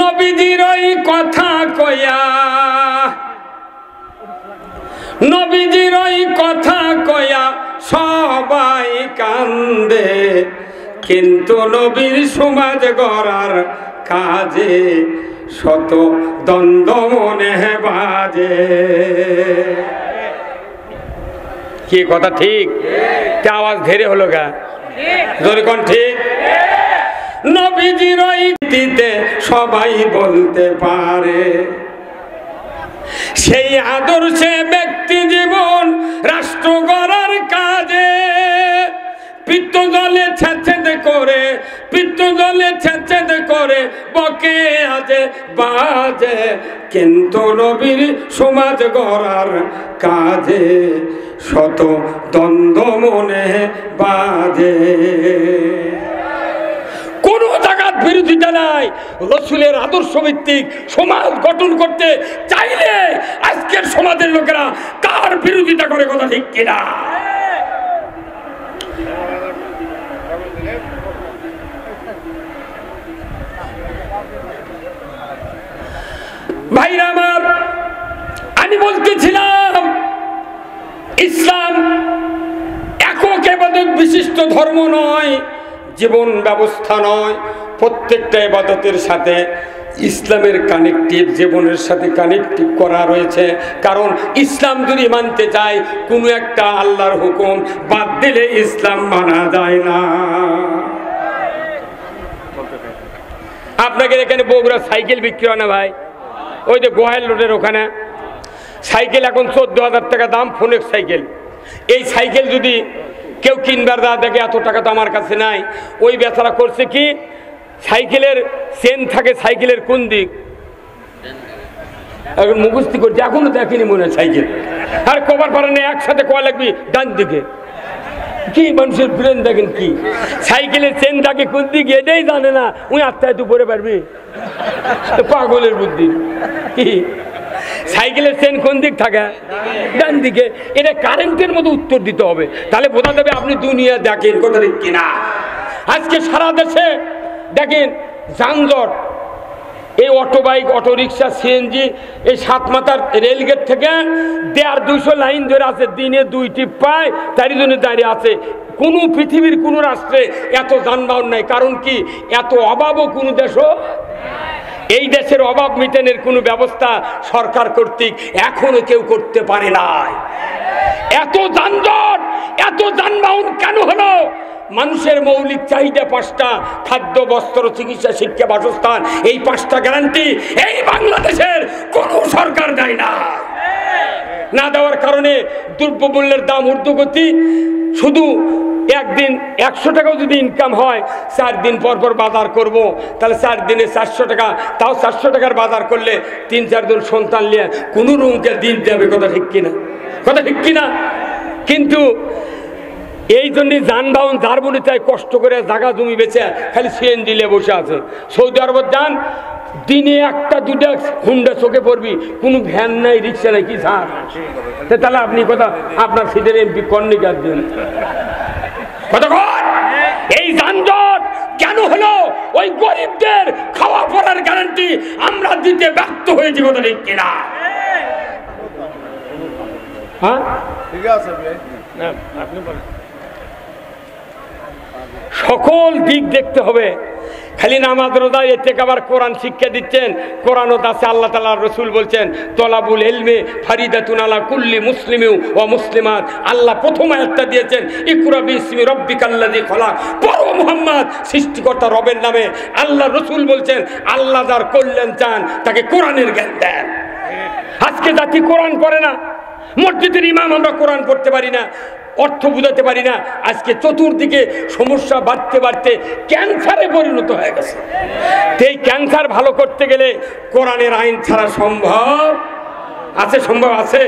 নবীজির ওই কথা কয়া, নবীজির ওই কথা কয়া সবাই কান্দে, কিন্তু নবীর সমাজ গড়ার কাজে শত দ্বন্দ্ব মনে বাজে। কি কথা ঠিক? আওয়াজ ধীরে হলো গা, জোরে কোন ঠিক? নবীজির ওই নীতিতে সবাই বলতে পারে, সেই আদর্শে ব্যক্তি জীবন রাষ্ট্র গড়ার কাজে পিত্ত জলে ছেঁচেতে করে, পিত্ত জলে ছেঁচেতে করে বকে আজে বাজে, কিন্তু নবীর সমাজ গড়ার কাজে শত দ্বন্দ্ব মনে বাজে। কোন জায়গার বিরোধিতা নাই। রসুলের আদর্শ ভিত্তিক সমাজ গঠন করতে চাইলে আজকের সমাজের লোকেরা তার বিরোধিতা করে, কথা ঠিক কিনা? ভাইরা আমার, আমি বলতেছিলাম ইসলাম একক ইবাদত বিশিষ্ট ধর্ম নয়, জীবন ব্যবস্থা নয়। প্রত্যেকটা ইবাদতের সাথে ইসলামের কানেকটিভ, জীবনের সাথে কানেকটিভ করা রয়েছে। কারণ ইসলাম যদি মানতে চায়, কোনো একটা আল্লাহর হুকুম বাদ দিলে ইসলাম মানা যায় না। আপনাদের এখানে বগুড়া সাইকেল বিক্রি হয় না ভাই? ওই যে গোহাইল রোডের ওখানে সাইকেল এখন 14,000 টাকা দাম, ফোনের সাইকেল। এই সাইকেল যদি কেউ কিনবার দা দেখে এত টাকা তো আমার কাছে নাই, ওই বেচারা করছে কি, সাইকেলের চেন থাকে সাইকেলের কোন দিক, এখন মুখস্থি করছে, এখনো দেখেনি মনে হয় সাইকেল। আর কবার পারে না, একসাথে কয়া লাগবি ডান দিকে। কি মানুষের ব্রেন দেখেন, কি সাইকেলের চেন থাকে কোন দিকে এটাই জানে না, উনি আত্মায় তো পরে পারবি, পাগলের বুদ্ধি। কি সাইকেলের চেন কোন দিক থাকে? ডান দিকে। এটা কারেন্টের মতো উত্তর দিতে হবে, তাহলে বোঝা যাবে আপনি দুনিয়া দেখেন, কথা কিনা। আজকে সারা দেশে দেখেন যানজট, এই auto bike, auto rickshaw, CNG, এই সাতমাথার রেলগেট থেকে 150-200 লাইন ধরে আছে, দিনে 2টি পায়, তারই জন্য দাঁড়িয়ে আছে। কোনো পৃথিবীর কোনো রাষ্ট্রে এত যানবাহন নাই। কারণ কি? এত অভাবও কোনো দেশও, এই দেশের অভাব মিটানোর কোনো ব্যবস্থা সরকার কর্তৃক এখনো কেউ করতে পারে নাই। এত যানজট, এত যানবাহন কেন হলো? মানুষের মৌলিক চাহিদা 5টা, খাদ্য, বস্ত্র, চিকিৎসা, শিক্ষা, বাসস্থান, এই 5টা গ্যারান্টি এই বাংলাদেশের কোনো সরকার দেয় না। না দেওয়ার কারণে দ্রব্যমূল্যের দাম ঊর্ধ্বগতি। শুধু একদিন 100 টাকাও যদি ইনকাম হয়, 4 দিন পর পর বাজার করব, তাহলে 4 দিনে 400 টাকা, তাও 400 টাকার বাজার করলে 3-4 জন সন্তান নিয়ে কোনো রুমকে দিন যাবে। কথা ঠিক কিনা? কথা ঠিক কিনা? কিন্তু এই জন্যই যানবাহন যার মনে চাই কষ্ট করে জায়গা জমি বেচে খালি সিএনজি নিয়ে বসে আছে। সৌদি আরব যান, দিনে 1-2টা হুন্ডা চোখে পড়বি, কোনো ভ্যান নাই, রিক্সা নাই, কি স্যার? তাহলে আপনি কথা আপনার সিটের এমপি কর্নিকার দিন কথা কর। এই যানজট কেন হলো? ওই গরিবদের খাওয়া পড়ার গ্যারান্টি আমরা দিতে ব্যর্থ হয়েছি। কথা ঠিক কিনা? হ্যাঁ, ঠিক আছে আপনি বলেন। সকল দিক দেখতে হবে। খালি নামাজ, রোজা, এতে আবার কোরআন শিক্ষা দিচ্ছেন। কোরআনও আছে, আল্লাহ তাআলা রাসূল বলছেন তলাবুল ইলমি ফারিদাতুন আলা কুল্লি মুসলিমিন ওয়া মুসলিমাত। আল্লাহ প্রথম আয়াতটা দিয়েছেন ইকরা বিসমি রাব্বিকাল্লাযী খলাক। পড়ো মুহাম্মদ, সৃষ্টিকর্তা রবের নামে। আল্লাহ রাসূল বলছেন আল্লাহ যার কল্যাণ চান তাকে কোরআনের জ্ঞান দেন। আজকে জাতি কোরআন পড়ে না, মসজিদের ইমাম আমরা কোরআন পড়তে পারি না, অর্থ বুঝাতে পারি না। আজকে চতুর্দিকে সমস্যা বাড়তে বাড়তে ক্যান্সারে পরিণত হয়ে গেছে। এই ক্যান্সার ভালো করতে গেলে কোরআনের আইন ছাড়া সম্ভব আছে? সম্ভব আছে।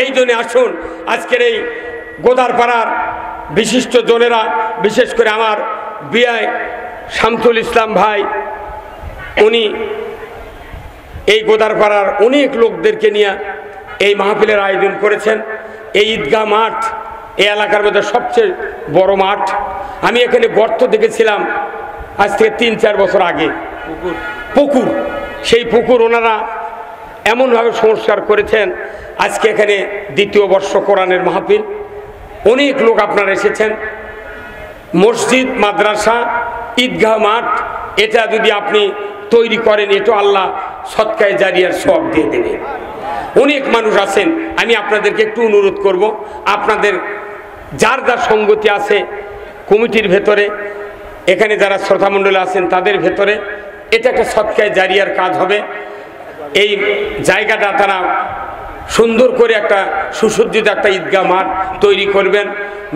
এই জন্য আসুন, আজকের এই গোদারপাড়ার বিশিষ্ট জনেরা, বিশেষ করে আমার বিআই শামসুল ইসলাম ভাই, উনি এই গোদারপাড়ার অনেক লোকদেরকে নিয়ে এই মাহফিলের আয়োজন করেছেন। এই ঈদগাহ মাঠ এই এলাকার মধ্যে সবচেয়ে বড় মাঠ। আমি এখানে গর্ত দেখেছিলাম আজ থেকে 3-4 বছর আগে, পুকুর। সেই পুকুর ওনারা এমনভাবে সংস্কার করেছেন। আজকে এখানে 2য় বর্ষ কোরআনের মাহফিল, অনেক লোক আপনারা এসেছেন। মসজিদ, মাদ্রাসা, ঈদগাহ মাঠ, এটা যদি আপনি তৈরি করেন, এটা আল্লাহ সদকায়ে জারিয়ার সওয়াব দিয়ে দেবে। অনেক মানুষ আছেন, আমি আপনাদেরকে একটু অনুরোধ করব, আপনাদের যার যার সঙ্গতি আছে কমিটির ভেতরে, এখানে যারা শ্রোতামণ্ডলী আছেন তাদের ভেতরে, এটা একটা সদকায়ে জারিয়ার কাজ হবে। এই জায়গাটা তারা সুন্দর করে একটা সুসজ্জিত একটা ঈদগাহ মাঠ তৈরি করবেন,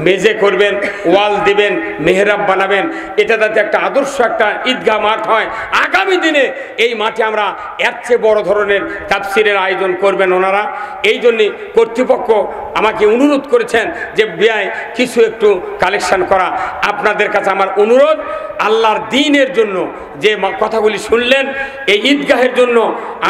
মেজে করবেন, ওয়াল দিবেন, মেহরাব বানাবেন, এটা যাতে একটা আদর্শ একটা ঈদগাহ মাঠ হয়। আগামী দিনে এই মাঠে আমরা এর চেয়ে বড় ধরনের তাফসিরের আয়োজন করবেন ওনারা। এই জন্যে কর্তৃপক্ষ আমাকে অনুরোধ করেছেন যে বিআই কিছু একটু কালেকশন করা। আপনাদের কাছে আমার অনুরোধ, আল্লাহর দ্বীনের জন্য যে কথাগুলি শুনলেন, এই ঈদগাহের জন্য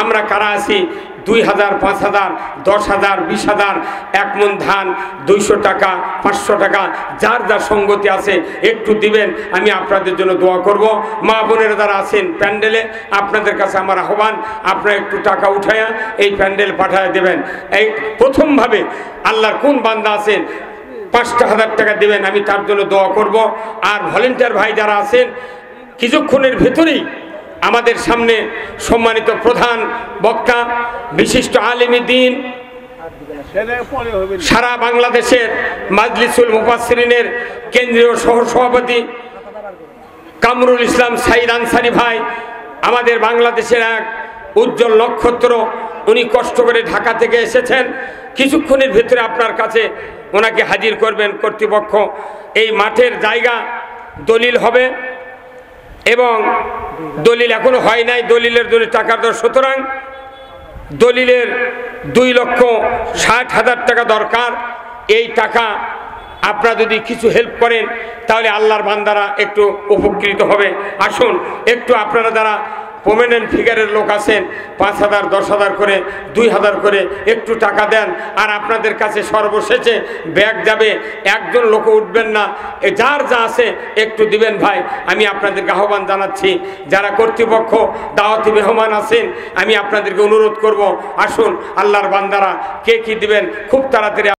আমরা কারা আছি, 2000, 5000, 10,000, 20,000, 1 মণ ধান, 200 টাকা, 500 টাকা, যার যার সঙ্গতি আছে একটু দিবেন। আমি আপনাদের জন্য দোয়া করব। মা বোনেরা যারা আছেন প্যান্ডেলে, আপনাদের কাছে আমার আহ্বান, আপনারা একটু টাকা উঠায়া এই প্যান্ডেল পাঠায় দেবেন। এই প্রথমভাবে আল্লাহর কোন বান্দা আছেন 5,000 টাকা দেবেন, আমি তার জন্য দোয়া করব। আর ভলেন্টিয়ার ভাই যারা আছেন, কিছুক্ষণের ভেতরেই আমাদের সামনে সম্মানিত প্রধান বক্তা, বিশিষ্ট আলেমী দ্বীন, সারা বাংলাদেশের মাজলিসুল মুফাসসিরিনের কেন্দ্রীয় সহসভাপতি কামরুল ইসলাম সাইদ আনসারি ভাই, আমাদের বাংলাদেশের এক উজ্জ্বল নক্ষত্র, উনি কষ্ট করে ঢাকা থেকে এসেছেন। কিছুক্ষণের ভেতরে আপনার কাছে ওনাকে হাজির করবেন কর্তৃপক্ষ। এই মাঠের জায়গা দলিল হবে এবং দলিল এখনো হয় নাই, দলিলের জন্য টাকার দর, সুতরাং দলিলের 2,60,000 টাকা দরকার। এই টাকা আপনারা যদি কিছু হেল্প করেন তাহলে আল্লাহর বান্দারা একটু উপকৃত হবে। আসুন একটু আপনারা যারা প্রমিনেন্ট ফিগারের লোক আছেন 5,000 10,000 করে 2,000 করে একটু টাকা দেন। আর আপনাদের কাছে সর্বশেষে ব্যাগ যাবে, একজন লোক উঠবেন না, যার যা আছে একটু দিবেন ভাই। আমি আপনাদেরকে আহ্বান জানাচ্ছি, যারা কর্তৃপক্ষ দাওয়াতি মেহমান আছেন, আমি আপনাদেরকে অনুরোধ করব, আসুন আল্লাহর বান্দারা কে কি দিবেন খুব তাড়াতাড়ি